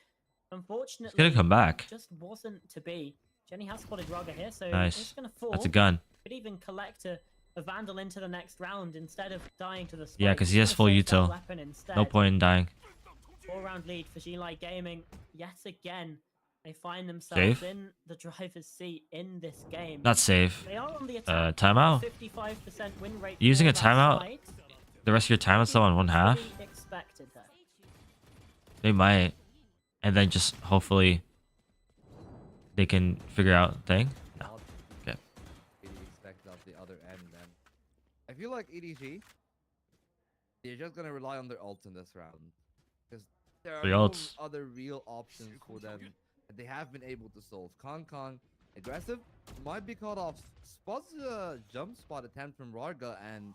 Unfortunately, He's gonna come back. just wasn't to be. Jenny has spotted Raga here, so Nice. it's going to fall. That's a gun. Could even collect a Vandal into the next round instead of dying to the spike. Yeah, 'cause he He's has gonna full save that util. weapon instead. No point in dying. 4-round lead for Lai Gaming. Yet again, they find themselves Save. in the driver's seat in this game. Not safe. They are on the attack. Timeout. 55% win rate. Using for a that timeout side. The rest of your time is still on 1/2. To be expected there. They might. And then just hopefully they can figure out thing. No. Okay. Really expect off the other end, then. I feel like EDG, they're just gonna rely on their ults in this round, because there are The no ults. other real options for them that they have been able to solve. Kong aggressive, might be caught off. Spots a jump spot attempt from Raga, and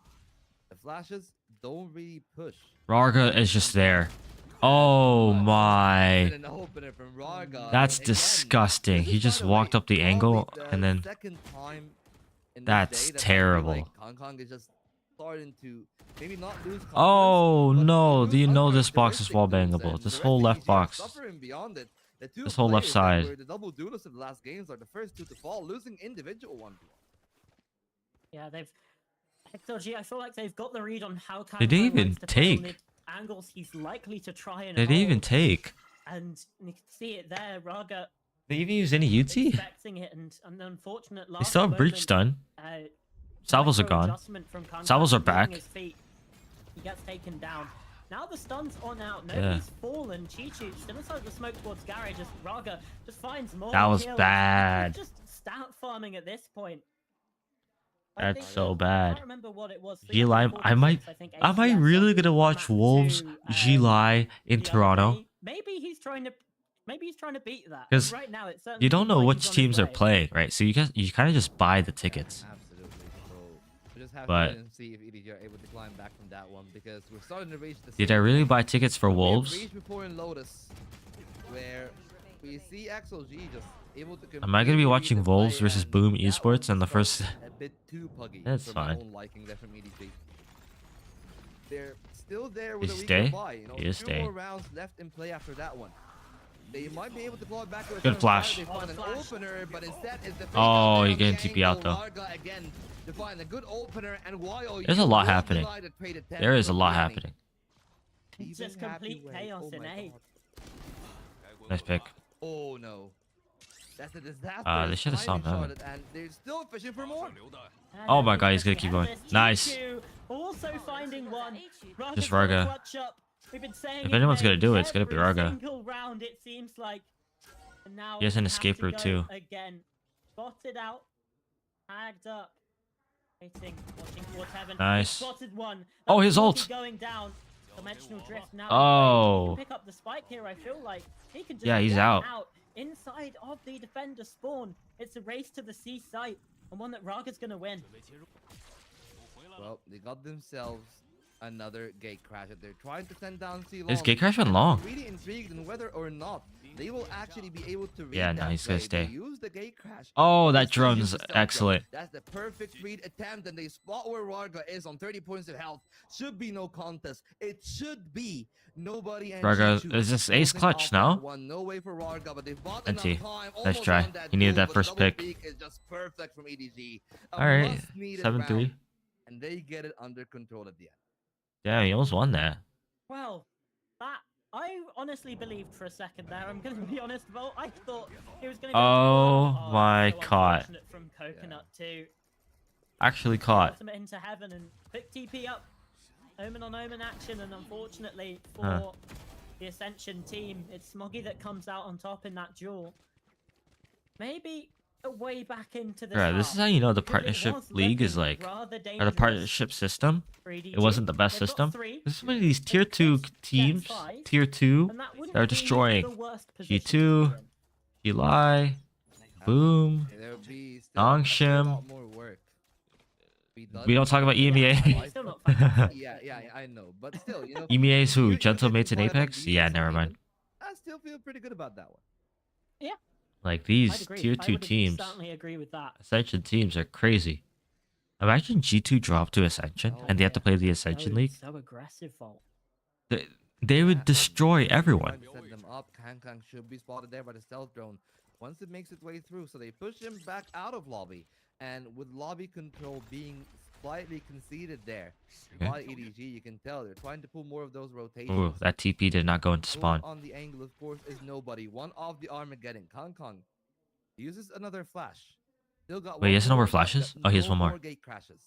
the flashes don't really push. Raga is just there. Oh And my. an opener from Raga. That's Again, disgusting. this He is, just by the walked way, up the angle probably and then second time in this That's day that I feel terrible. like Kong is just starting to maybe not lose confidence, Oh but no, lose do you know this box is uncharacteristic wall moves, bangable? and This the whole rest of left EG are box. suffering beyond it. The two This whole left players that side. were the double duelists of the last games are the first two to fall, losing individual 1v1. Yeah, they've XLG. I feel like they've got the read on how They didn't Kangaroo even likes to play on take. the angles he's likely to try and They didn't even hold. take. And you can see it there. Raga They even use any UT? expecting it, and an unfortunate They last still have moment, breach done. Salvos are micro gone. adjustment from Kangaroo Salvos are moving back. his feet. He gets taken down. Now the stun's on out. Yeah. Nobody's fallen. Chi-Chu still inside the smoke towards Garage. Just Raga just finds more That was kills. bad. Just stat farming at this point. That's so I bad. can't remember what it was. G-Lai, 346, am I ACS really on gonna watch map Wolves 2, G-Lai in the other Toronto? day. Maybe he's trying to beat that. 'Cause right now it certainly You don't seems know like which he's on his teams are way. playing, right? So you kind of just buy the tickets. Absolutely. So we just have But- to wait and see if EDG are able to climb back from that one, because we're starting to reach the Did I same really point buy tickets for we have Wolves? reached before in Lotus, where we see XLG just able to Am I gonna be completely watching read the Wolves play, versus and Boom that Esports one in the starts first? a bit too puggy That's for my fine. own liking there from EDG. They're still there Is with a he week stay? goodbye. You know, He is two stay. more rounds left in play after that one. They might be able to claw it back to a Good certain flash. side. They find an Flash. opener, but instead it's the fake Oh, out there you're on getting the TP out, angle. though. Larga again to find a good opener, and YOU There's a lot will happening. deny the trade attempt There is a from lot Danny. happening. It's Even just happy complete way. chaos Oh in my A. God. Nice pick. Oh no. That's a disaster. They should have Timing stopped shot that. it, and they're still fishing for more. Oh my God, he's gonna keep going. Nice. Chi-Chu also finding one. Raga's Just gonna Raga. clutch up. We've been saying If it, anyone's mate, gonna do it, it's gonna be every Raga. single round, it seems like. And now He has an we have escape to route go too. Again, spotted out, tagged up, waiting, watching towards heaven. Nice. Spotted one. Oh, That's his Lucky ult. going down. Dimensional drift now. Oh. He can pick up the spike here. I feel like he can just Yeah, he's get out. inside of the defender spawn. It's a race to the C site, and one that Raga's gonna win. Well, they got themselves another gate crash that they're trying to send down C long. This gate crash went I'm long. really intrigued in whether or not they will actually be able to read Yeah, that no, he's gonna play. stay. They use the gate crash. Oh, They that still use drone's the stealth excellent. drone. That's the perfect read attempt, and they spot where Raga is on 30 points of health. Should be no contest. It should be nobody. And Raga, Chi-Chu is this ace closing clutch off now? that One. No way for Raga, but they've bought Let's enough see. time. Nice Almost try. won that He needed duel, that but first double pick. peek is just perfect from EDG. A All right, must-needed 7-3. round, and they get it under control at the end. Damn, he almost won that. Well, that honestly believed for a second there. I'm going to be honest, Volt. I thought it was going to be. Oh my so god. unfortunate from Coconut too. Actually caught. Ultimate into heaven and quick TP up. Omen on Omen action, and unfortunately for the Ascension team, it's Smoggy that comes out on top in that duel. Maybe a way back into this. Right, this is how you know the partnership league is like, or the partnership system. It wasn't the best system. There's so many of these tier 2 teams, tier 2, that are destroying G2, Lai, Boom, There'll be still a Nongshim. lot more work. We don't talk about EMEA. Still not fantastic. Yeah, I know, but still, you know. EMEA is who? you're Gentle getting Mates and quiet on Apex? these Yeah, and never even- mind. I still feel pretty good about that one. Yeah, Like I'd these agree. tier I 2 would teams, certainly agree with that. Ascension teams are crazy. Imagine G2 drop to Ascension and they have to play the Ascension League. So aggressive, Volt. They would destroy everyone. Trying to set them up. Kang should be spotted there by the stealth drone once it makes its way through. So they push him back out of lobby, and with lobby control being slightly conceded there by EDG, you can tell they're trying to pull more of those rotations. Ooh, that TP did not go into Who spawn. on the angle, of course, is nobody. One of the Armageddon. Kang uses another flash. Still got Wait, he one has no more but flashes? got Oh, he has no one more. gate crashes.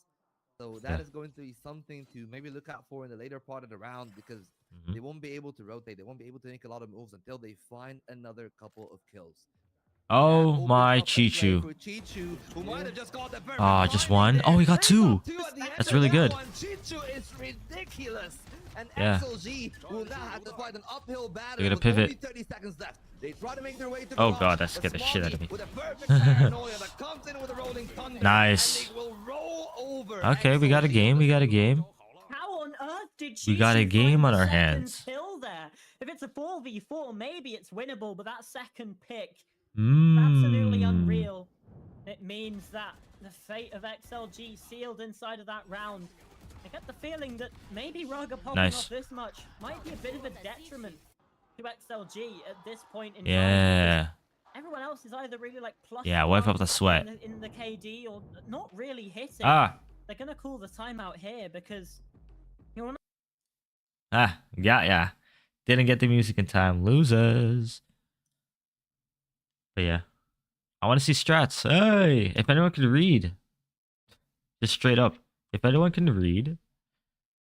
So that is going to be something to maybe look out for in the later part of the round, because they won't be able to rotate. They won't be able to make a lot of moves until they find another couple of kills. Oh my Chichu. Ah, just one? Oh, he got two. That's really good. Chichu is ridiculous. And Yeah. XLG will now have to fight an uphill battle. They're gonna with pivot. only 30 seconds left. They try to make their way to Oh the god, box, that but scared the shit out of me. Smoggy with a perfect paranoia that comes in with a rolling thunder, Nice. and they will roll over Okay, we got a XLG game, on we the got a game. How on earth did We got a Chichu game find on the our second hands. Kill there? If it's a 4v4, maybe it's winnable, but that second pick, Mmm. absolutely unreal. It means that the fate of XLG sealed inside of that round. I get the feeling that maybe Raga popping Nice. off this much might be a bit of a detriment to XLG at this point in time. Yeah. Everyone else is either really like plus Yeah, wipe one up the sweat. in the KD or not really hitting. Ah. They're gonna call the timeout here because you're Yeah. Didn't get the music in time. Losers. But yeah. I want to see strats. Hey, if anyone can read. Just straight up. If anyone can read.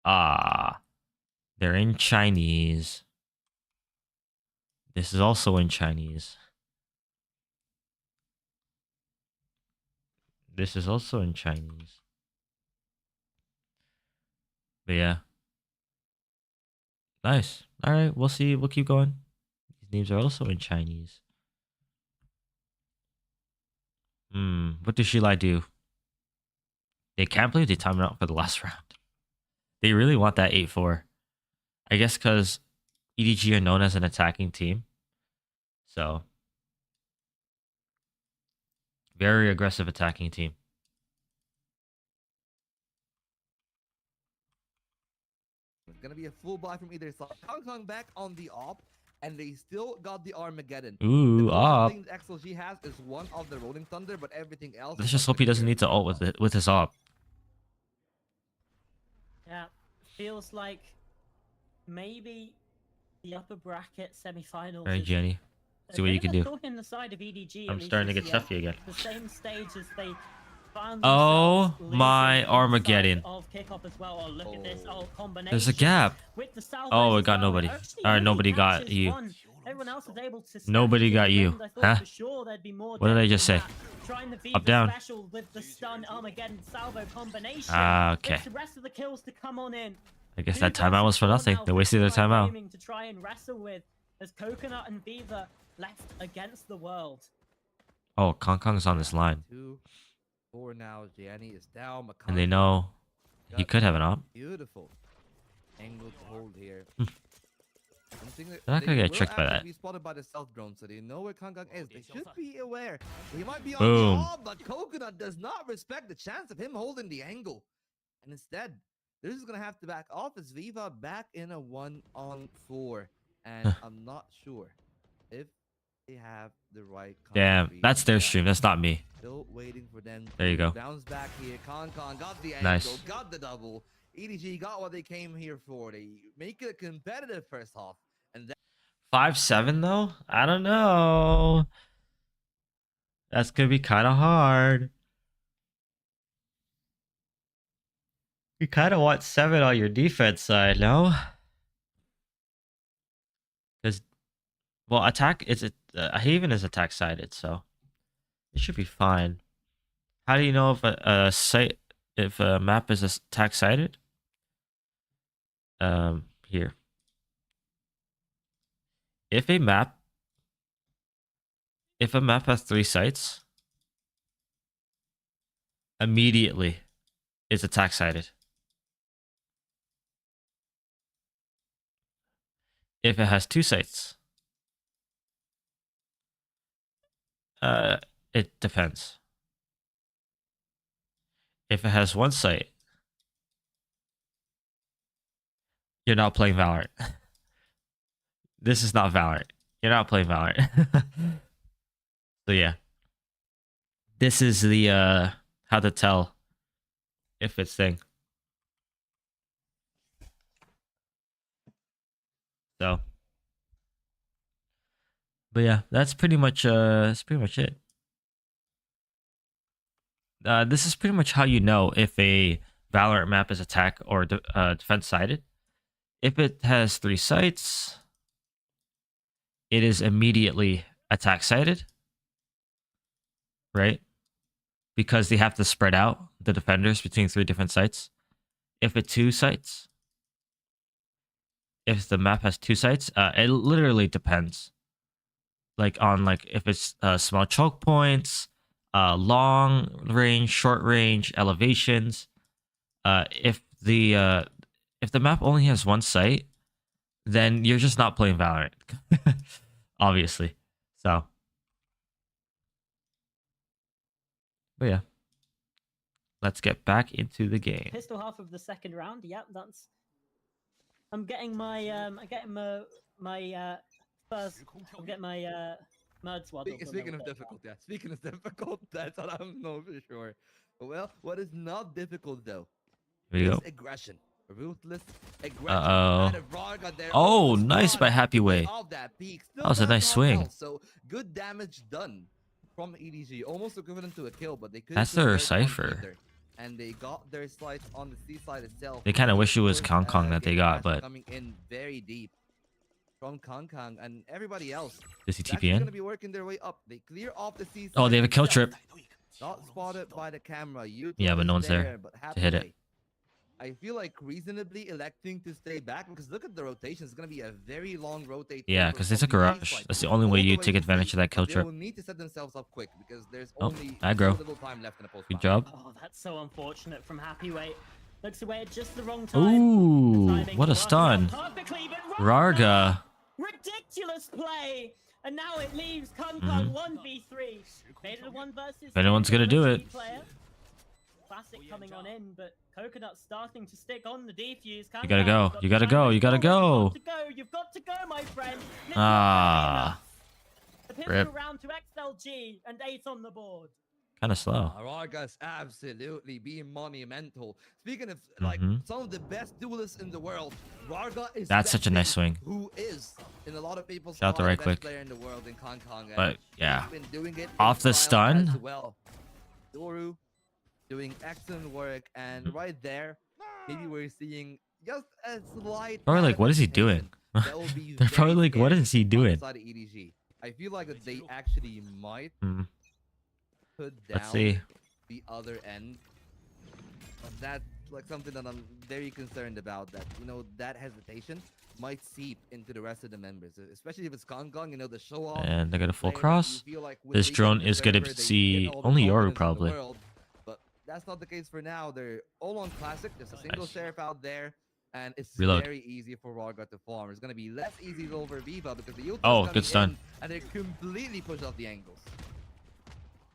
They're in Chinese. This is also in Chinese. This is also in Chinese. But yeah. Nice. Alright, we'll see. We'll keep going. These names are also in Chinese. What does Shilai do? They can't believe they timed out for the last round. They really want that 8-4. I guess because EDG are known as an attacking team. So, very aggressive attacking team. It's gonna be a full buy from either side. Kang back on the op, and they still got the Armageddon. Ooh, the op. thing XLG has is one of the rolling thunder, but everything else. Let's is just up hope he in the doesn't air. need to ult with it with his op. yeah, feels like maybe the upper bracket semifinals. Alright, is Jenny. a See what you bit can of a do. thorn in the side of EDG, at I'm least starting to this get year. stuffy again. The same stage as they found Oh themselves my losing Armageddon. inside of kickoff as well. Oh, look at this combination. There's a gap. With the salvos Oh, it as got well. nobody. Actually, Alright, only nobody got catches you. one. Everyone else was able to snatch Nobody it got in the you. end. I thought Huh? for sure there'd be more What did I depth just than say? that. Trying the Up, Viva down. special with the stun Armageddon salvo combination. Ah, okay. Waits the rest of the kills to come on in. I guess Two that timeout was for versus four nothing. now They for wasted their Sky timeout. Gaming to try and wrestle with as Coconut and Viva left against the world. Oh, Kong's on this line. 2-4 now. Gianni is down. And they know he could have an op. Beautiful angle to hold here. They're not gonna get tricked by that. Be spotted by the stealth drone, so they know where Kang is. They should be aware. He might be on Boom. the wall, but Coconut does not respect the chance of him holding the angle. And instead, they're just gonna have to back off as Viva back in a 1-on-4. And I'm not sure if they have the right. Damn, that's their Yeah. stream. That's not me. Still waiting for them. There you to go. Bounce back here. Kong got the angle, Nice. got the double. EDG got what they came here for. They make it a competitive first half, and then 5-7 though? I don't know. That's gonna be kind of hard. You kind of want 7 on your defense side, no? Because, well, attack is it? Haven is attack sided, so it should be fine. How do you know if a site, if a map is attack sided? Here. If a map has 3 sites, immediately it's attack sided. If it has 2 sites, it depends. If it has 1 site, you're not playing Valorant. This is not Valorant. You're not playing Valorant. So yeah. This is the how to tell if it's thing. So, but yeah, that's pretty much it. This is pretty much how you know if a Valorant map is attack or defense sided. If it has 3 sites, it is immediately attack sided, right? Because they have to spread out the defenders between 3 different sites. If it's 2 sites, if the map has 2 sites, it literally depends. Like on if it's small choke points, long range, short range, elevations. If the map only has 1 site, then you're just not playing Valorant, obviously. So, but yeah, let's get back into the game. Pistol half of the second round. Yep, that's. I'm getting my first. I'm getting my merge waddle. Speaking of difficult, yeah. Speaking of difficult, that's what I'm know for sure. Well, what is not difficult though Here we is go. aggression. Ruthless aggression. Uh-oh. And Varga there Oh, on the nice spot by Happy Way. of that peak. Still That was a back nice on swing. health, so good damage done from EDG, almost equivalent to a kill, but they couldn't. That's do their it on Cypher. either. And they got their slides on the C side itself. They kind of wish it was First, Kong Kong that they game got, crash but coming in very deep from Kong Kong and everybody else. does he They're TP gonna in? be working their way up. They clear off the C side. Oh, they have a kill themselves. trip. Not spotted by the camera. Yeah, but no one's there But to hit it. Happy I feel like reasonably electing to stay back because look at the rotation. It's going to be a very long rotate. Yeah, because they took a rush. That's the only way you take advantage of that kill They trip. will need to set themselves up quick because there's Oh, only aggro. so little time left in the post. Good job. Oh, that's so unfortunate from Happy Way. Looks away at just the wrong time. Ooh, The timing what a worked stun. out perfectly, but Rarga. ridiculous play, and now it leaves Kung Kong 1v3. Made it a 1 versus. If anyone's gonna do it. Player. Classic coming on in, but Coconut starting to stick on the defuse. You gotta go. You gotta go. You gotta go. You've got to go, my friend. Ah. The pistol Rip. round to XLG and 8 on the board. Kind of slow. Rarga's absolutely being monumental. Speaking of like some of the best duelists in the world, Rarga is. That's such a nice swing. Who is in a lot of people's Shout out to eyes, Right the Click. best player in the world in Kong Kong. and But yeah, he's been doing it off in the trial stun. as well. Doru doing excellent work, and right there, maybe we're seeing just a slight. Probably like, kind of what is he hesitation doing? that will be They're probably very like, what scary is he on doing? the side of EDG. I feel like that they actually might put down Let's see. the other end. But that's like something that I'm very concerned about. That that hesitation might seep into the rest of the members, especially if it's Kong Kong. The show off. And they got a full player that cross. you feel like would This lead drone the is gonna server, they see get all the only Yoru confidence in the probably. world, but that's not the case for now. They're all on classic. There's a single Nice. sheriff out there. And it's Reload. very easy for Rarga to farm. It's going to be less easy over Viva because the ult Oh, is good stun. and they completely push off the angles.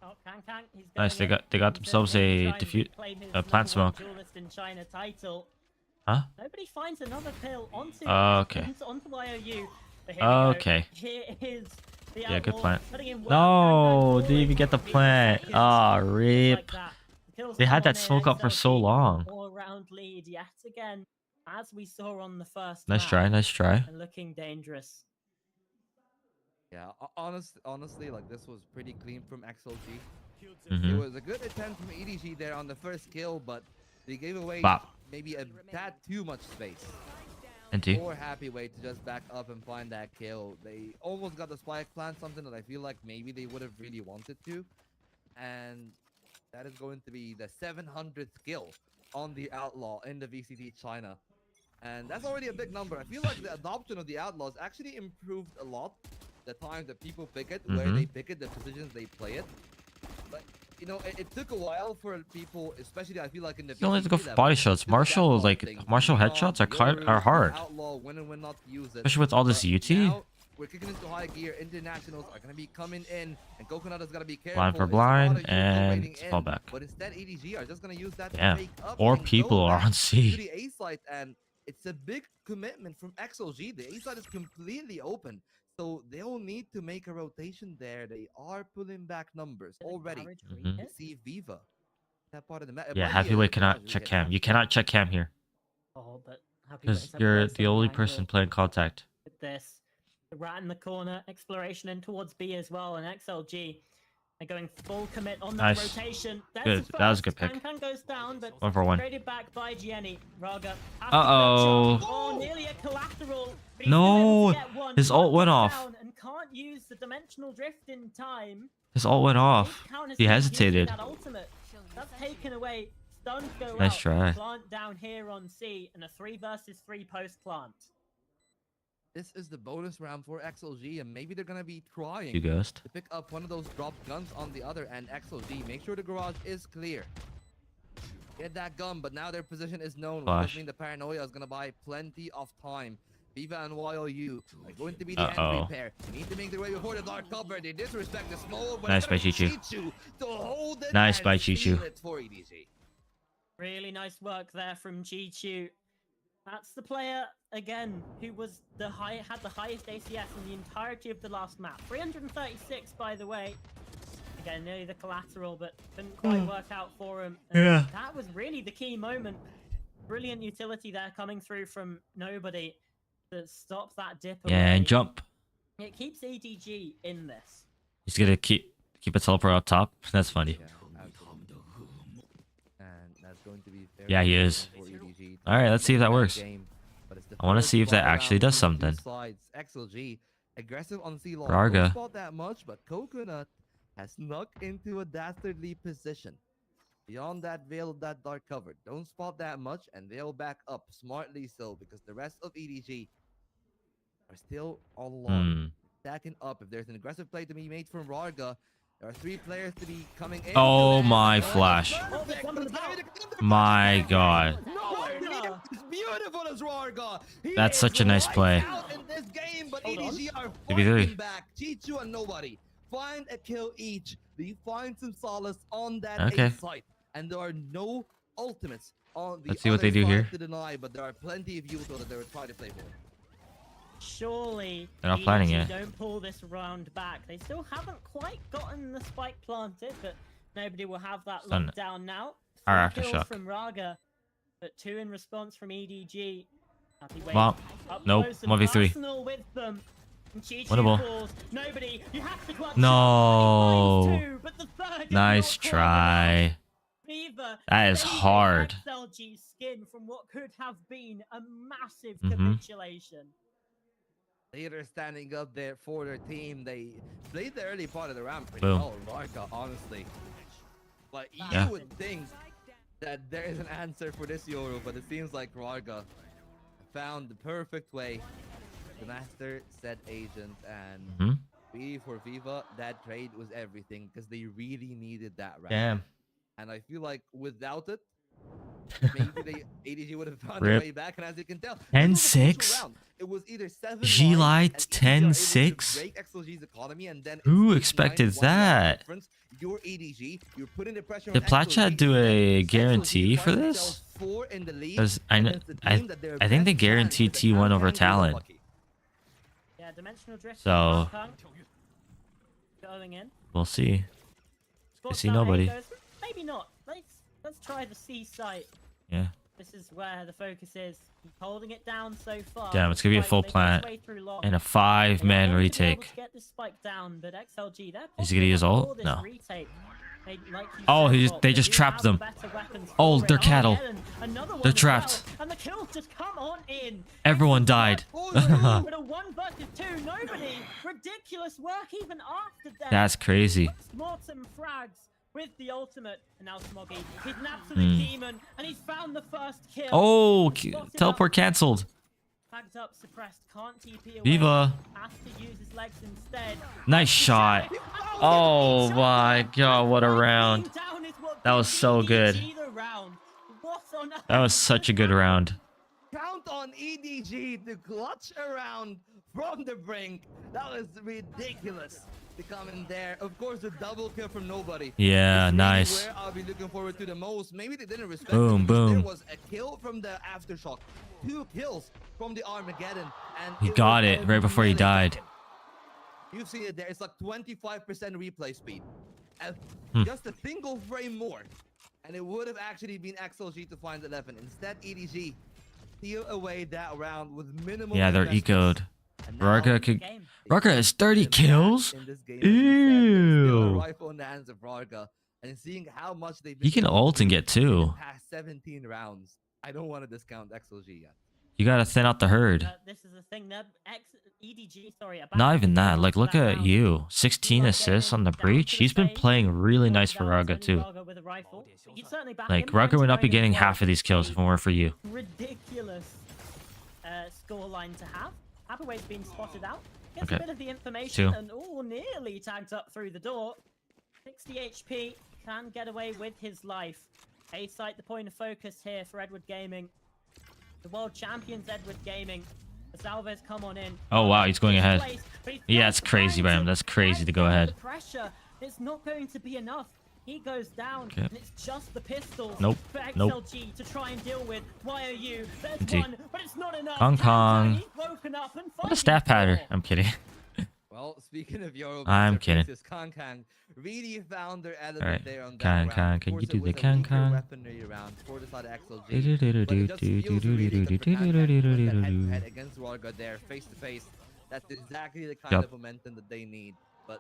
Oh, Kang, he's Nice, going they got in. themselves He's a trying to diffuse claim his plant number one smoke. duelist in China title. Huh? Nobody finds another pill onto Okay. onto YOU. But here we go. Okay. Here is the Yeah, good outlaw plant. putting in work. No, Kang didn't even get the always plant. seconds, Ah, just rip. like that. The kills They come had on that in, smoke up for so XLG, long. All-round lead yet again, as we saw on the first Nice map, try, nice try. and looking dangerous. Yeah, honestly, like this was pretty clean from XLG. It Mm-hmm. was a good attempt from EDG there on the first kill, but they gave away Bop. maybe a tad too much space. NT. Or happy way to just back up and find that kill. They almost got the spike plant, something that I feel like maybe they would have really wanted to. And that is going to be the 700th kill on the Outlaw in the VCT China. And that's already a big number. I feel like the adoption of the Outlaws actually improved a lot. The time that people pick it, where they pick it, the positions they play it. But, you know, it took a while for people, especially I feel like in the You only have to go VCT for level, body shots. to do that Martial, Outlaw like thing. martial Recon, headshots are Yoru, hard, Outlaw, when and when not to use it. especially with all this But UT. now we're kicking into high gear. Internationals are going to be coming in, and Coconut is going to be careful. Blind for It's a lot blind of youth and waiting fall in, back. But instead, EDG are just going to use that Yeah. to fake up Or and people go are back on to C. the A site, and it's a big commitment from XLG. The A site is completely open, so they'll need to make a rotation there. They are pulling back numbers already. Mhm. See Viva. That part of the map. Yeah, Heavyweight cannot check cam. You cannot check cam here Oh, but because you're the only person playing contact. with this. The rat in the corner, exploration in towards B as well, and XLG are going full commit on that Nice. rotation. There's Good. the That was a first. good pick. Kankan goes down, but 1-for-1. traded back by Gianni. Raga. Uh-oh. Oh, nearly a collateral. But he's No, still able to get one. his ult One went goes off. down And can't use the dimensional drift in time. His ult went off. Count has He been using hesitated. That ultimate. That's taken away. Stuns go Nice out. try. Plant down here on C, and a 3 versus 3 post plant. This is the bonus round for XLG, and maybe they're going to be trying You ghost. to pick up one of those drop guns on the other end. XLG, make sure the garage is clear. Get that gun, but now their position is known, which Flash. does mean the paranoia is going to buy plenty of time. Viva and YOU are going to be the Uh-oh. entry pair. They need to make their way before the dark cover. They disrespect the smoke, but Nice it's by gonna be Chichu. Chichu to hold it Nice and by seal Chichu. it for EDG. Really nice work there from Chichu. That's the player again who was had the highest ACS in the entirety of the last map. 336, by the way. Again, nearly the collateral, but couldn't quite work out for him. And Yeah. that was really the key moment. Brilliant utility there coming through from nobody to stop that dip. Yeah, away. and jump. It keeps EDG in this. He's gonna keep a teleport up top. That's funny. Yeah, absolutely. And that's going to be very Yeah, he is. for EDG to All right, let's see if that win works. game. But it's the I wanna first see if that spot actually round does from the two something. sides. XLG aggressive on C long. Raga. Don't spot that much, but Coconut has snuck into a dastardly position. Beyond that veil of that dark cover. Don't spot that much, and they'll back up smartly so, because the rest of EDG are still all along. Stacking up. If there's an aggressive play to be made from Raga, there are 3 players to be coming in. Oh my flash. My god. Nowhere near as beautiful as Raga. He That's is such a nice lights play. out in this game, but Hold on. EDG are 3v3. fighting back. Chichu and nobody. Find a kill each. They find some solace on that Okay. A site. And there are no ultimates on the Let's see what other they do side here. to deny, but there are plenty of Yuto that they will try to play for. Surely They're not planning EDG it. don't pull this round back. They still haven't quite gotten the spike planted, but nobody will have that Stun locked down now. Our 3 kills aftershock. from Raga, but 2 in response from EDG. Happy wait. Well, Up nope, close and 1v3. personal with them. And Chichu Winnable. falls. Nobody. You have to clutch No. up. He finds 2, but the third is Nice not quite try. enough. Viva That is saving hard. XLG skin from what could have been a massive Mhm. capitulation. Later standing up there for their team. They played the early part of the round pretty Boom. well, Raga, honestly. But you Yeah. would think that there is an answer for this Yoru, but it seems like Raga found the perfect way. The master said agent, and Mhm. really for Viva, that trade was everything because they really needed that round. Damn. And I feel like without it, maybe ADG would have found Rip. their way back. And as you can tell, this was a 10-6? crucial round. It was either 7 G-Light lives, and EDG are able to 10-6? break XLG's economy, and then Who it's expected 8-9, 1 round that? difference. You're EDG. You're putting the pressure Did on Platchat XLG, do a and guarantee XLG for find this? themselves 4 in the lead Because I against a team that their think they best plan guaranteed is the T1 over Kankan talent. Lucky. Yeah, dimensional drift. So- going in. We'll see. Spots see out A, nobody. goes, maybe not. Let's try the C site. Yeah. This is where the focus is. He's holding it down so far. Damn, it's gonna be a Right, full making his plant way through long. and a They're 5-man going to be able retake. to get this spike spike down, but XLG, they're Is he gonna use possible ult? for this No. retake. Like you Oh, said, they Rob, just do trapped have them. better weapons Oh, for they're it. cattle. Again, another one They're as trapped. well, and the kills just come on in. Everyone died. But a 1 versus 2, nobody. Ridiculous work even after death. That's crazy. Mortem frags with the ultimate, and now Smoggy. He's an absolute demon, and he's found the first kill. Oh, Spotted teleport up, cancelled. Tagged up, suppressed, can't TP away. Viva. Has to use his legs instead. Nice shot. Oh my god, what a round. That was so good. That was such a good round. Count on EDG to clutch around from the brink. That was ridiculous to come in there. Of course, a double kill from nobody. Yeah, It's really nice. where I'll be looking forward to the most. Maybe they didn't respect Boom, it because boom. there was a kill from the aftershock, 2 kills from the Armageddon, and He was got it all right before he died. millisecond. You've seen it there. It's like 25% replay speed. And just a single frame more, and it would have actually been XLG to find 11. Instead, EDG steal away that round with minimal. Yeah, they're investments. ecoed. And now Rarga could. Game. Rarga has 30 the match kills. in this game, as we said, there's still a Ew. rifle in the hands of Rarga, and seeing how much they've been He can able to ult and do get in the 2. past 17 rounds. I don't want to discount XLG yet. You gotta thin out the herd. This is the thing that EDG, sorry, Not even that. Like, look at you. 16 assists on the breach. He's been playing really nice for Raga too. Like, Raga would not be getting half of these kills if it weren't for you. Ridiculous scoreline to have. Hathaway's been spotted out. Gets Okay. a bit of the information 2. and nearly tagged up through the door. 60 HP, can get away with his life. A-site, the point of focus here for Edward Gaming. The world champions Edward Gaming. Salvez come on in. Oh wow, he's going ahead. Yeah, it's it's crazy by him. That's crazy to go ahead. Pressure. It's not going to be enough. He goes down, Okay. and it's just the pistols Nope. for Nope. XLG to try and deal with. Why are you? There's Empty. one, but it's not enough. Kong Kong. He's woken up and What a staff pattern. I'm kidding. Well, speaking of Euro, I'm kidding. Kang really found their element Alright, there on that Kang round. Kang, Of can course, you it do was the a Kang weaker Kang? weaponry round for the side of XLG. But it just feels really good for Kang Kang to put that head-to-head against Rarga there, face to face. That's exactly the kind Yup. of momentum that they need. But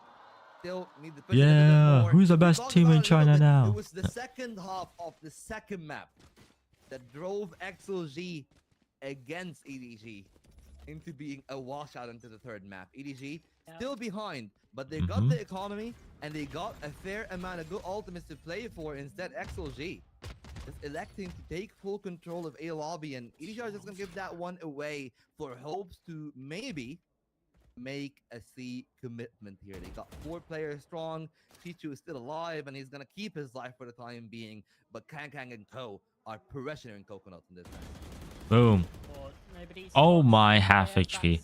still need to push it a Yeah, bit more. who's the We best talked team about in it a little China bit. now? It was the second half of the second map that drove XLG against EDG into being a washout into the third map. EDG still behind, but they got the economy and they got a fair amount of good ultimates to play for. Instead, XLG is electing to take full control of A lobby, and EDG are just gonna give that one away for hopes to maybe make a C commitment here. They got 4 players strong. Chichu is still alive, and he's gonna keep his life for the time being. But Kang Kang and Co are pressuring Coconuts in this match. Boom. Oh my, half HP.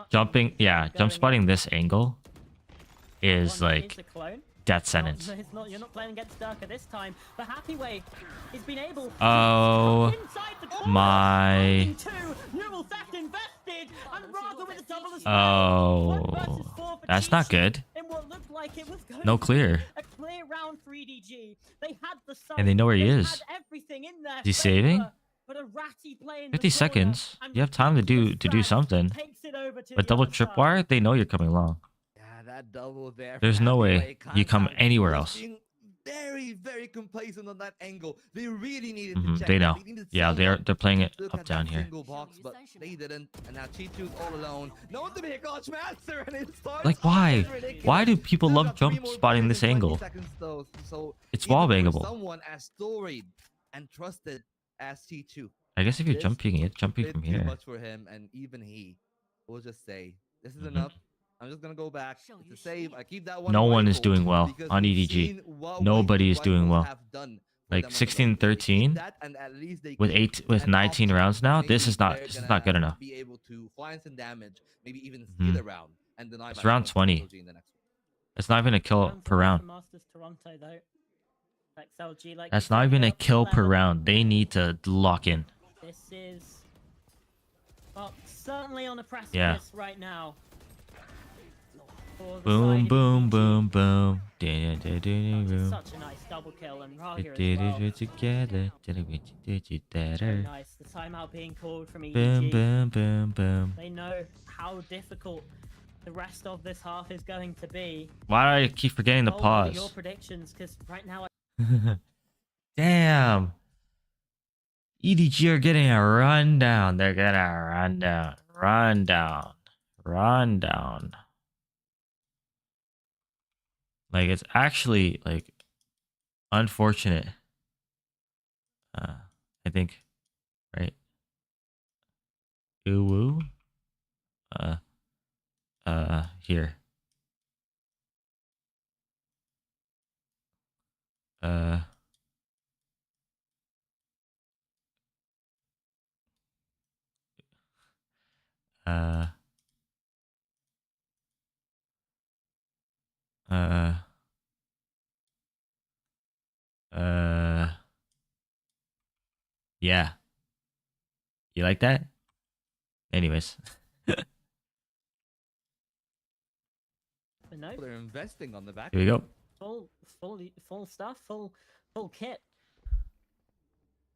Jumping, yeah, jump spotting this angle is like death sentence. You're not playing against Durka this time, but Hathaway has been able Oh my. Oh, that's not good. No clear. A clear round for EDG. They had the And they know where he they is. had everything in their Is he saving? favor, but a ratty play in the 50 corner, seconds. and You have time to do ridiculous something. takes it over to But the double other tripwire, side. they know you're coming along. Yeah, that double there. There's from no way Hathaway. you come Kang anywhere was else. being very, very complacent on that angle. They really needed Mhm, to check they that. know. needed Yeah, someone they're playing it to look up at down that here. single box, but they didn't. And now Chichu's all alone. No one to be a clutch master, and it starts Like, off why? as ridiculous. Why do people Still love got 3 jump more spotting players this in 20 angle? seconds, though, so It's even wall for bangable. Someone as storied and trusted as Chichu. I guess if you're This jumping bit from too here. much for him, and even he will just say, "This is Mhm. enough. I'm just gonna go back. It's a save. I keep that one." No one is rifle doing well because on we've EDG. seen what Nobody waifu is doing rifles well. have done for Like them on the 16, low. They keep 13 that, and at least they with keep with an 19 option rounds that now. maybe This is they're not gonna good enough. Be able to find some damage, maybe even steal Mhm. a round and deny. It's by round someone 20. XLG in the next one. It's not even a kill Round per one round. for Masters Toronto, though. XLG, like That's you not said, even they're a up to kill per 11. round. They need to lock in. This is certainly on a precipice right now. For the Boom, side of boom, EDG. boom, boom. That's such a nice double kill, and Raga as well. Together. Very nice. The timeout being called from Boom, EDG. boom, boom, boom. They know how difficult the rest of this half is going to be. Why do I keep forgetting to Hold on to your pause? predictions, because right now Damn. EDG are getting a rundown. They're getting a rundown. Rundown. Rundown. Like, it's actually, like, unfortunate. I think, right? Ooh woo. Here. Uh, uh, uh, yeah. You like that? Anyways. but no, They're investing on the back. Here we go. full stuff, full kit.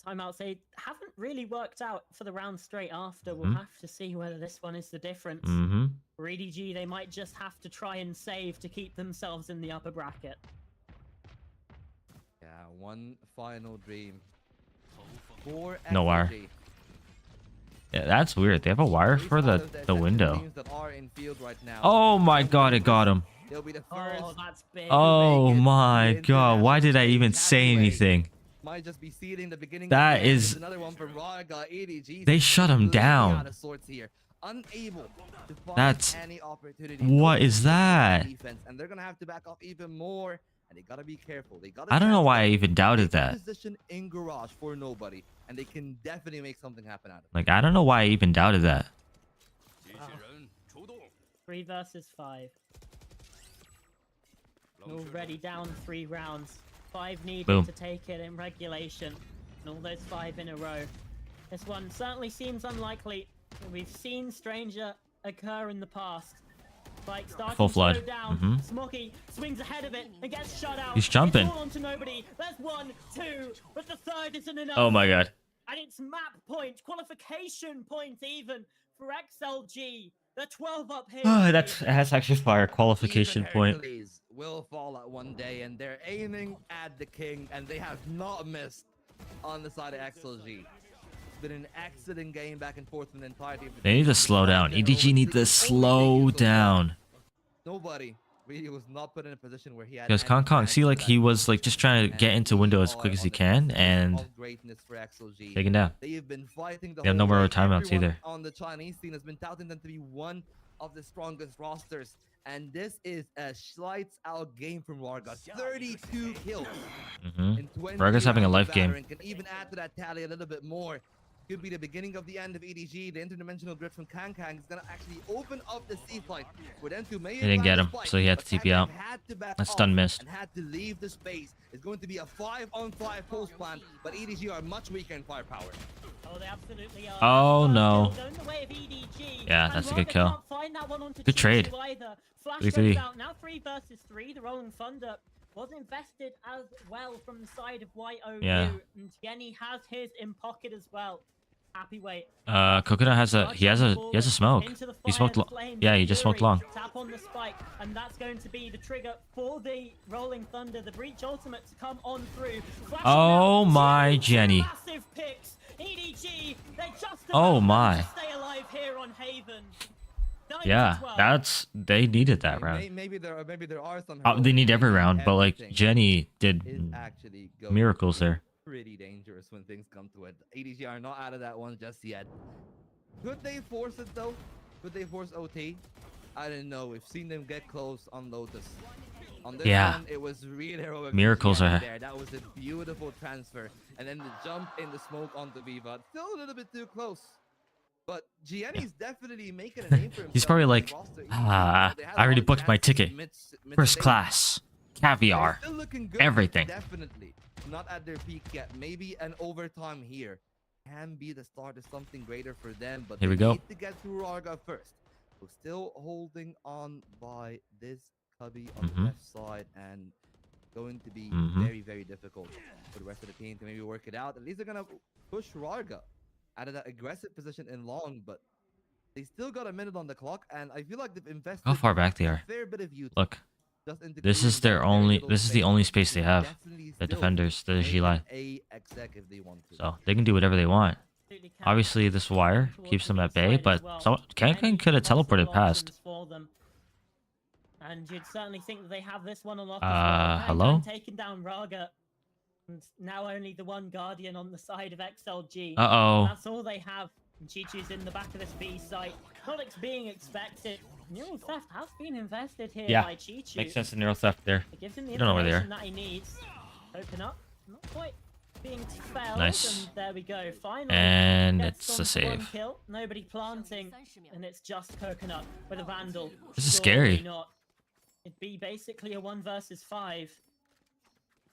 Timeouts, they haven't really worked out for the round straight after. We'll have to see whether this one is the difference. Mm-hmm. For EDG, they might just have to try and save to keep themselves in the upper bracket. Yeah, one final dream. For No wire. XLG. Yeah, that's weird. They have a wire for the window. Teams that are in field right now. Oh my god, it got him. They'll be the first. Oh, that's big. Oh make it my to the god, why did I international even stage say halfway. anything? Might just be seeding the beginning. That of the end. is- There's another one from Raga, EDG. They shut him completely down. Out of sorts here. Unable to find That's- any opportunity. what No is that? Defense, and they're gonna have to back off even more. And they gotta be careful. They gotta. I don't know chance why I to even doubted take a that. Position in garage for nobody, and they can definitely make something happen out of it. Like, I don't know why I even doubted that. Wow. 3 versus 5. Already down 3 rounds. 5 needed Boom. to take it in regulation. And all those 5 in a row. This one certainly seems unlikely. We've seen Stranger occur in the past. Like starting Full to flood. go down. Mhm. Smokey swings ahead of it and gets shut out. He's jumping. It's all onto nobody. There's 1, 2, but the third isn't enough. Oh my god. And it's map point, qualification point even for XLG. They're 12 up here. That's actually fire qualification Even point. Hercules will fall at one day, and they're aiming at the king, and they have not missed on the side of XLG. It's been an excellent game back and forth in the entirety of the They need to slow down. EDG need to slow down. Nobody really was not put in a position where he had. Because any Kong Kong, chance see, like, to he that was, like, just trying to and get into we window as are quick as on he the can, precipice and of greatness for XLG. taken down. They have been fighting the They have whole no more way. timeouts Everyone either. on the Chinese scene has been touting them to be one of the strongest rosters, and this is a lights out game from Vargas. 32 kills Mm-hmm. in 20 Vargas having a rounds of life game. battering. Can even add to that tally a little bit more. Could be the beginning of the end of EDG. The interdimensional drift from Kang Kang is gonna actually open up the C fight for them to make. They didn't get him, so he had to TP out. That stun missed. And had to leave the space. It's going to be a 5-on-5 post plan, but EDG are much weaker in firepower. Oh, they absolutely are. Oh, no. Going the way of EDG, Yeah, and that's a Raga good kill. can't find that one onto Good trade. Chichu either. Flash 3-3. goes out. Now 3 versus 3. The Rolling Thunder was invested as well from the side of YOU. Yeah. And Jenny has his in pocket as well. Happy wait. Coconut has a he has a smoke. Into the He smoked fire, lo- the flames, yeah, he just smoked Fury, long. Tap on the spike, and that's going to be the trigger for the Rolling Thunder, the Breach Ultimate to come on through. Flashing Oh out, my two Jenny. Massive picks. EDG, they're just Oh about my. to stay alive here on Haven. 9 to Yeah, 12. they needed that round. Maybe there are some. They need every round, but like Everything Jenny is did actually going miracles to be there. Pretty dangerous when things come to it. EDG are not out of that one just yet. Could they force it though? Could they force OT? I don't know. We've seen them get close on Lotus. On this Yeah. one, it was really heroic. Miracles Gianni are- there. That was a beautiful transfer, and then the jump in the smoke onto Viva. Still a little bit too close. But Gianni's definitely making a name for himself. He's probably on the like, roster. They had I already all booked my chances ticket, mid- first mid-stage. class, caviar, They're still looking good, everything. Definitely. Not at their peak yet. Maybe an overtime here can be the start of something greater for them. But Here they we go. need to get through Arga first. So still holding on by this cubby on the Mhm. left side, and going to be Mhm. very, very difficult for the rest of the team to maybe work it out. At least they're gonna push Rarga out of that aggressive position in long, but They still got a minute on the clock, and I feel like they've invested How far back they a are. fair bit of youth Look, just into this is creating their that very only. little This is the space. only space they Can have. definitely The still defenders, the make Gilai. an A exec if they want to. So they can do whatever they want. Absolutely can. Obviously, this wire Towards keeps the them at mid bay, side but as well. some Kankan Many could have possible teleported past. options for them. And you'd certainly think that they have this one unlocked Hello? taking down Raga. And now only the one Guardian on the side of XLG. Uh-oh. That's all they have. And Chi-Chu's in the back of this B site. Not being expected. Neural Theft has been invested here Yeah, by Chi-Chu. Makes sense in neural theft there. It gives him the You don't know where they are. information that he needs. Open up. Not quite being expelled. Nice. And there we go. Finally. And gets it's a on to one save. Kill. Nobody planting. And it's just Coconut with a Vandal. This is Surely scary. not. It'd be basically a 1 versus 5.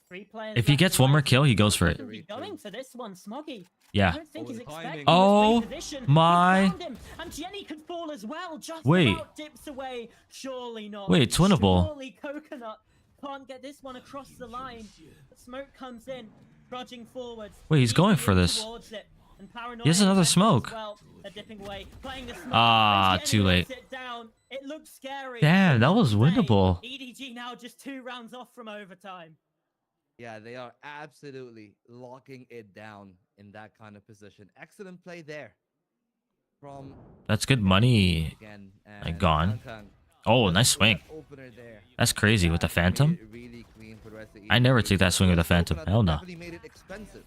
3 players If he left gets and one more right. kill, he goes for it. Shouldn't be going for this one, Smoggy. I Yeah. don't think Oh, he's the timing. expecting Oh this position. my- He found him, and Jenny could fall as well. Just Wait. about dips away. Surely not. Wait, it's winnable. Surely Coconut can't get this one across the line. The smoke comes in, trudging forwards. Wait, he's going Easily for this. towards it, and Paranoia He has another invested as smoke. Well. They're dipping away, playing the smoke. Ah, and Jenny too late. lets it down. It looks scary. Damn, that was Say, winnable. EDG now just 2 rounds off from overtime. Yeah, they are absolutely locking it down in that kind of position. Excellent play there from That's good money. again. Like, gone. Kang Oh, with nice swing. that opener there. That's crazy with the That Phantom. made it really clean for the rest of I never EDG. take that swing with a Phantom. Coconut Hell no. definitely made it expensive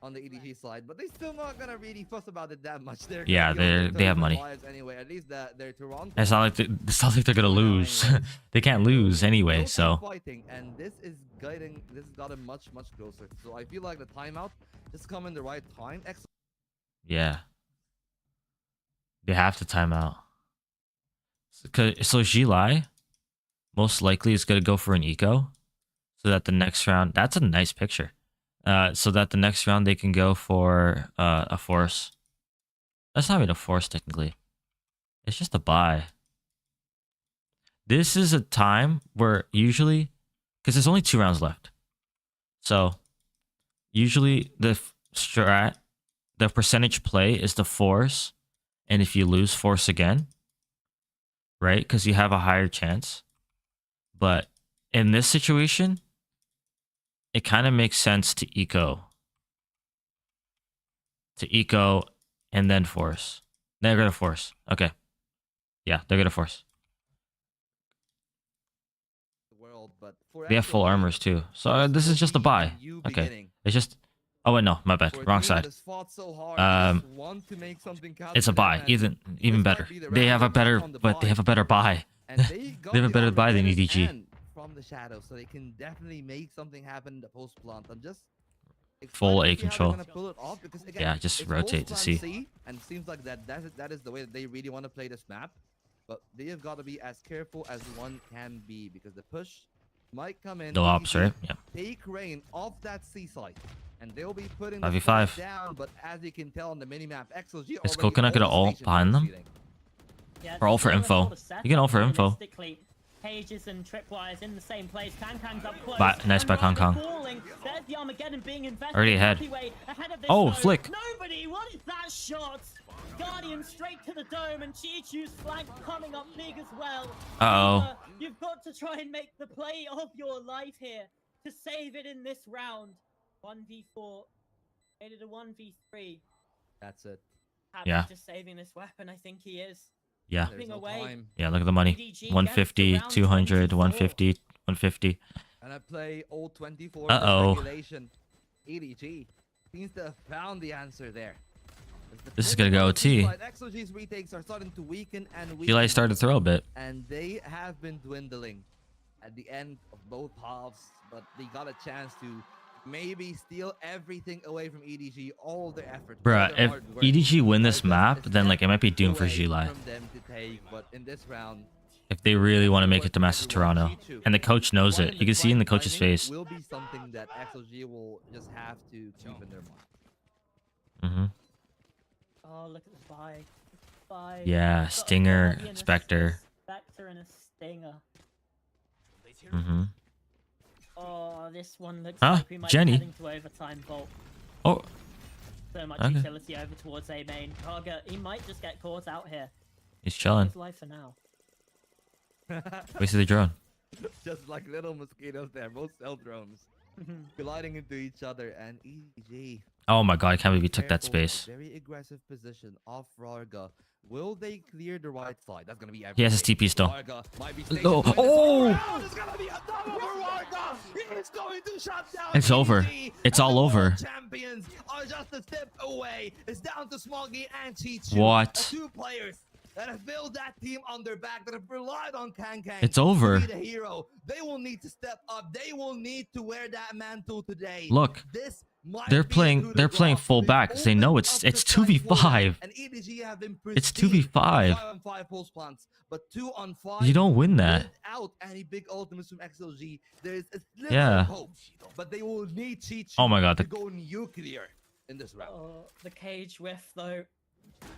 on the EDG side, but they're still not gonna really fuss about it that much. They're gonna Yeah, be on their they have toes money. and lives anyway. At least that they're Toronto. It's not like they're gonna lose. They can't lose anyway. They'll So keep fighting, and this has gotten much closer. So I feel like the timeout just come in the right time. yeah, they have to time out. So Gilai most likely is gonna go for an eco, so that the next round. That's a nice picture. So that the next round they can go for a force. That's not even a force technically. It's just a buy. This is a time where usually, because there's only 2 rounds left, so usually the percentage play is the force, and if you lose, force again, right? Because you have a higher chance. But in this situation, it kind of makes sense to eco. And then force. They're gonna force. Okay. Yeah, they're gonna force. World, but for They have full XLG, armors too. So this this will is just a be buy. you Okay. beginning. It's just. Oh wait, no, my bad. For a Wrong team that side. has fought so hard, they just want to make something count It's a for them, buy. and Even this might better. be the They round have a they're better, on the but they buy. have a better buy. And they got They have a the better buy than Armageddon EDG. and from the shadows, so they can definitely make something happen in the post plant. I'm just Full excited A to see how they're control. gonna pull it off, because, again, Yeah, just it's rotate to post-plan see. C, and it seems like that is the way that they really want to play this map. But they have got to be as careful as one can be, because the push might come in. No ops, EDG right? Yeah. Take rain off that seaside, and they'll be putting 5v5. the down. But as you can tell on the minimap, XLG Is already Coconut gonna owns ult station behind them? seeding. Yeah, Or all for similar info. sort of setup, You can all for info. realistically. Pages and tripwires in the same place. Kang's up close. Nice and by Raga Kang. falling. There's the Armageddon being invested. Already ahead. Anyway, ahead of this Oh, though. flick. Nobody. What is that shot? Guardian straight to the dome, and Chi-Chu's flank coming up big as well. Uh-oh. You've got to try and make the play of your life here to save it in this round. 1v4. Made it a 1v3. That's it. Happy Yeah. just saving this weapon. I think he is. Yeah. There's no away. time. Yeah, look at the money. EDG gets 150, to round 200, 24. 150, 150. And I play all 24 Uh-oh. regulation. EDG seems to have found the answer there. As the This is push gonna go on the OT. side, XOG's retakes are starting to weaken and weaken. Gilai started to throw a bit. And they have been dwindling at the end of both halves, but they got a chance to maybe steal everything away from EDG, all their effort. all Bruh, their if hard work. EDG win But this it's just map, a then like it might be step doomed for away Gilai. from them to take, but in this round, If they really want to make it to Masters Toronto. And the coach knows it. You can see in the coach's face. will be something that XOG will just have to keep in their mind. Mm-hmm. Oh, look at the buy. Buy. Yeah, Got a Stinger, Guardian, a Spectre. Spectre and a Stinger. Mm-hmm. Oh, this one looks Huh? like we might Jenny? be heading to overtime, Bolt. Oh, So much Okay. utility over towards A main. Raga, he might just get caught out here. He's chilling. His life for now. Wasted the drone. Just like little mosquitoes there, both cell drones colliding into each other. And EG. Oh my god, I can't believe he took that Careful, space. Very aggressive position off Rarga. Will they clear the right side? That's gonna be everything. He has his TP still. Rarga might be No. stationed Oh! around. It's gonna be a double for Rarga. He's going to shut down It's over. EG, It's and all the over. world champions are just a step away. It's down to Smoggy and Chichu. What? Two players that have built that team on their back, that have relied on Kang Kang It's over. to be the hero. They will need to step up. They will need to wear that mantle today. Look, This might they're be playing- through they're the playing draft. full They've back 'cause they know opened it's- up it's the fight for 2v5. them, and EDG have been It's pristine 2v5. 5-on-5 pulse plants, but 2-on-5. You don't win that. Without any big ultimates from XLG, there's a little Yeah. hope, but they will need Cheech Oh my god, to the- go nuclear in this round. Oh, the cage whiff though.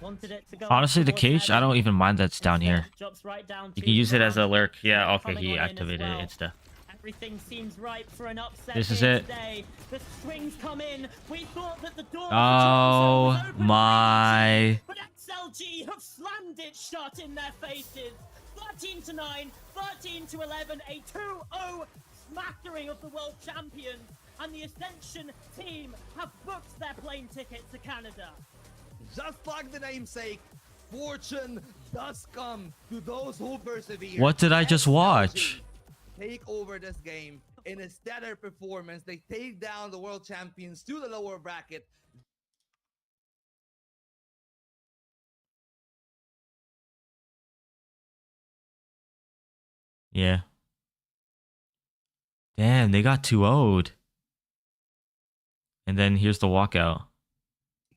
Wanted it to go. Honestly, the towards cage, I heaven. don't even mind that's down here. Instead, drops right down You to can use it as a ground. lurk. Yeah, okay, Coming he on in as activated well. it insta. Everything seems ripe for an upset. This is here it. Today. The strings come in. We thought that the door Oh was open my. but XLG have slammed it shut in their faces. 13-9, 13-11, a 2-0 smattering of the world champions, and the Ascension team have booked their plane ticket to Canada. Just like the namesake, fortune does come to those who persevere. What did I just XLG watch? Take over this game in a stellar performance. They take down the world champions to the lower bracket. Yeah. Damn, they got 2-0'd. And then here's the walkout.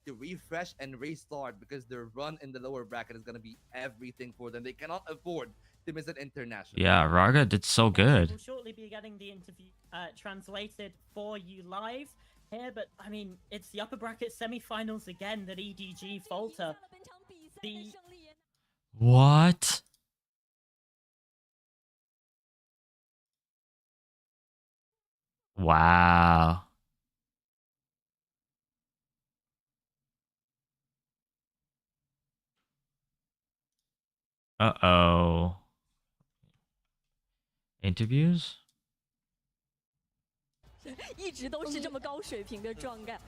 To refresh and restart because their run in the lower bracket is going to be everything for them. They cannot afford to miss an international. Yeah, Raga did so good. We'll shortly be getting the interview translated for you live here, but I mean, it's the upper bracket semifinals again that EDG falter. The What? Wow. Uh-oh. Interviews? 一直都是这么高水平的状态。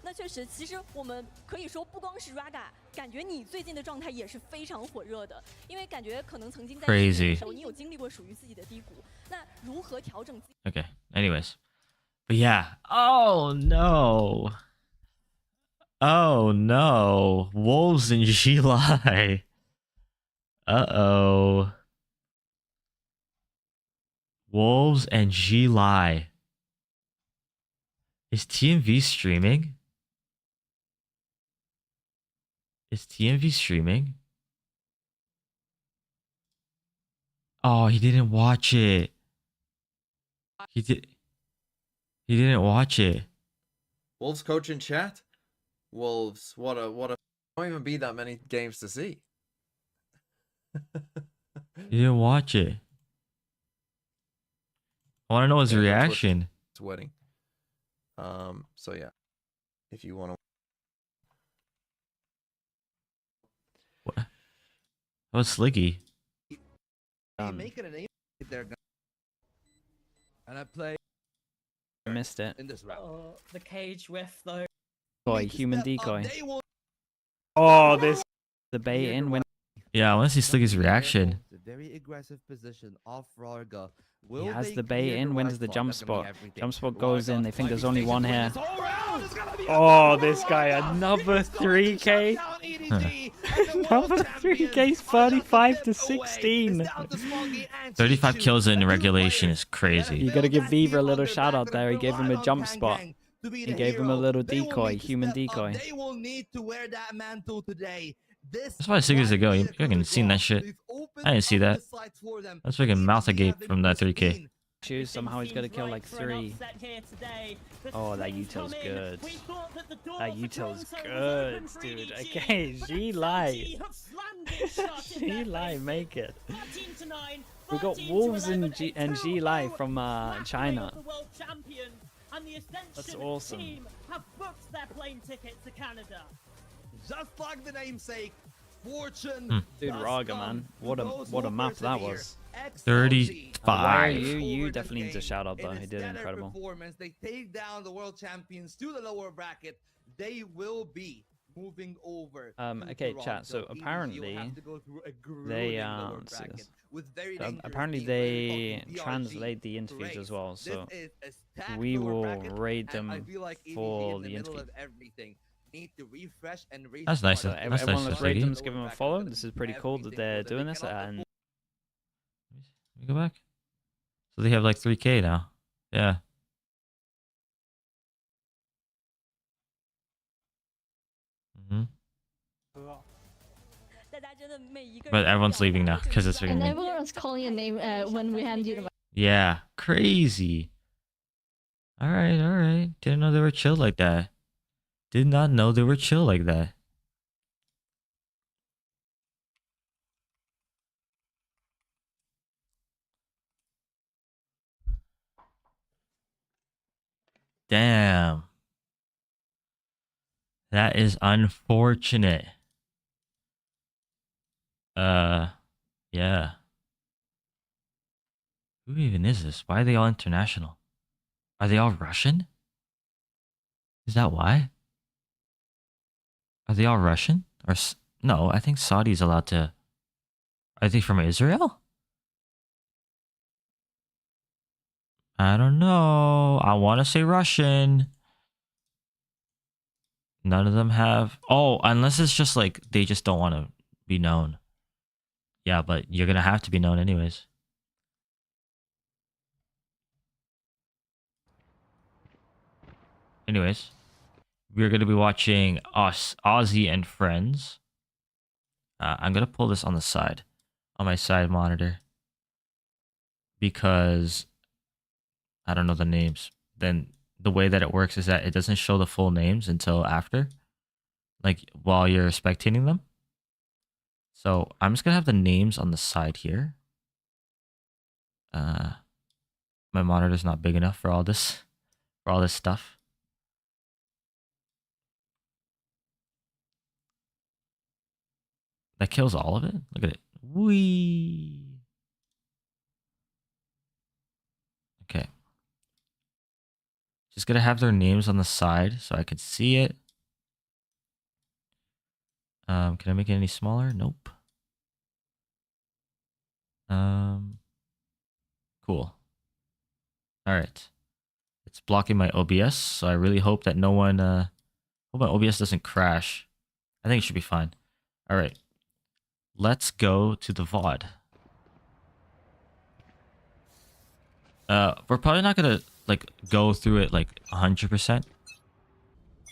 那确实，其实我们可以说，不光是 Raga， 感觉你最近的状态也是非常火热的，因为感觉可能曾经在去年的时候，你有经历过属于自己的低谷。那如何调整自己？ Okay, anyways. But yeah. Oh no. Oh no. Wolves and Gilai. Uh-oh. Wolves and Gilai. Is TMV streaming? Is TMV streaming? Oh, he didn't watch it. He didn't watch it. Wolves coach in chat. Wolves, what a won't even be that many games to see. He didn't watch it. I want to know his Yeah, that's what- reaction. It's wedding. So yeah, if you want to. What? That was Slicky. Making a name there. And I play I missed it. in this round. oh, the cage whiff though. Decoy, Need to human step up. decoy. They will Oh, this the bait in when Yeah, I want to see Slicky's reaction. It's a very aggressive position off Rarga. he Will has they the bait clear in, wins right the side? jump That's gonna be spot. everything. Jump spot goes in. They think might there's be only stationed one to win here. this whole round. It's gonna be a Oh, double this for guy, Rarga. another He is going to 3K. shut down EDG, and the world Another champions 3K, are just a 35 to step away. 16. It's down to Smoggy and 35 Chichu, kills in the two regulation players is crazy. You gotta built give that Viva a team little on their shout back, out that there. He have gave him relied a on jump Kang spot. Kang to be He the gave him a hero. little They will decoy, need to human step up. decoy. They will need to wear that mantle today. This That's why Sliggers might ago, be you a fucking coup de seen that grace. shit. They've opened I didn't see up that. the sights for them. That's freaking mouth I EDG gave have been from that 3K. pristine. Choose somehow he's gonna kill like 3. Oh, that util's good. That util's good, dude. Okay, G-Lai. G-Lai, make it. We got Wolves and G-Lai from China. and the Ascension That's awesome. team have booked their plane ticket to Canada. Just like the namesake, fortune. Dude, does Raga, come man. to What those a who map that persevere. was. XLG 35. You over definitely this need to game shout out though. in a He did stellar incredible. performance. They take down the world champions to the lower bracket. They will be moving over. To Okay, chat. So Toronto. EDG will apparently have to go through a they grueling lower let's see bracket this. with very So dangerous apparently teams, whether we're they talking DRG, translate the interviews Race. as well. This So is a stacked we lower will bracket, rate and I them feel like EDG for in the the middle interview. of everything need to refresh and restart. That's nice. So That's everyone, nice, let's that's rate lady. them. Let's give them a follow. This is pretty cool that they're doing this. And Let me go back. So they have like 3K now. Yeah. hmm But everyone's leaving now because it's And freaking. everyone's calling your name when we hand you the. Yeah, crazy. All right, all right. Didn't know they were chill like that. Did not know they were chill like that. Damn. That is unfortunate. Yeah. Who even is this? Why are they all international? Are they all Russian? Is that why? Are they all Russian? Or no, I think Saudi's allowed to. Are they from Israel? I don't know. I want to say Russian. None of them have. Oh, unless it's just like they just don't want to be known. Yeah, but you're going to have to be known anyways. Anyways, we're going to be watching Ozzy and Friends. I'm going to pull this on the side, on my side monitor. Because I don't know the names. Then the way that it works is that it doesn't show the full names until after. Like while you're spectating them. So I'm just gonna have the names on the side here. My monitor's not big enough for all this stuff. That kills all of it. Look at it. Whee. Okay. Just gonna have their names on the side so I can see it. Can I make it any smaller? Nope. Cool. All right. It's blocking my OBS, so I really hope that no one hope my OBS doesn't crash. I think it should be fine. All right. Let's go to the VOD. We're probably not going to like go through it like 100%.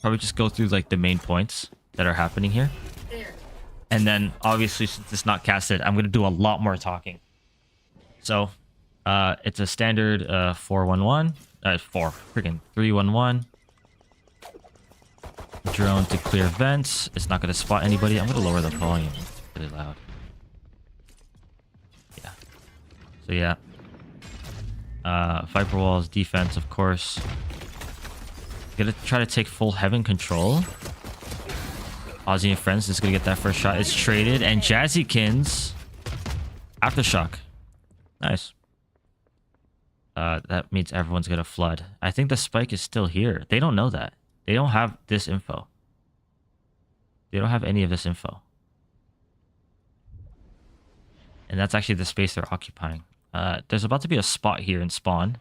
Probably just go through like the main points that are happening here. And then obviously since it's not casted, I'm going to do a lot more talking. So, it's a standard 411, 311. Drone to clear vents. It's not going to spot anybody. I'm going to lower the volume. It's really loud. Yeah. So yeah. Viper walls, defense, of course. Gonna try to take full heaven control. Ozzy and Friends is gonna get that first shot. It's traded, and Jazzykins aftershock. Nice. That means everyone's gonna flood. I think the spike is still here. They don't know that. They don't have this info. They don't have any of this info. And that's actually the space they're occupying. There's about to be a spot here in spawn.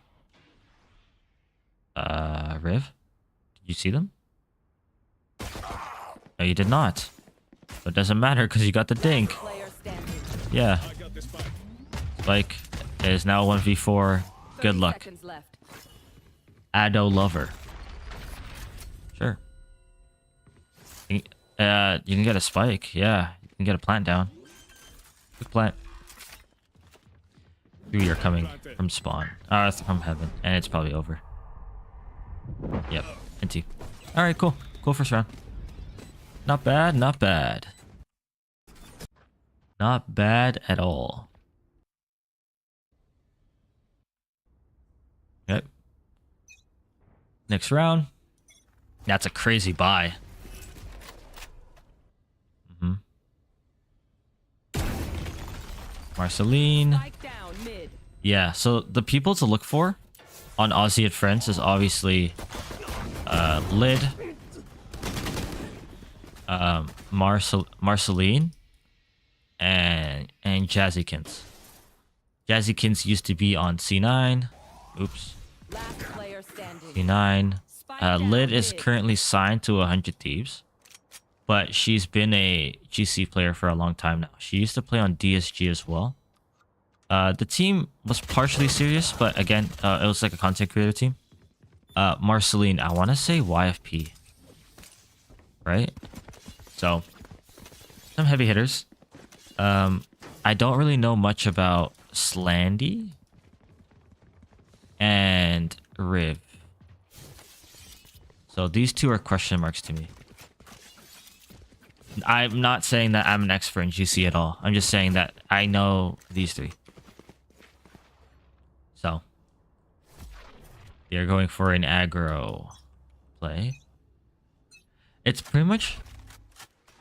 Riv? Did you see them? No, you did not. But it doesn't matter because you got the dink. Yeah. Spike is now 1v4. Good luck. Ado lover. Sure. You can get a spike. Yeah. You can get a plant down. Good plant. 3 are coming from spawn. From heaven. And it's probably over. Yep. NT. Alright, cool. Cool first round. Not bad, not bad. Not bad at all. Yep. next round. That's a crazy buy. Marceline. Yeah, so the people to look for on Aussie and Friends is obviously Lid, Marceline, and Jazzykins. Jazzykins used to be on C9. Oops. C9. Lid is currently signed to 100 Thieves, but she's been a GC player for a long time now. She used to play on DSG as well. The team was partially serious, but again, it was like a content creator team. Marceline, I want to say YFP. Right? So, some heavy hitters. I don't really know much about Slandy and Riv. So these two are question marks to me. I'm not saying that I'm an expert in GC at all. I'm just saying that I know these three. So they're going for an aggro play. It's pretty much...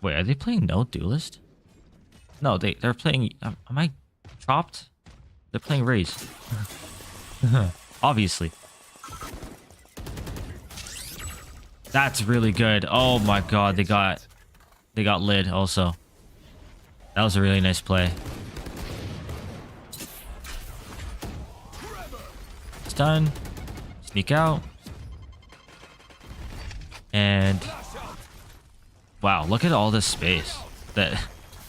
Wait, are they playing no duelist? No, they're playing... Am I chopped? They're playing Raze. Obviously. That's really good. Oh my god, they got Lid also. That was a really nice play. Stun. Sneak out. And wow, look at all this space that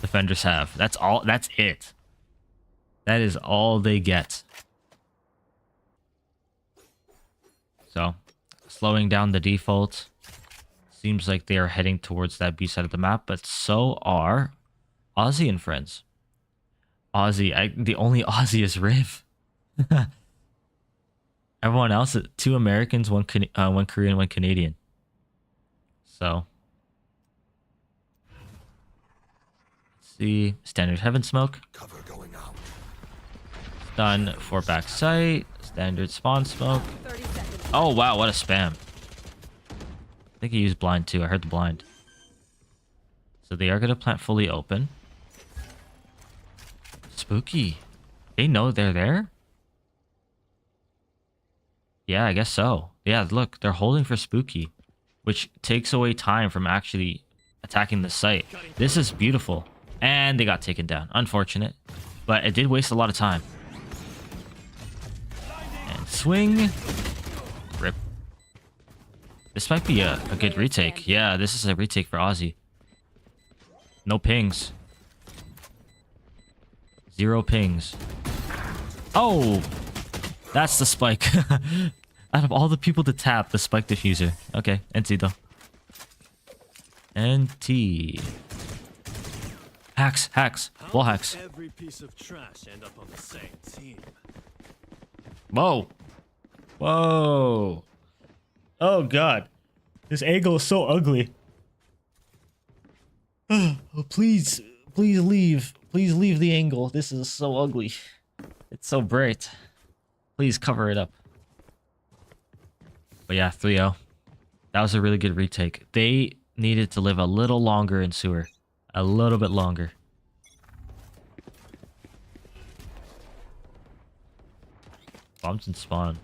defenders have. That's it. That is all they get. So, slowing down the default. Seems like they are heading towards that B side of the map, but so are Aussie and Friends. Aussie, the only Aussie is Riv. Everyone else, 2 Americans, one Korean, 1 Canadian. So, let's see. Standard Heaven Smoke. Cover going out. Stun for back sight. Standard Spawn Smoke. Oh wow, what a spam. I think he used blind too. I heard the blind. So they are going to plant fully open. Spooky. They know they're there? Yeah, I guess so. Yeah, look, they're holding for Spooky, which takes away time from actually attacking the site. This is beautiful. And they got taken down. Unfortunate. But it did waste a lot of time. And swing. Rip. This might be a good retake. Yeah, this is a retake for Aussie. No pings. 0 pings. Oh! That's the spike. Out of all the people to tap, the spike diffuser. Okay, NT though. NT. Hacks. Wall hacks. Every piece of trash end up on the same team. Whoa. Whoa. Oh god. This angle is so ugly. Oh, please leave. Please leave the angle. This is so ugly. It's so bright. Please cover it up. But yeah, 3-0. That was a really good retake. They needed to live a little longer in sewer. A little bit longer. Bombs and spawn.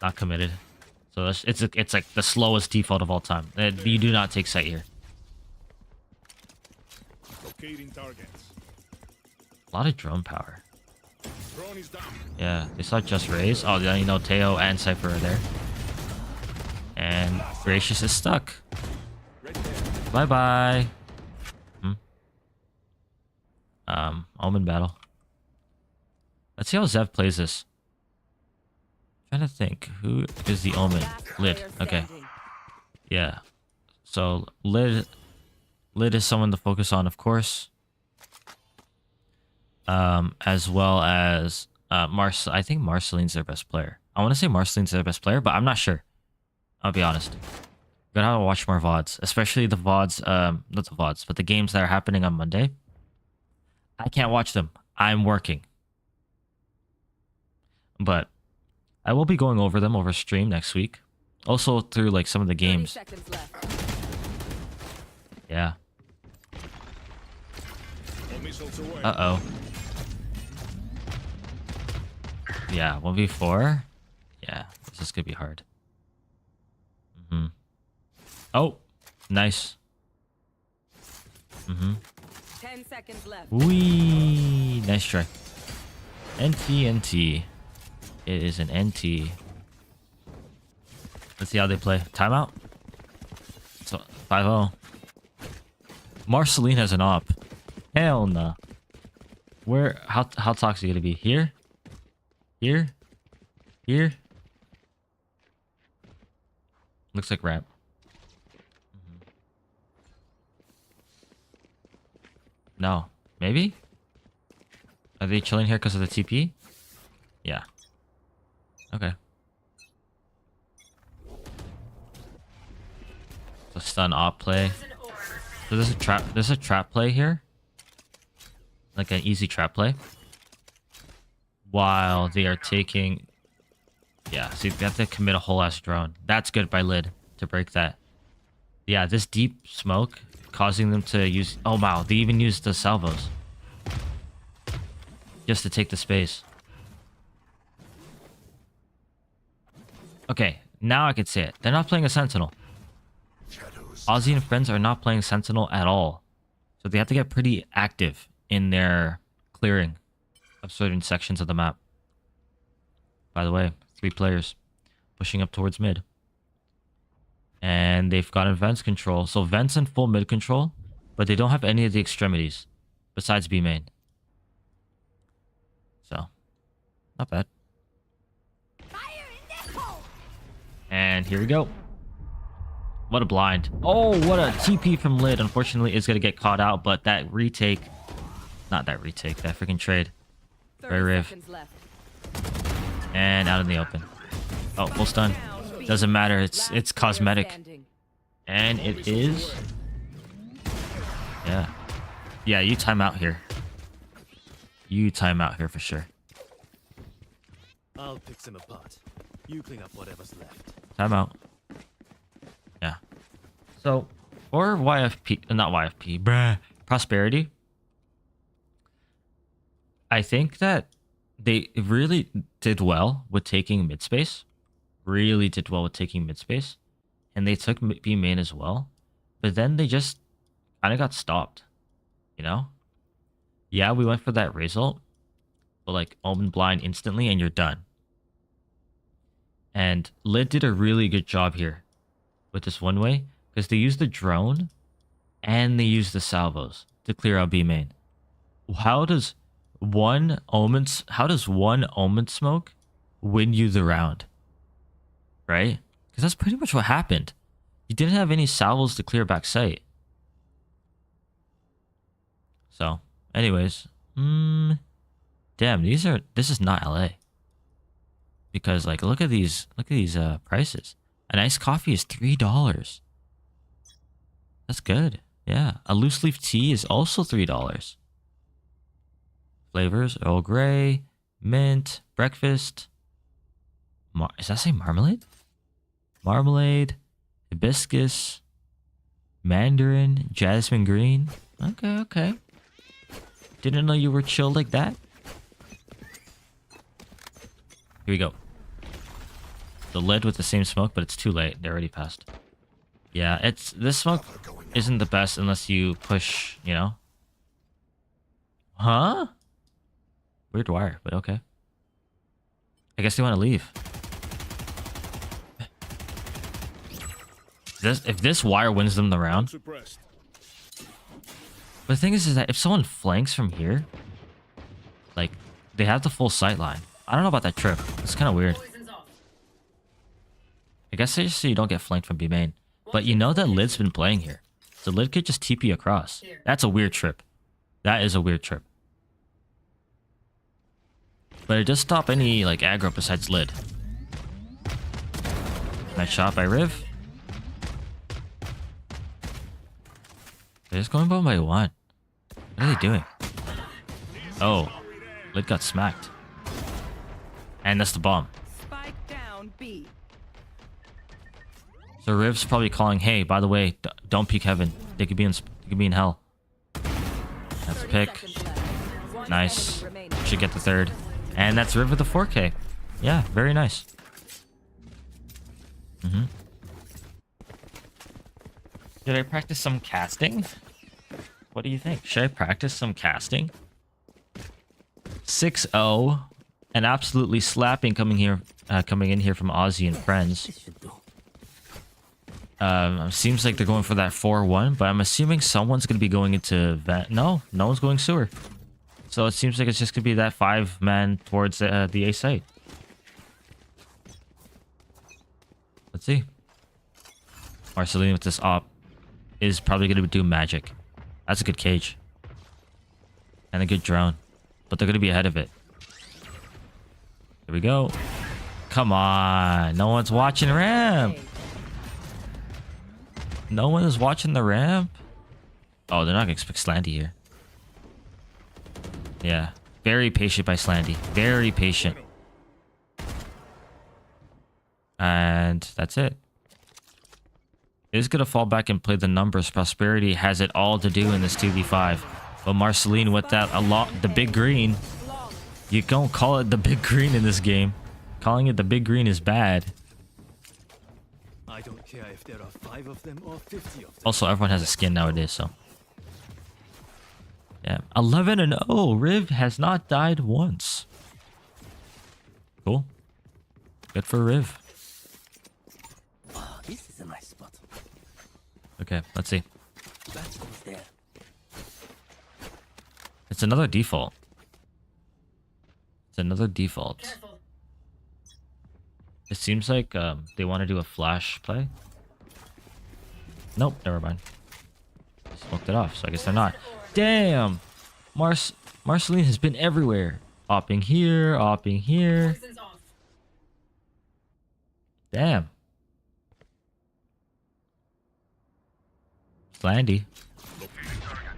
Not committed. So it's like the slowest default of all time. You do not take sight here. Locating targets. A lot of drone power. Yeah, they saw just Raze. Oh, then you know Teo and Cypher are there. And Gracious is stuck. Bye-bye. Omen battle. Let's see how Zev plays this. Trying to think. Who is the Omen? Lid. Okay. Yeah. So Lid is someone to focus on, of course. As well as I think Marceline's their best player. I want to say Marceline's their best player, but I'm not sure. I'll be honest. Gotta have to watch more VODs, especially the VODs, not the VODs, but the games that are happening on Monday. I can't watch them. I'm working. But I will be going over them over stream next week. Also through like some of the games. Seconds left. Yeah. All missiles away. Uh-oh. Yeah, 1v4. Yeah, this is gonna be hard. Oh, nice. 10 seconds left. Wee, nice try. NT. It is an NT. Let's see how they play. Timeout. So 5-0. Marceline has an op. Hell no. Where? How toxic gonna be? Here? Here? Here? Looks like ramp. No. Maybe? Are they chilling here because of the TP? Yeah. Okay. So stun op play. So there's a trap play here. Like an easy trap play. While they are taking... Yeah, see, they have to commit a whole ass drone. That's good by Lid to break that. Yeah, this deep smoke causing them to use... Oh wow, they even used the salvos. Just to take the space. Okay, now I can say it. They're not playing a Sentinel. Ozzy and friends are not playing Sentinel at all. So they have to get pretty active in their clearing of certain sections of the map. By the way, 3 players pushing up towards mid. And they've gotten Vents control. So Vents in full mid control, but they don't have any of the extremities besides B main. So, not bad. And here we go. What a blind. Oh, what a TP from Lid. Unfortunately, it's going to get caught out, but that retake... Not that retake, that freaking trade. Very riv. And out in the open. Oh, full stun. Doesn't matter, it's cosmetic. And it is... Yeah. Yeah, you time out here. You time out here for sure. I'll pick them apart. You clean up whatever's left. Time out. Yeah. So, or YFP, not YFP, bruh, Prosperity. I think that they really did well with taking mid space. Really did well with taking mid space. And they took B main as well. But then they just kind of got stopped. You know? Yeah, we went for that result. But like, Omen blind instantly and you're done. And Lid did a really good job here with this one way. Because they used the drone and they used the salvos to clear out B main. How does one Omen smoke win you the round? Right? Because that's pretty much what happened. You didn't have any salvos to clear back sight. So, anyways. Damn, this is not LA. Because like look at these prices. An iced coffee is $3. That's good. Yeah. A loose leaf tea is also $3. Flavors: Earl Grey, mint, breakfast. Does that say marmalade? Marmalade, hibiscus, mandarin, jasmine green. Okay, okay. Didn't know you were chill like that. Here we go. The Lid with the same smoke, but it's too late. They already passed. Yeah, this smoke isn't the best unless you push, you know? Huh? Weird wire, but okay. I guess they want to leave. If this wire wins them the round. But the thing is that if someone flanks from here, like, they have the full sight line. I don't know about that trip. It's kind of weird. I guess it's just so you don't get flanked from B main. But you know that Lid's been playing here. So Lid could just TP across. That's a weird trip. That is a weird trip. But it does stop any, like, aggro besides Lid. Nice shot by Riv. They're just going 1 by 1. What are they doing? Oh. Lid got smacked. And that's the bomb. B. So Riv's probably calling, hey, by the way, don't peek heaven. They could be in hell. That's a 30 pick. seconds left. One Nice. enemy remaining. Should get the third. And that's Riv with the 4K. Yeah, very nice. Should I practice some casting? What do you think? Should I practice some casting? 6-0. And absolutely slapping coming in here from Ozzy and friends. Seems like they're going for that 4-1, but I'm assuming someone's going to be going into vent. No one's going sewer. So it seems like it's just going to be that 5-man towards the A site. Let's see. Marceline with this op is probably going to do magic. That's a good cage. And a good drone. But they're going to be ahead of it. Here we go. Come on. No one's watching ramp. No one is watching the ramp. Oh, they're not going to expect Slandy here. Yeah. Very patient by Slandy. Very patient. And that's it. Is going to fall back and play the numbers. Prosperity has it all to do in this 2v5. But Marceline with that the big green. You don't call it the big green in this game. Calling it the big green is bad. I don't care if there are 5 of them or 50 of them. Also, everyone has a skin nowadays, so. Yeah. 11-0. Riv has not died once. Cool. Good for Riv. Oh, this is a nice spot. Okay, let's see. That goes there. It's another default. It's another default. It seems like they want to do a flash play. Nope, never mind. Smoked it off, so I guess they're not. Damn! Marceline has been everywhere. Opping here. Damn. Slandy.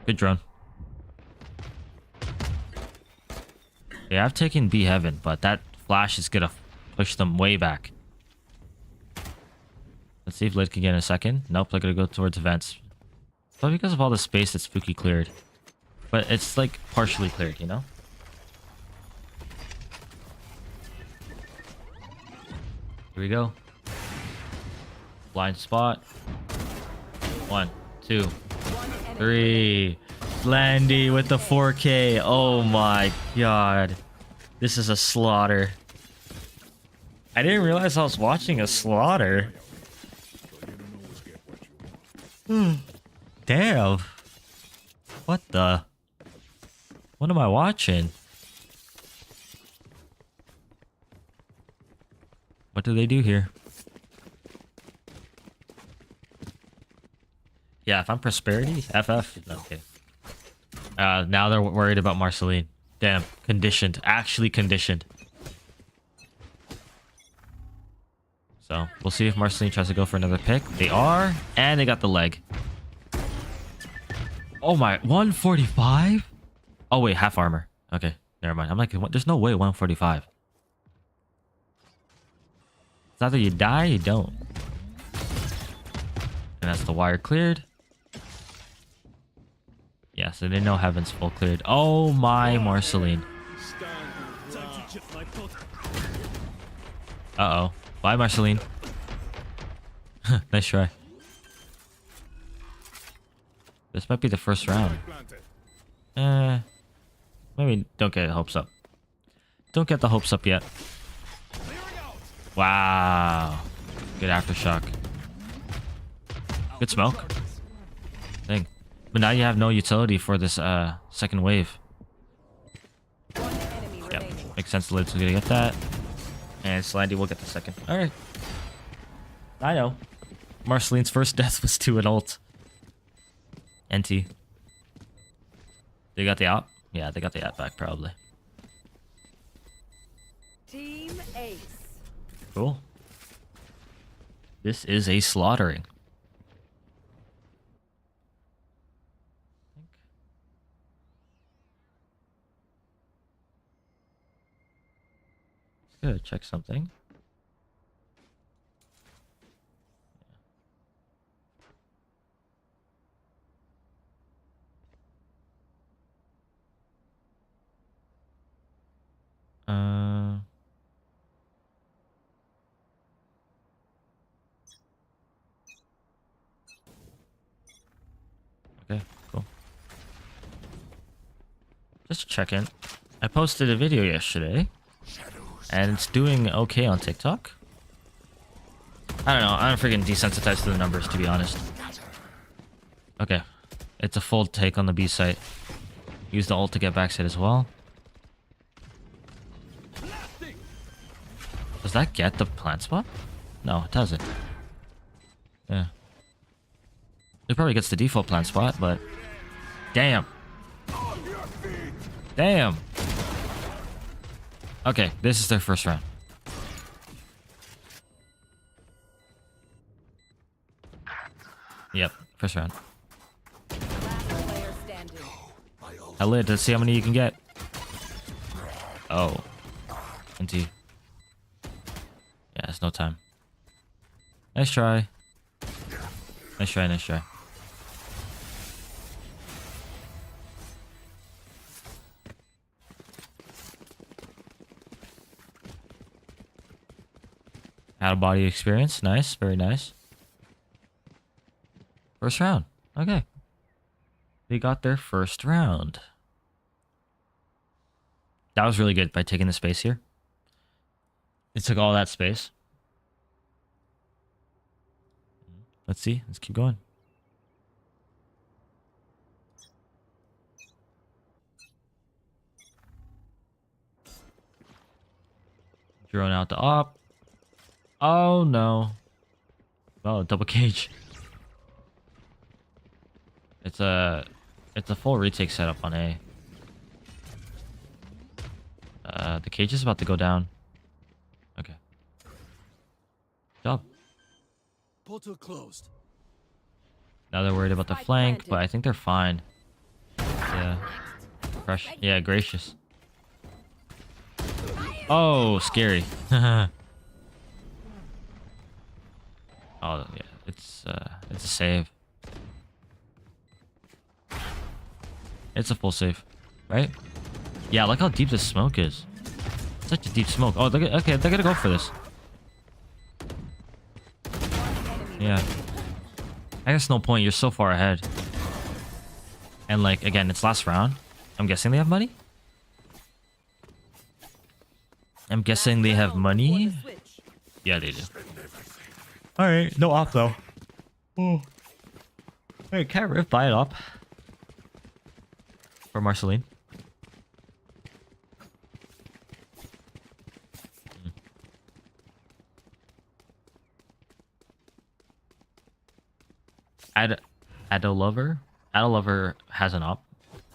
Good drone. Yeah, I've taken B Heaven, but that flash is gonna push them way back. Let's see if Lid can get in a second. Nope, they're gonna go towards events. But because of all the space that Spooky cleared. But it's like partially cleared, you know? Here we go. Blind spot. 1, 2, 3. Landy with the 4K. Oh my god. This is a slaughter. I didn't realize I was watching a slaughter. Damn. What the? What am I watching? What do they do here? Yeah, if I'm Prosperity, FF. Okay. Now they're worried about Marceline. Damn. Conditioned. Actually conditioned. So, we'll see if Marceline tries to go for another pick. They are. And they got the leg. Oh my. 145? Oh, wait. Half armor. Okay. Never mind. I'm like, there's no way 145. It's either you die or you don't. And that's the wire cleared. Yeah, so they know Heaven's full cleared. Oh my, Marceline. Uh-oh. Bye, Marceline. Nice try. This might be the first round. Maybe don't get hopes up. Don't get the hopes up yet. Wow. Good aftershock. Good smoke. Dang. But now you have no utility for this second wave. Yep. Makes sense. Lid's gonna get that. And Slandy will get the second. Alright. I know. Marceline's first death was to an ult. NT. They got the op? Yeah, they got the op back probably. Team Ace. Cool. This is a slaughtering. Good, check something. Uh. Okay, cool. Just check in. I posted a video yesterday, and it's doing okay on TikTok. I don't know. I'm freaking desensitized to the numbers, to be honest. Okay. It's a full take on the B site. Use the ult to get backside as well. Does that get the plant spot? No, it doesn't. Yeah. It probably gets the default plant spot, but... Damn. Damn. Okay, this is their first round. Yep, first round. I lit. Let's see how many you can get. Oh. NT. Yeah, it's no time. Nice try. Nice try, nice try. Out of body experience. Nice, very nice. First round. Okay. They got their first round. That was really good by taking the space here. It took all that space. Let's see. Let's keep going. Drone out the op. Oh no. Oh, double cage. It's a full retake setup on A. The cage is about to go down. Okay. Job. Portal closed. Now they're worried about the flank, but I think they're fine. Yeah. Fresh. Yeah, gracious. Oh, scary. Oh yeah, it's a save. It's a full save, right? Yeah, look how deep this smoke is. Such a deep smoke. Oh, okay, they're gonna go for this. Yeah. I guess no point. You're so far ahead. And like again, it's last round. I'm guessing they have money. I'm guessing they have money. Yeah, they do. All right, no op though. Oh. Hey, can't Rift buy it up for Marceline? Adolover has an op.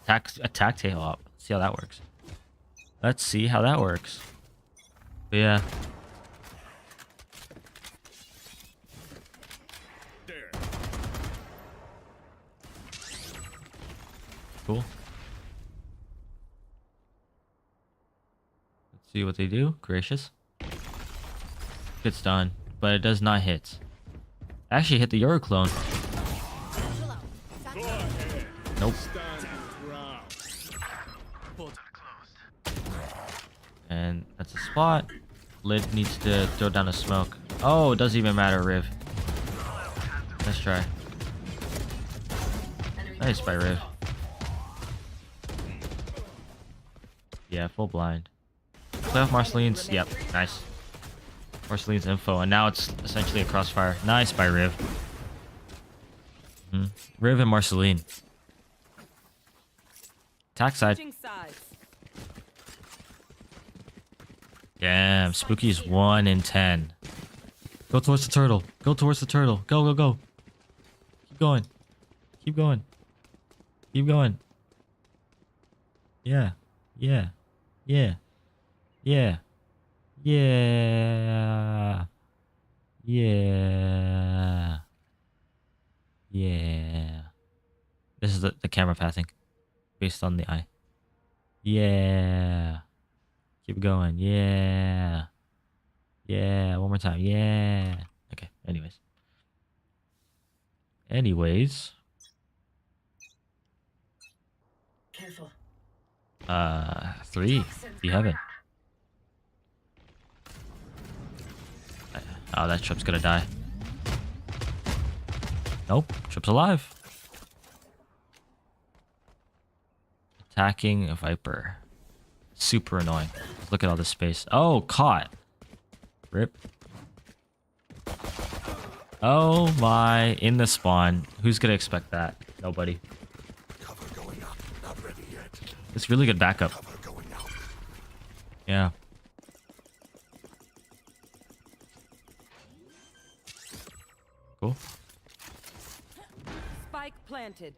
Attack tail op. See how that works. Let's see how that works. But yeah. Cool. Let's see what they do. Gracious. Good stun, but it does not hit. Actually hit the Euro clone. Nope. And that's a spot. Lid needs to throw down a smoke. Oh, it doesn't even matter, Riv. Let's try. Nice by Riv. Yeah, full blind. Play off Marceline's. Yep, nice. Marceline's info, and now it's essentially a crossfire. Nice by Riv. Riv and Marceline. Attack side. Damn, Spooky's 1 in 10. Go towards the turtle. Go towards the turtle. Go, go, go. Keep going. Keep going. Keep going. Yeah. Yeah. Yeah. Yeah. Yeah. Yeah. Yeah. This is the camera pathing. Based on the eye. Yeah. Keep going. Yeah. Yeah. One more time. Yeah. Okay. Anyways. Careful. 3. You have it. Oh, that Trip's gonna die. Nope, Trip's alive. Attacking a Viper. Super annoying. Look at all this space. Oh, caught. Rip. Oh my, in the spawn. Who's gonna expect that? Nobody. It's really good backup. Yeah. Cool. Spike planted.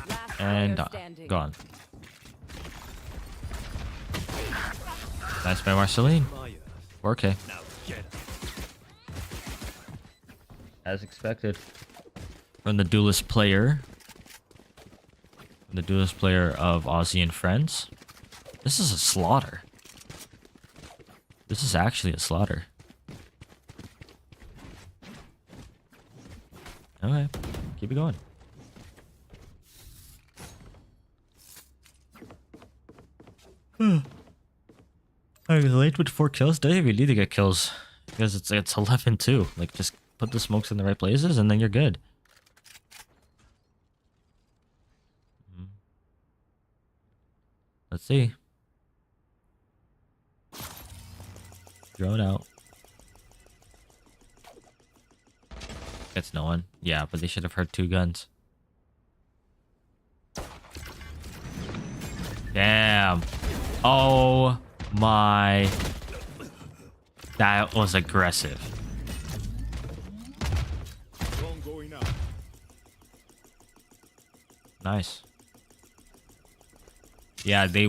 Last And player standing. gone. Nice by Marceline. 4K. Now get it. As expected. From the duelist player. The duelist player of Aussie and Friends. This is a slaughter. This is actually a slaughter. Okay. Keep it going. I was late with 4 kills. Don't even need to get kills. Because it's 11-2. Like, just put the smokes in the right places and then you're good. Let's see. Drone out. It's no one. Yeah, but they should have heard 2 guns. Damn. Oh my. That was aggressive. Nice. Yeah, they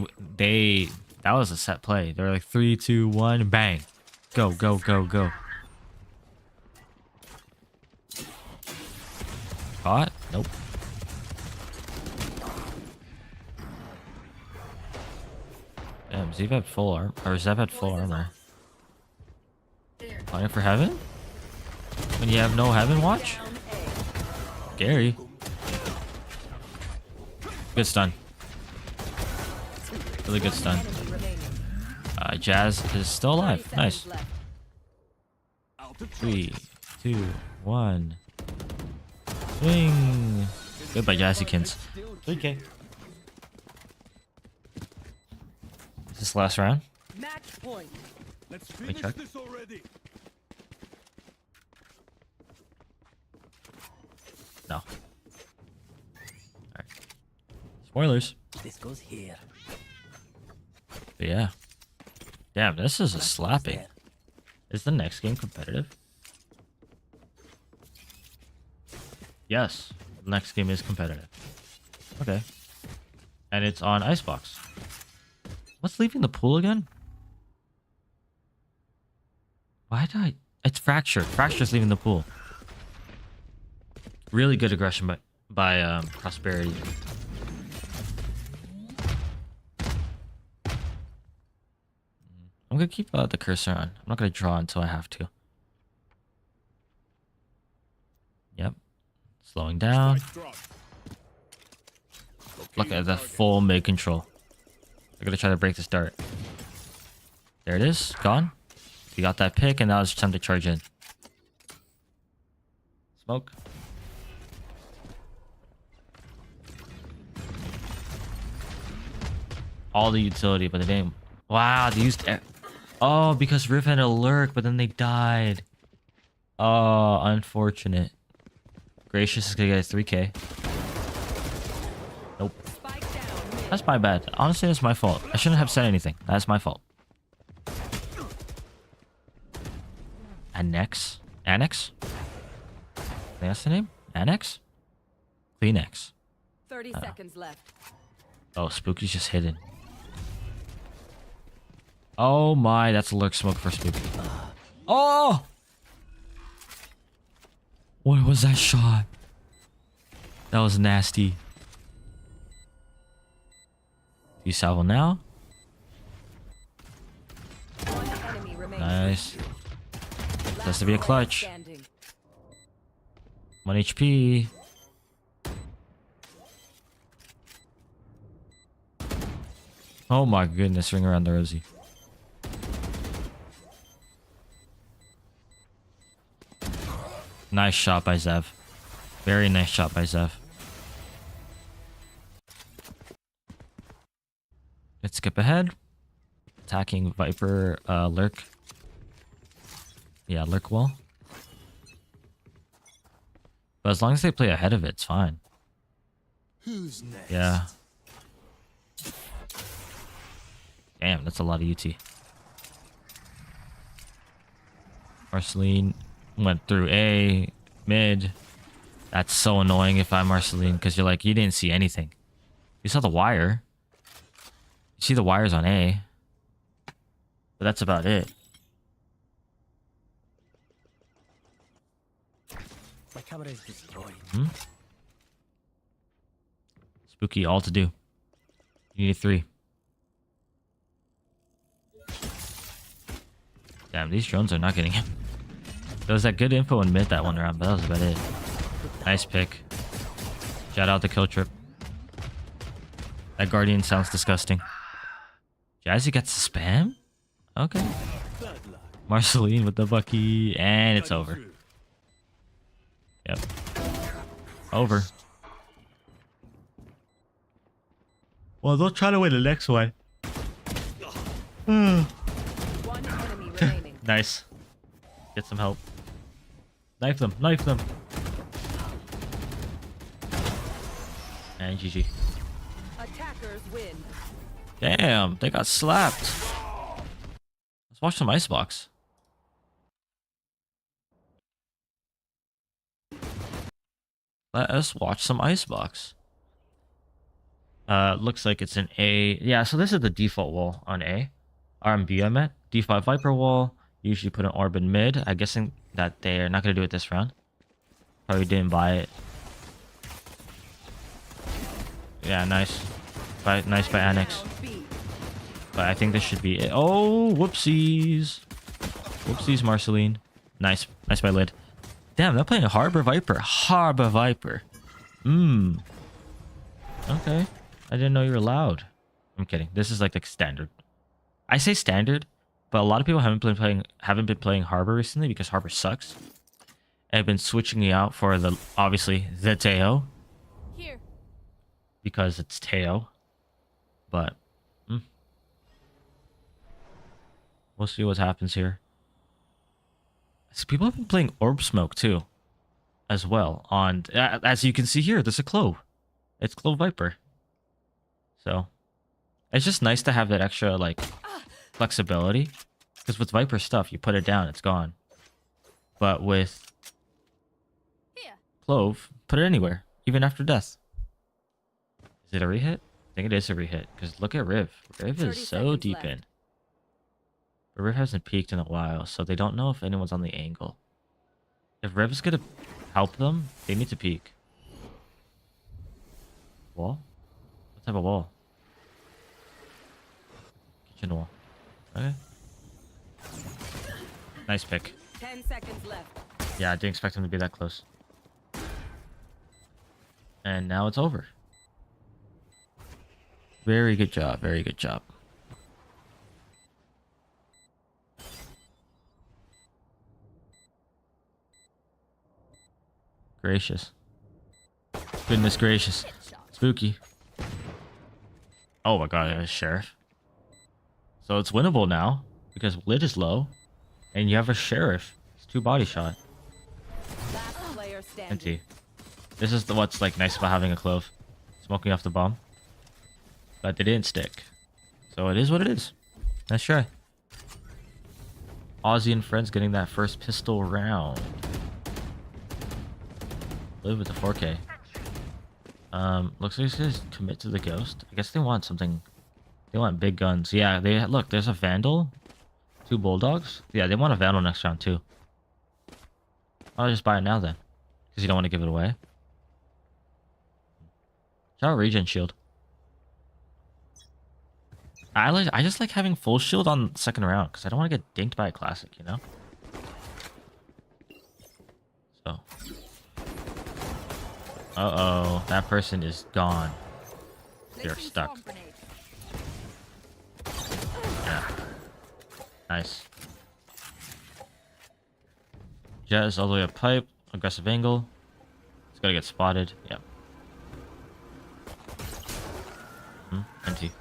that was a set play. They were like 3, 2, 1, bang. Go, go, go, go. Caught? Nope. Damn, Zev had full armor, or Zev had full armor. Playing for heaven? When you have no heaven watch? Scary. Good stun. Really good stun. Jazz is still alive. Nice. 3, 2, 1. Swing. Goodbye, Jazzykins. 3K. Is this last round? Match point. Let's me finish check. this already. No. Alright. Spoilers. This goes here. But yeah. Damn, this is a slapping. Is the next game competitive? Yes. The next game is competitive. Okay. And it's on Icebox. What's leaving the pool again? Why did I... It's Fractured. Fracture's leaving the pool. Really good aggression by Prosperity. I'm gonna keep the cursor on. I'm not gonna draw until I have to. Yep. Slowing down. Look at the full mid control. I'm gonna try to break this dart. There it is. Gone. You got that pick, and now it's time to charge in. Smoke. All the utility, but they didn't. Wow, they used... Oh, because Riff had a lurk, but then they died. Oh, unfortunate. Gracious is gonna get a 3K. Nope. That's my bad. Honestly, that's my fault. I shouldn't have said anything. That's my fault. Annex? Annex? I think that's the name? Annex? Kleenex. 30 seconds left. Oh, Spooky's just hidden. Oh my, that's a lurk smoke for Spooky. Oh! What was that shot? That was nasty. You salvo now? One enemy remaining. Nice. Has to be a clutch. Standing. 1 HP. Oh my goodness, ring around the rosy. Nice shot by Zev. Very nice shot by Zev. Let's skip ahead. Attacking Viper, Lurk. Yeah, Lurk wall. But as long as they play ahead of it, it's fine. Who's next? Yeah. Damn, that's a lot of UT. Marceline went through A, mid. That's so annoying if I'm Marceline, because you're like, you didn't see anything. You saw the wire. You see the wires on A. But that's about it. My camera is destroyed. Spooky, all to do. You need 3. Damn, these drones are not getting him. There was that good info in mid that one round, but that was about it. Nice pick. Shout out to Kill Trip. That Guardian sounds disgusting. Jazzy gets the spam? Okay. Marceline with the Bucky, and it's over. Yep. Over. Well, they'll try to win the next one. One enemy remaining. Nice. Get some help. Knife them. Knife them. And GG. Attackers win. Damn, they got slapped. Let's watch some Icebox. Let us watch some Icebox. Looks like it's an A. Yeah, so this is the default wall on A. RMB, I meant. D5 Viper wall. Usually put an orb in mid. I'm guessing that they're not going to do it this round. Probably didn't buy it. Yeah, nice. Nice by Annex. But I think this should be it. Oh, whoopsies. Whoopsies, Marceline. Nice. Nice by Lid. Damn, they're playing a Harbor Viper. Harbor Viper. Okay. I didn't know you were allowed. I'm kidding. This is like the standard. I say standard, but a lot of people haven't been playing Harbor recently because Harbor sucks. And I've been switching it out for the obviously the Teo. Here. Because it's Teo. But we'll see what happens here. So people have been playing Orb Smoke too, as well. On as you can see here, there's a Clove. It's Clove Viper. So it's just nice to have that extra like flexibility, because with Viper stuff, you put it down, it's gone. But with Clove, put it anywhere, even after death. Is it a rehit? I think it is a rehit, because look at Riv. Riv is so deep in. But Riv hasn't peeked in a while, so they don't know if anyone's on the angle. If Riv is going to help them, they need to peek. Wall? What type of wall? Kitchen wall. Okay. Nice pick. 10 seconds left. Yeah, I didn't expect him to be that close. And now it's over. Very good job. Very good job. Gracious. Goodness gracious. Spooky. Oh my god, there's Sheriff. So it's winnable now, because Lid is low, and you have a Sheriff. It's 2 body shot. Last player standing. Empty. This is what's like nice about having a Clove. Smoking off the bomb. But they didn't stick. So it is what it is. Let's try. Ozzy and friends getting that first pistol round. Live with the 4K. Looks like these guys commit to the Ghost. I guess they want something. They want big guns. Yeah, they look. There's a Vandal, 2 Bulldogs. Yeah, they want a Vandal next round too. I'll just buy it now then, because you don't want to give it away. Shout out Regen Shield. I just like having full shield on second round because I don't want to get dinked by a classic, you know. So. Uh-oh, that person is gone. They're stuck. Yeah. Nice. Jet is all the way up pipe. aggressive angle. It's gotta get spotted. Yep. Empty.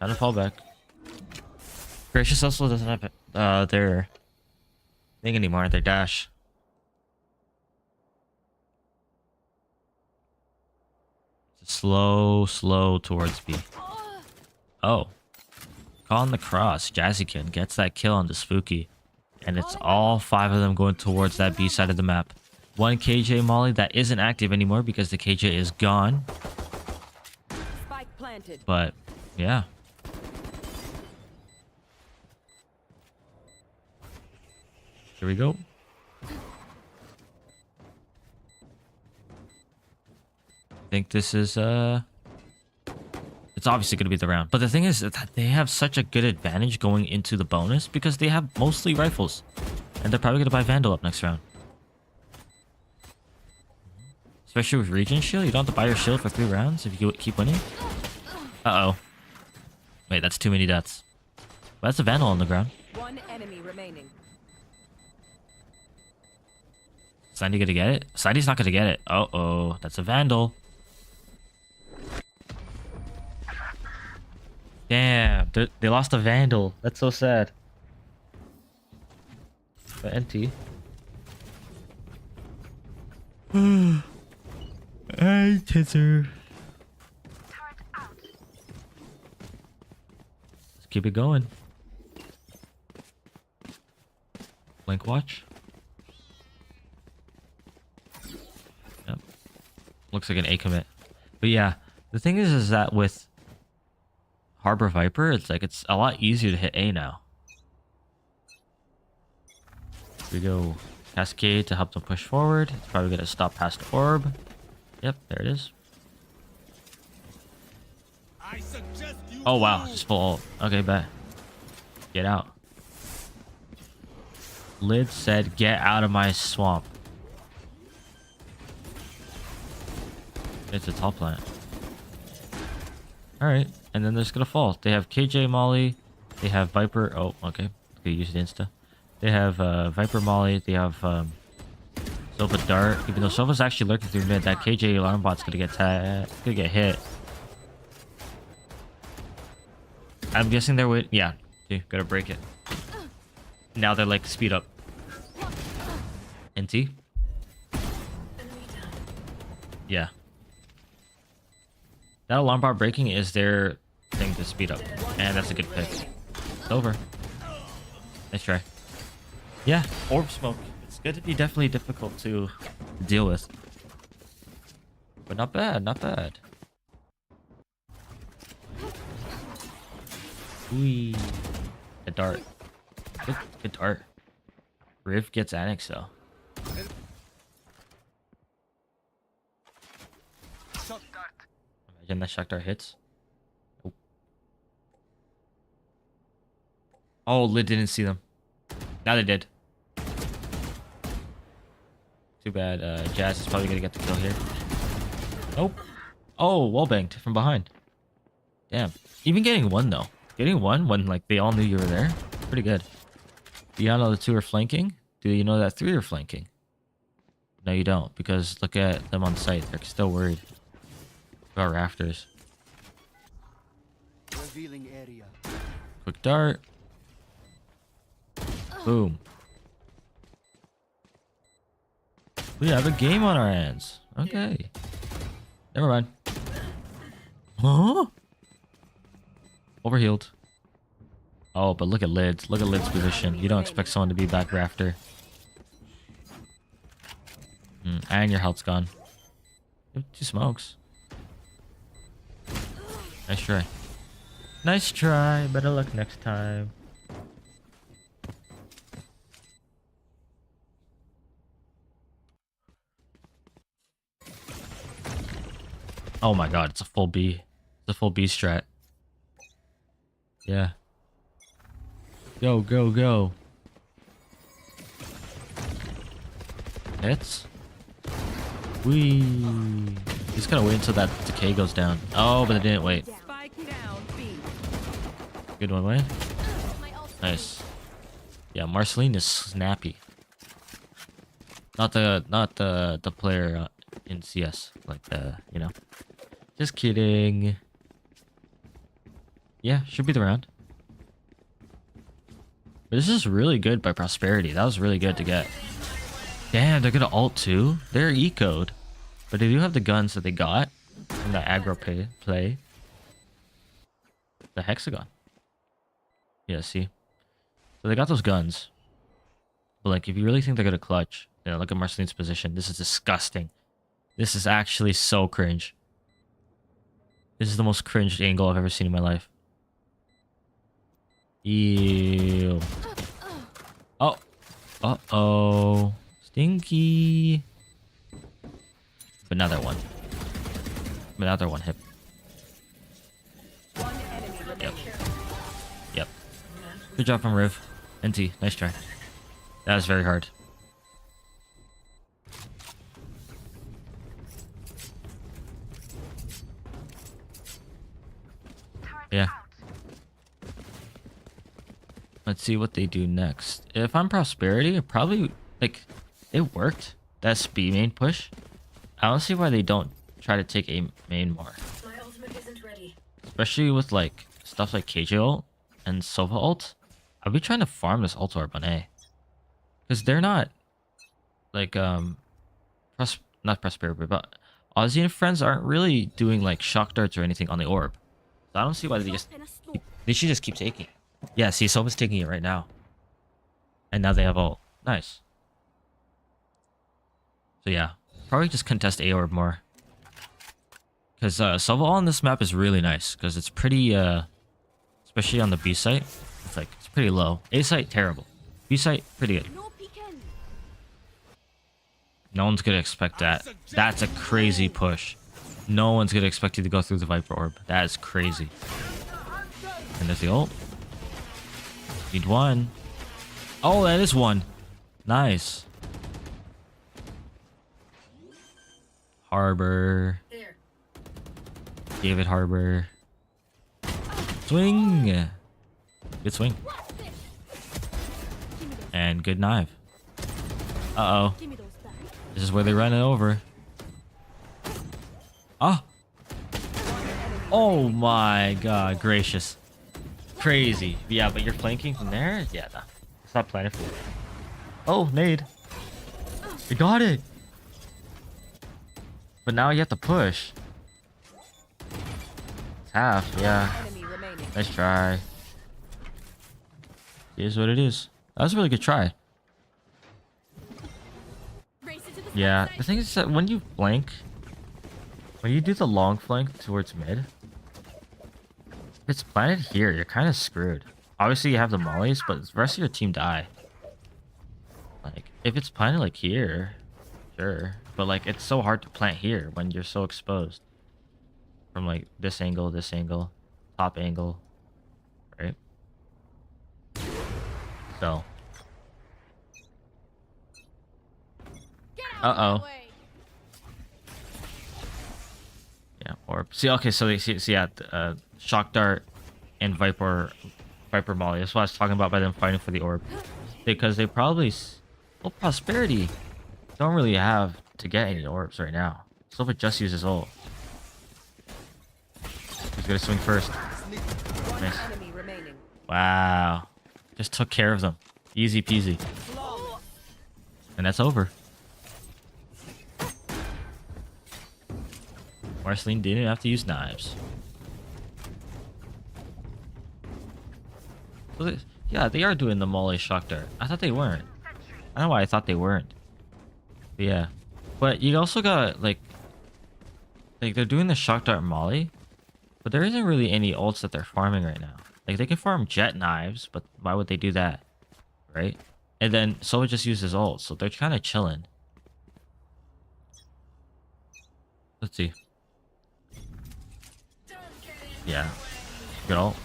Time to fall back. Gracious also doesn't have their thing anymore, their dash. Slow towards B. Oh. Calling the cross. Jazzykin gets that kill on the Spooky. And it's all 5 of them going towards that B side of the map. One KJ Molly that isn't active anymore because the KJ is gone. Spike planted. But, yeah. Here we go. I think this is, it's obviously going to be the round. But the thing is that they have such a good advantage going into the bonus because they have mostly rifles. And they're probably going to buy Vandal up next round. Especially with Regen Shield. You don't have to buy your shield for 3 rounds if you keep winning. Uh-oh. Wait, that's too many deaths. But that's a Vandal on the ground. One enemy remaining. Sandy gonna get it? Sandy's not gonna get it. Uh-oh. That's a Vandal. Damn. They lost a Vandal. That's so sad. But NT. Hey, Titzer. Let's keep it going. Blink watch. Yep. Looks like an A commit. But yeah, the thing is that with Harbor Viper, it's a lot easier to hit A now. Here we go. Cascade to help them push forward. It's probably gonna stop past Orb. Yep, there it is. Oh wow, just full ult. Okay, bet. Get out. Lid said, get out of my swamp. It's a tall plant. Alright, and then they're just gonna fall. They have KJ Molly. They have Viper. Oh, okay. They use the Insta. They have Viper Molly. They have Sova Dart. Even though Sova's actually lurking through mid, that KJ alarm bot's gonna get hit. I'm guessing they're waiting. Yeah, okay, gotta break it. Now they're like speed up. NT. Yeah. That alarm bot breaking is their thing to speed up, and that's a good pick. It's over. Nice try. Yeah, orb smoke. It's going to be definitely difficult to deal with. But not bad, not bad. Whee. A dart. Good dart. Riv gets Annex though. Imagine that shock dart hits. Oh. Oh, Lid didn't see them. Now they did. Too bad. Jazz is probably gonna get the kill here. Nope. Oh, wall banged from behind. Damn. Even getting 1 though. Getting 1 when like they all knew you were there. Pretty good. Do you know the 2 are flanking? Do you know that 3 are flanking? No, you don't, because look at them on site. They're still worried about rafters. Revealing area. Quick dart. Boom. We have a game on our hands. Okay. Never mind. Huh? Overhealed. Oh, but look at Lids. Look at Lids' position. You don't expect someone to be back rafter. And your health's gone. You have 2 smokes. Nice try. Nice try. Better luck next time. Oh my god, it's a full B. It's a full B strat. Yeah. Go, go, go. Hits. Wee. He's gonna wait until that decay goes down. Oh, but it didn't wait. Spike down, B. Good one, Wayne. Nice. Yeah, Marceline is snappy. Not the player in CS, like you know. Just kidding. Yeah, should be the round. But this is really good by Prosperity. That was really good to get. Damn, they're gonna ult too. They're ecoed, but they do have the guns that they got from that aggro play. The hexagon. Yeah, see. So they got those guns. But like, if you really think they're gonna clutch, you know, look at Marceline's position. This is disgusting. This is actually so cringe. This is the most cringed angle I've ever seen in my life. Ew. Oh. Uh-oh. Stinky. But another one. Another one hit. Yep. Yep. Good job from Riv. NT, nice try. That was very hard. Yeah. Let's see what they do next. If I'm Prosperity, it probably, like, it worked. That speed main push. I don't see why they don't try to take a main more. My ultimate isn't ready. Especially with, like, stuff like KJ ult and Sova ult. I'll be trying to farm this ult orb on A. Because they're not, like, not Prosperity, but Aussie and friends aren't really doing, like, shock darts or anything on the orb. So I don't see why they should just keep taking it. Yeah, see, Sova's taking it right now. And now they have ult. Nice. So yeah, probably just contest A orb more. Because Sova ult on this map is really nice. Because it's pretty, especially on the B site. It's like, it's pretty low. A site, terrible. B site, pretty good. No one's gonna expect that. That's a crazy push. No one's gonna expect you to go through the Viper orb. That is crazy. And there's the ult. Need one. Oh, that is one. Nice. Harbor. David Harbor. Swing. Good swing. And good knife. Uh-oh. This is where they run it over. Ah. Oh my god, gracious. Crazy. Yeah, but you're flanking from there? Yeah, no. It's not planning for you. Oh, nade. You got it. But now you have to push. It's half, yeah. Nice try. It is what it is. That was a really good try. Yeah, the thing is that when you flank, when you do the long flank towards mid, if it's planted here, you're kind of screwed. Obviously, you have the mollies, but the rest of your team die. Like, if it's planted like here, sure. But like, it's so hard to plant here when you're so exposed. From like this angle, top angle, right? So. Uh-oh. Yeah, orb. See, okay, so they see yeah, shock dart and Viper Molly. That's what I was talking about by them fighting for the orb. Because they probably, well, Prosperity don't really have to get any orbs right now. Sova just uses ult. He's gonna swing first. Nice. Wow. Just took care of them. Easy peasy. And that's over. Marceline didn't have to use knives. So yeah, they are doing the molly shock dart. I thought they weren't. I don't know why I thought they weren't. But yeah. But you also got like they're doing the shock dart molly, but there isn't really any ults that they're farming right now. Like they can farm jet knives, but why would they do that? Right? And then Sova just uses ult, so they're kind of chilling. Let's see. Yeah. Good ult.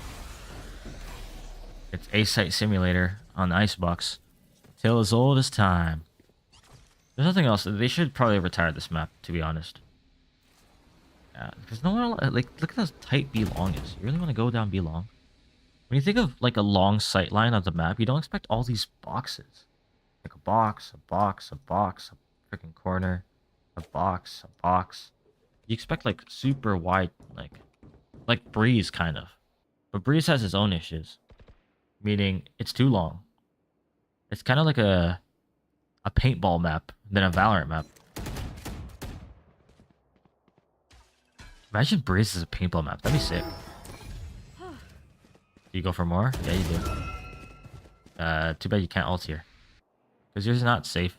It's A-Site Simulator on the Icebox. Tale as old as time. There's nothing else. They should probably retire this map, to be honest. Yeah, because no one, like, look at how tight B long is. You really want to go down B long? When you think of, like, a long sight line of the map, you don't expect all these boxes. Like a box, a box, a box, a freaking corner, a box, a box. You expect like super wide, like Breeze kind of, but Breeze has its own issues, meaning it's too long. It's kind of like a paintball map than a Valorant map. Imagine Breeze is a paintball map. That'd be sick. Do you go for more? Yeah, you do. Too bad you can't ult here. Because yours is not safe.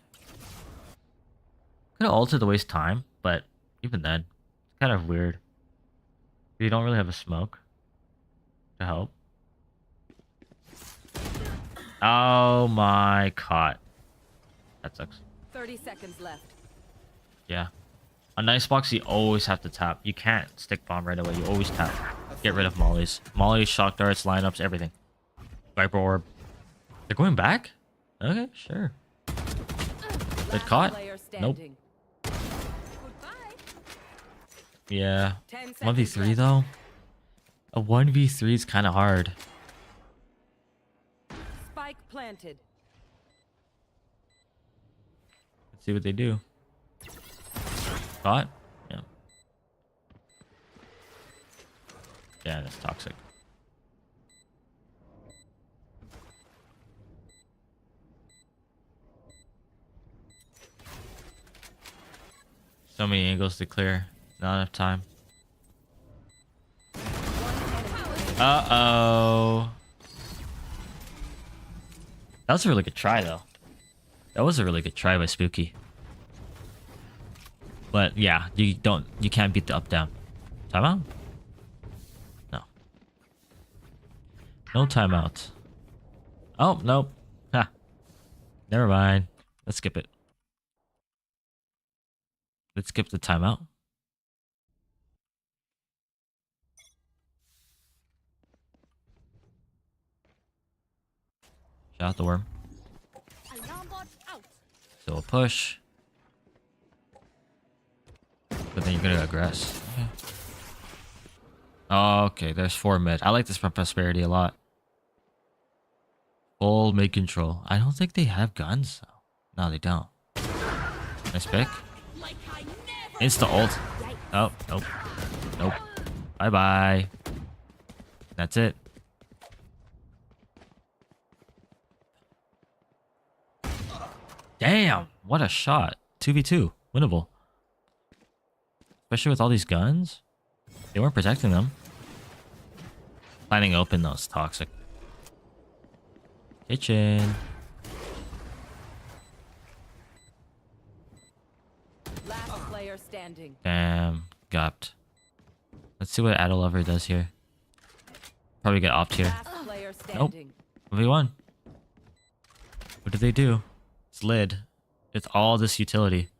Could have ulted to waste time, but even then, it's kind of weird. You don't really have a smoke to help. Oh my god. That sucks. 30 seconds left. Yeah. On Icebox, you always have to tap. You can't stick bomb right away. You always tap. Get rid of mollies. Mollies, shock darts, lineups, everything. Viper orb. They're going back? Okay, sure. They caught? Nope. Yeah. 1v3 though? A 1v3 is kind of hard. Spike planted. Let's see what they do. Caught? Yeah. Yeah, that's toxic. So many angles to clear. Not enough time. Uh-oh. That was a really good try, though. That was a really good try by Spooky. But yeah, you can't beat the up-down. Timeout? No. No timeout. Oh, nope. Ha. Never mind. Let's skip it. Let's skip the timeout. Shout out the worm. So a push. But then you're gonna aggress. Okay. Oh, okay, there's 4 mid. I like this from Prosperity a lot. Full mid control. I don't think they have guns though. No, they don't. Nice pick. Insta ult. Oh, nope. Nope. Bye bye. That's it. Damn, what a shot. 2v2. Winnable. Especially with all these guns. They weren't protecting them. Planning open though is toxic. Kitchen. Last player standing. Damn. Gapped. Let's see what Adol Lover does here. Probably get opt here. Last player Nope. standing. V1. What did they do? It's lid. It's all this utility.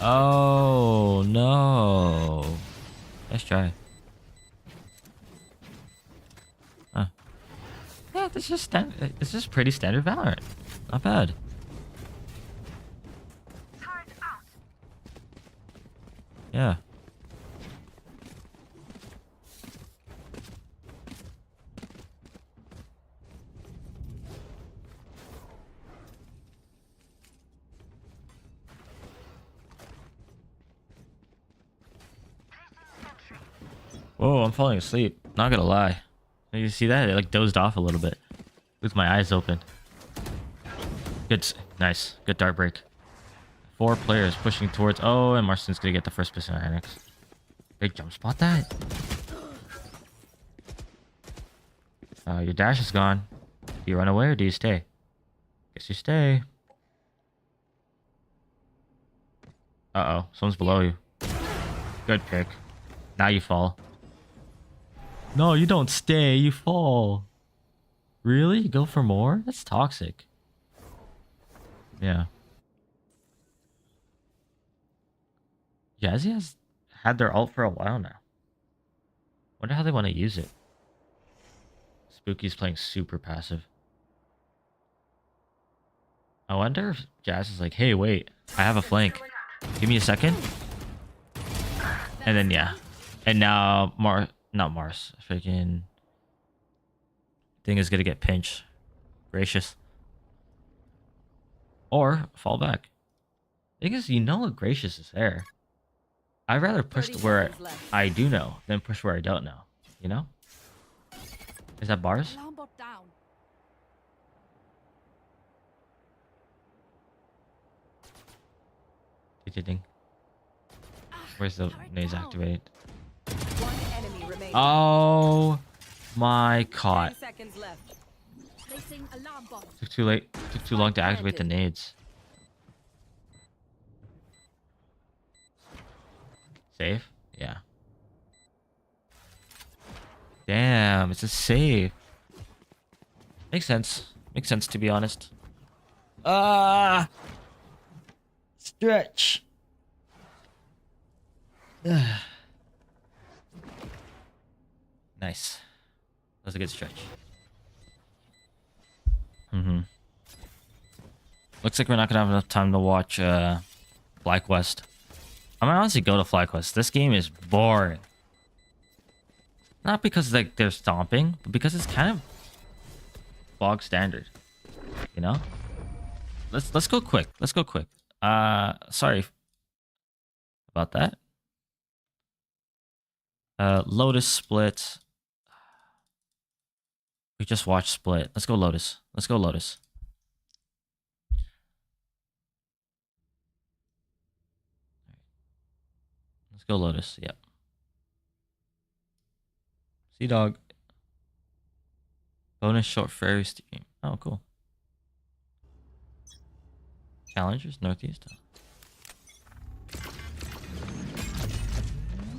Oh no. Nice try. Huh. Yeah, this is this is pretty standard Valorant. Not bad. Yeah. Whoa, I'm falling asleep. Not gonna lie. You see that? It like dozed off a little bit with my eyes open. Good, nice. Good dart break. 4 players pushing towards. Oh, and Marston's gonna get the first position on Annex. Big jump spot that. Your dash is gone. Do you run away or do you stay? Guess you stay. Uh-oh, someone's below you. Good pick. Now you fall. No, you don't stay, you fall. Really? You go for more? That's toxic. Yeah. Jazzy has had their ult for a while now. Wonder how they want to use it. Spooky's playing super passive. I wonder if Jazz is like, hey, wait, I have a flank. Give me a second. And then, yeah. And now, not Mars. Freaking thing is gonna get pinched. Gracious. or fall back. The thing is, you know Gracious is there. I'd rather push 30 where seconds left. I do know than push where I don't know. You know? Is that bars? Alarm bot down. Ding. Where's the nades activated? One enemy remaining. Oh my 10 god. seconds left. Placing alarm bot. Took too late. Took too long to activate the nades. Save? Yeah. Damn, it's a save. Makes sense. Makes sense, to be honest. Stretch. Nice. That was a good stretch. Looks like we're not gonna have enough time to watch FlyQuest. I might honestly go to FlyQuest. This game is boring. Not because like they're stomping, but because it's kind of bog standard. You know? Let's go quick. Let's go quick. Sorry about that. Lotus Split. We just watched Split. Let's go Lotus. Let's go Lotus. Let's go Lotus. Yep. Sea Dog. Bonus short fairy stream. Oh, cool. Challengers Northeast.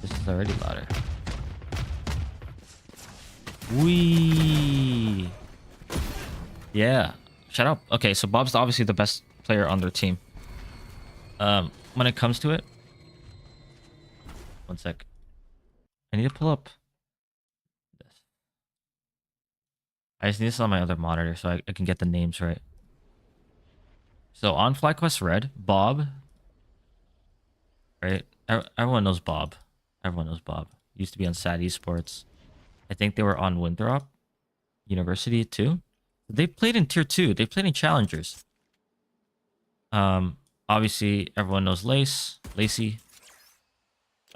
This is already louder. Wee. Yeah. Shut up. Okay, so Bob's obviously the best player on their team. When it comes to it. One sec. I need to pull up this. I just need this on my other monitor so I can get the names right. So on FlyQuest Red, Bob. Right? Everyone knows Bob. Everyone knows Bob. Used to be on Sad Esports. I think they were on Winthrop University too. They played in Tier 2. They played in Challengers. Obviously, everyone knows Lacey.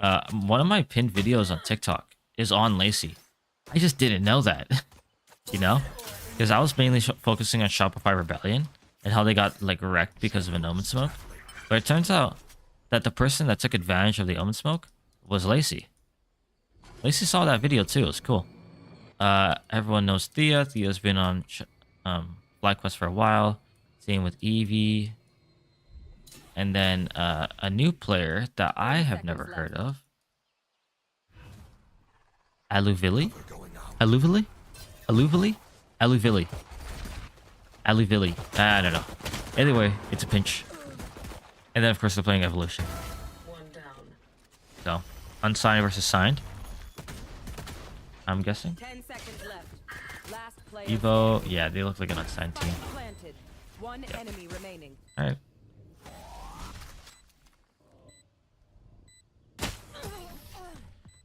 One of my pinned videos on TikTok is on Lacey. I just didn't know that. You know? Because I was mainly focusing on Shopify Rebellion and how they got like wrecked because of an Omen Smoke. But it turns out that the person that took advantage of the Omen Smoke was Lacey. Lacey saw that video too. It was cool. Everyone knows Thea. Thea's been on FlyQuest for a while. Same with Evie. And then a new player that I have never heard of. Aluvili? Aluvili? Aluvili? Aluvili. Aluvili. I don't know. Anyway, it's a pinch. And then of course they're playing Evolution. So, unsigned versus signed. I'm guessing. 10 seconds left. Last player. Evo, yeah, they look like an unsigned team. Planted. One enemy remaining. Alright.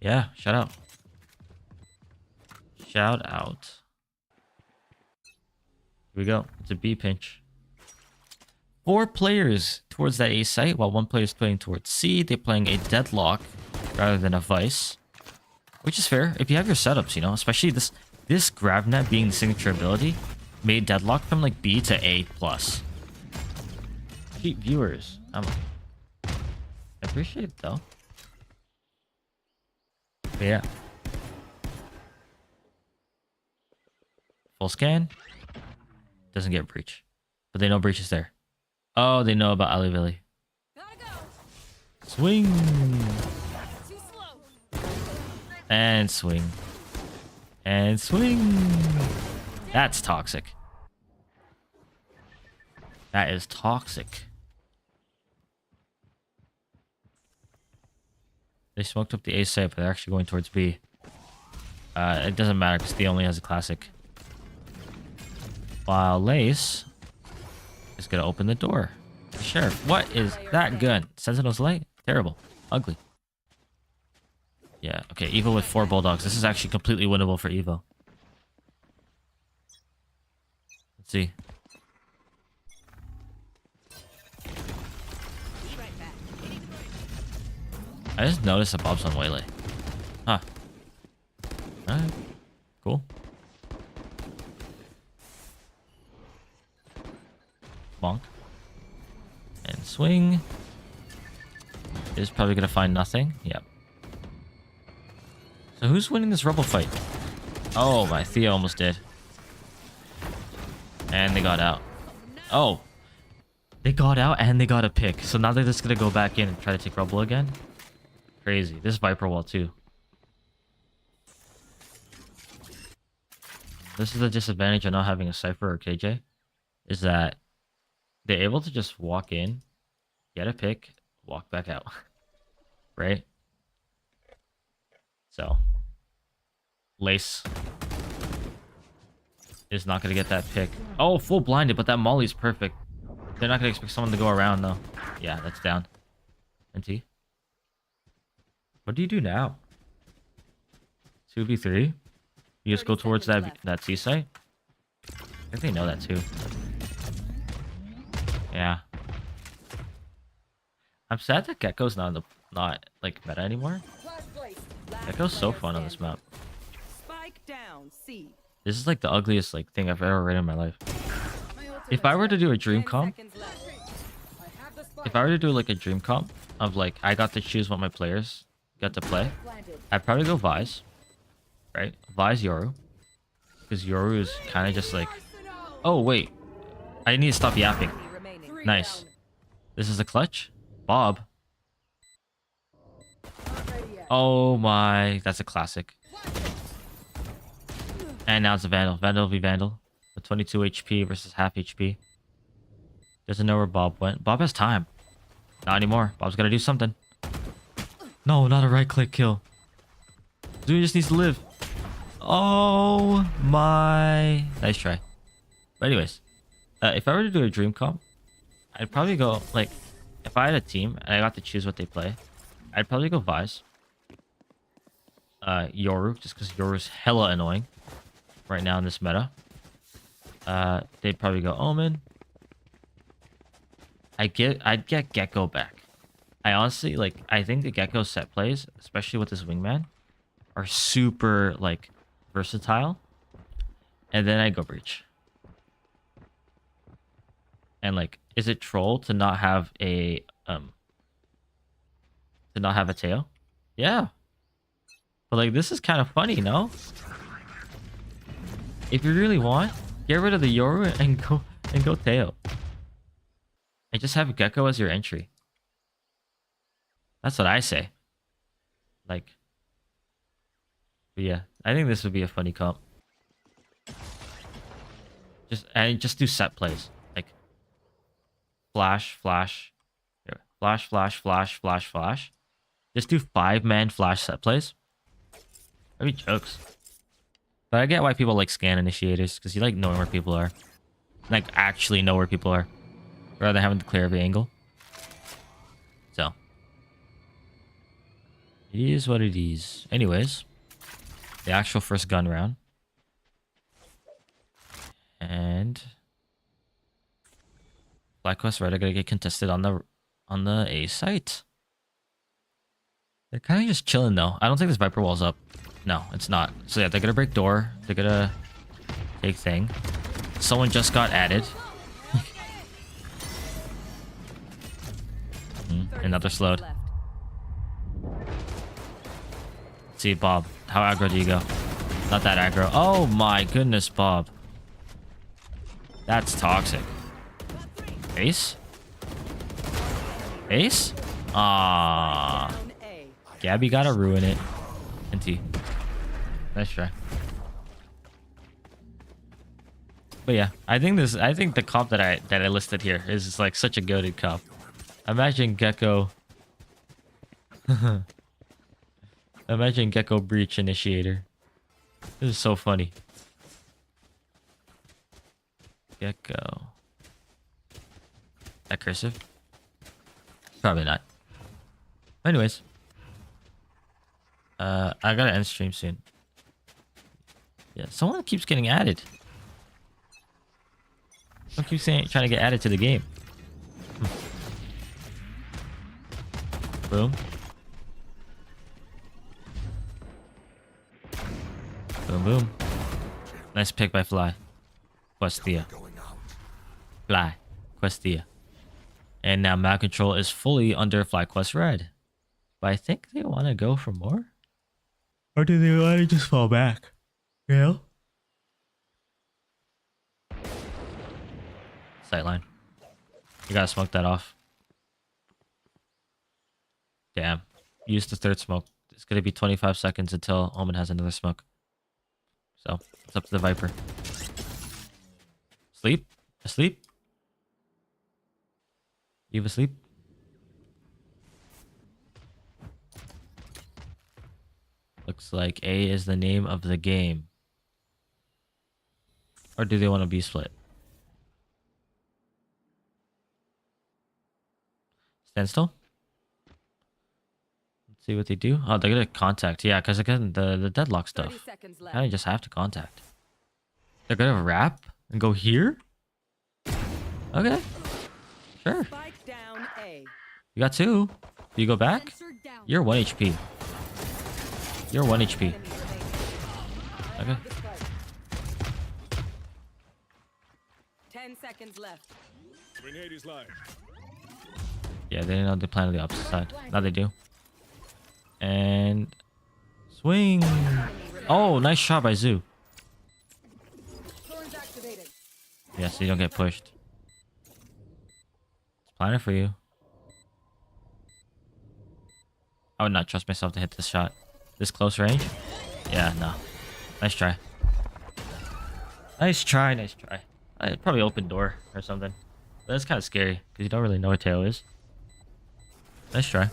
Yeah, shout out. Shout out. Here we go. It's a B pinch. 4 players towards that A site, while 1 player is playing towards C. They're playing a deadlock rather than a vice. Which is fair if you have your setups, you know, especially this grab net being the signature ability made deadlock from like B to A plus. Cheap viewers. I appreciate it though. But yeah. Full scan. Doesn't get breach. But they know breach is there. Oh, they know about Aluvili. Swing. And swing. And swing. That's toxic. That is toxic. They smoked up the A site, but they're actually going towards B. It doesn't matter because D only has a classic. While Lace is going to open the door. Sheriff, what is that gun? Sentinel's light? Terrible. Ugly. Yeah, okay, Evo with 4 Bulldogs. This is actually completely winnable for Evo. Let's see. I just noticed the Bob's on waylay. Huh. Alright. Cool. Bonk. And swing. Is probably gonna find nothing. Yep. So who's winning this Rebel fight? Oh, my Theo almost did. And they got out. Oh. They got out and they got a pick. So now they're just gonna go back in and try to take Rebel again. Crazy. This is Viper wall too. This is the disadvantage of not having a Cypher or KJ. Is that they're able to just walk in, get a pick, walk back out. Right? So Lace is not going to get that pick. Oh, full blinded, but that Molly's perfect. They're not going to expect someone to go around, though. Yeah, that's down. NT. What do you do now? 2v3? You just go towards that C site? I think they know that, too. Yeah. I'm sad that Gecko's not like meta anymore. Gecko's so fun on this map. Spike down, C. This is like the ugliest like thing I've ever read in my life. If I were to do a dream comp, if I were to do like a dream comp of like I got to choose what my players got to play, I'd probably go Vise, right? Vise Yoru, because Yoru is kind of just like, oh wait, I need to stop yapping. Nice. This is a clutch. Bob. Oh my, that's a classic. And now it's a Vandal. Vandal v Vandal. With 22 HP versus half HP. Doesn't know where Bob went. Bob has time. Not anymore. Bob's gotta do something. No, not a right click kill. Dude just needs to live. Oh my. Nice try. But anyways. If I were to do a dream comp, I'd probably go, like, if I had a team and I got to choose what they play, I'd probably go Vise. Yoru, just because Yoru's hella annoying right now in this meta. They'd probably go Omen. I'd get Gecko back. I honestly, like, I think the Gecko set plays, especially with this wingman, are super, like, versatile. And then I go Breach. And, like, is it troll to not have a, tail? Yeah. But, like, this is kind of funny, no? If you really want, get rid of the Yoru and go tail. And just have Gecko as your entry. That's what I say. Like, but yeah, I think this would be a funny comp. Just do set plays. Like flash, flash, flash, flash, flash, flash, flash. Just do 5-man flash set plays. That'd be jokes. But I get why people like scan initiators, because you like knowing where people are. Like actually know where people are. Rather than having to clear every angle. So. It is what it is. Anyways. The actual first gun round. And Black Quest Red are gonna get contested on the A site. They're kind of just chilling though. I don't think this Viper wall's up. No, it's not. So yeah, they're gonna break door. They're gonna take thing. Someone just got added. Another slowed. Let's see, Bob. How aggro do you go? Not that aggro. Oh my goodness, Bob. That's toxic. Ace? Ace? Ah. Gabby gotta ruin it. NT. Nice try. But yeah, I think the comp that I listed here is just like such a goated comp. Imagine Gecko. Imagine Gecko Breach Initiator. This is so funny. Gecko. That cursive? Probably not. Anyways. I gotta end stream soon. Yeah, someone keeps getting added. Someone keeps trying to get added to the game. Boom. Boom, boom. Nice pick by Fly. Questia. Fly. Questia. And now map control is fully under FlyQuest Red. But I think they want to go for more? Or do they want to just fall back? You know? Sightline. You gotta smoke that off. Damn. Use the third smoke. It's gonna be 25 seconds until Omen has another smoke. So, it's up to the Viper. Sleep? Asleep? You asleep? Looks like A is the name of the game. Or do they want to be split? Stand still? Let's see what they do. Oh, they're gonna contact. Yeah, because again, the deadlock stuff. 30 seconds left. Kind of just have to contact. They're gonna wrap and go here? Okay. Sure. Spike down A. You got two. Do you go back? You're 1 HP. You're 1 HP. Okay. 10 seconds left. Grenade is live. Yeah, they didn't know they planned on the opposite side. Now they do. And swing. Oh, nice shot by Zoo. Yeah, so you don't get pushed. It's planning for you. I would not trust myself to hit this shot. This close range? Yeah, no. Nice try. Nice try, nice try. I'd probably open door or something. But that's kind of scary because you don't really know where Tail is. Nice try.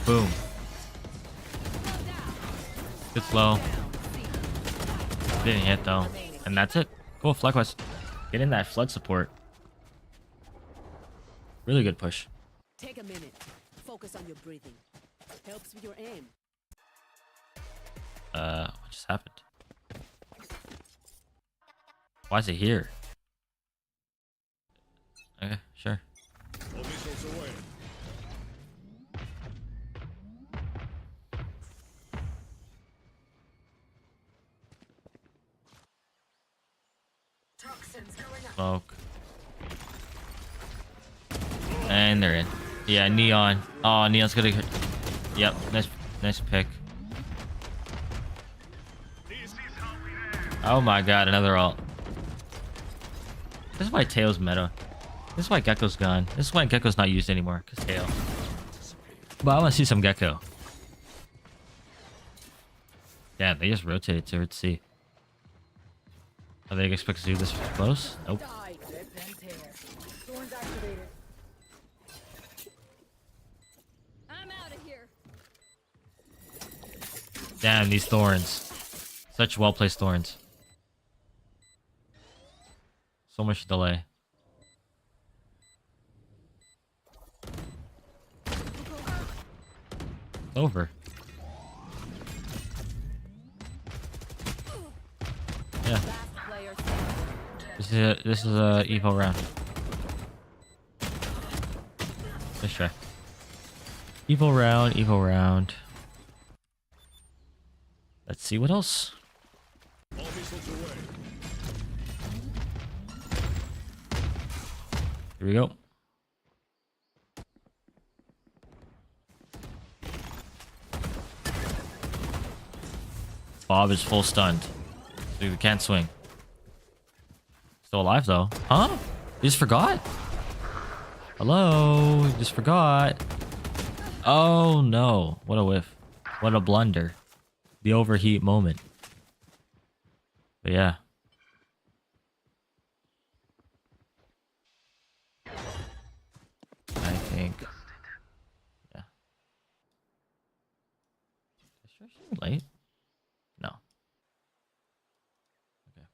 Boom. Good slow. Didn't hit though. And that's it. Cool, FlyQuest. Get in that flood support. Really good push. Take a minute. Focus on your breathing. Helps with your aim. What just happened? Why is it here? Okay, sure. All missiles away. Smoke. And they're in. Yeah, Neon. Oh, Neon's gonna. Yep, nice pick. Oh my god, another ult. This is why Tail's meta. This is why Gecko's gone. This is why Gecko's not used anymore, because Tail. But I want to see some Gecko. Damn, they just rotated towards C. Are they expected to do this close? Nope. I'm out of here. Damn, these thorns. Such well-placed thorns. So much delay. Over. Yeah. This is a Evo round. Let's try. Evo round, Evo round. Let's see what else. All missiles away. Here we go. Bob is full stunned. So we can't swing. Still alive though. Huh? You just forgot? Hello? You just forgot. Oh no. What a whiff. What a blunder. The overheat moment. But yeah. I think. Yeah. refreshing late? No. Okay.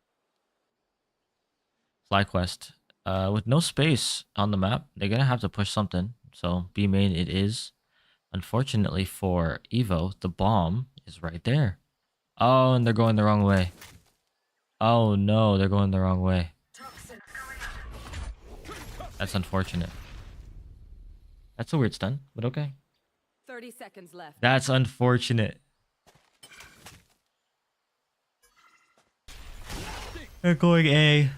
Fly quest. With no space on the map, they're gonna have to push something. So B main it is. Unfortunately for Evo, the bomb is right there. Oh, and they're going the wrong way. Oh no, they're going the wrong way. That's unfortunate. That's a weird stun, but okay. 30 seconds left. That's unfortunate. They're going A.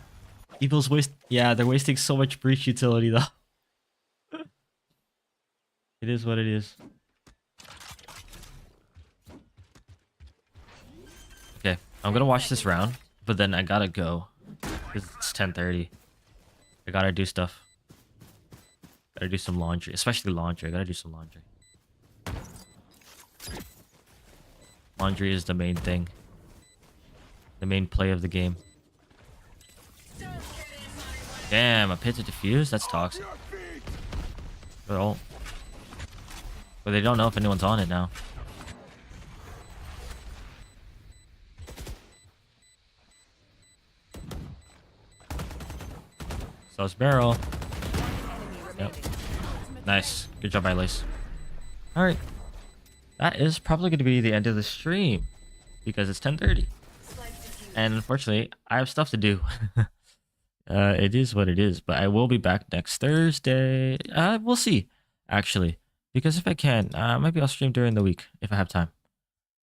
Evil's yeah, they're wasting so much breach utility though. It is what it is. Okay, I'm gonna watch this round, but then I gotta go. Because it's 10:30. I gotta do stuff. Gotta do some laundry, especially laundry. I gotta do some laundry. Laundry is the main thing. The main play of the game. Damn, a pit to defuse? That's toxic. But they don't know if anyone's on it now. So it's barrel. Yep. Nice. Good job, Lace. Alright. That is probably going to be the end of the stream. Because it's 10:30. And unfortunately, I have stuff to do. It is what it is. But I will be back next Thursday. We'll see, actually. Because if I can, maybe I'll stream during the week if I have time.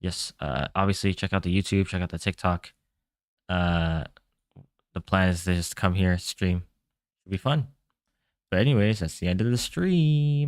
Yes, obviously check out the YouTube, check out the TikTok. The plan is to just come here, stream. It'll be fun. But anyways, that's the end of the stream.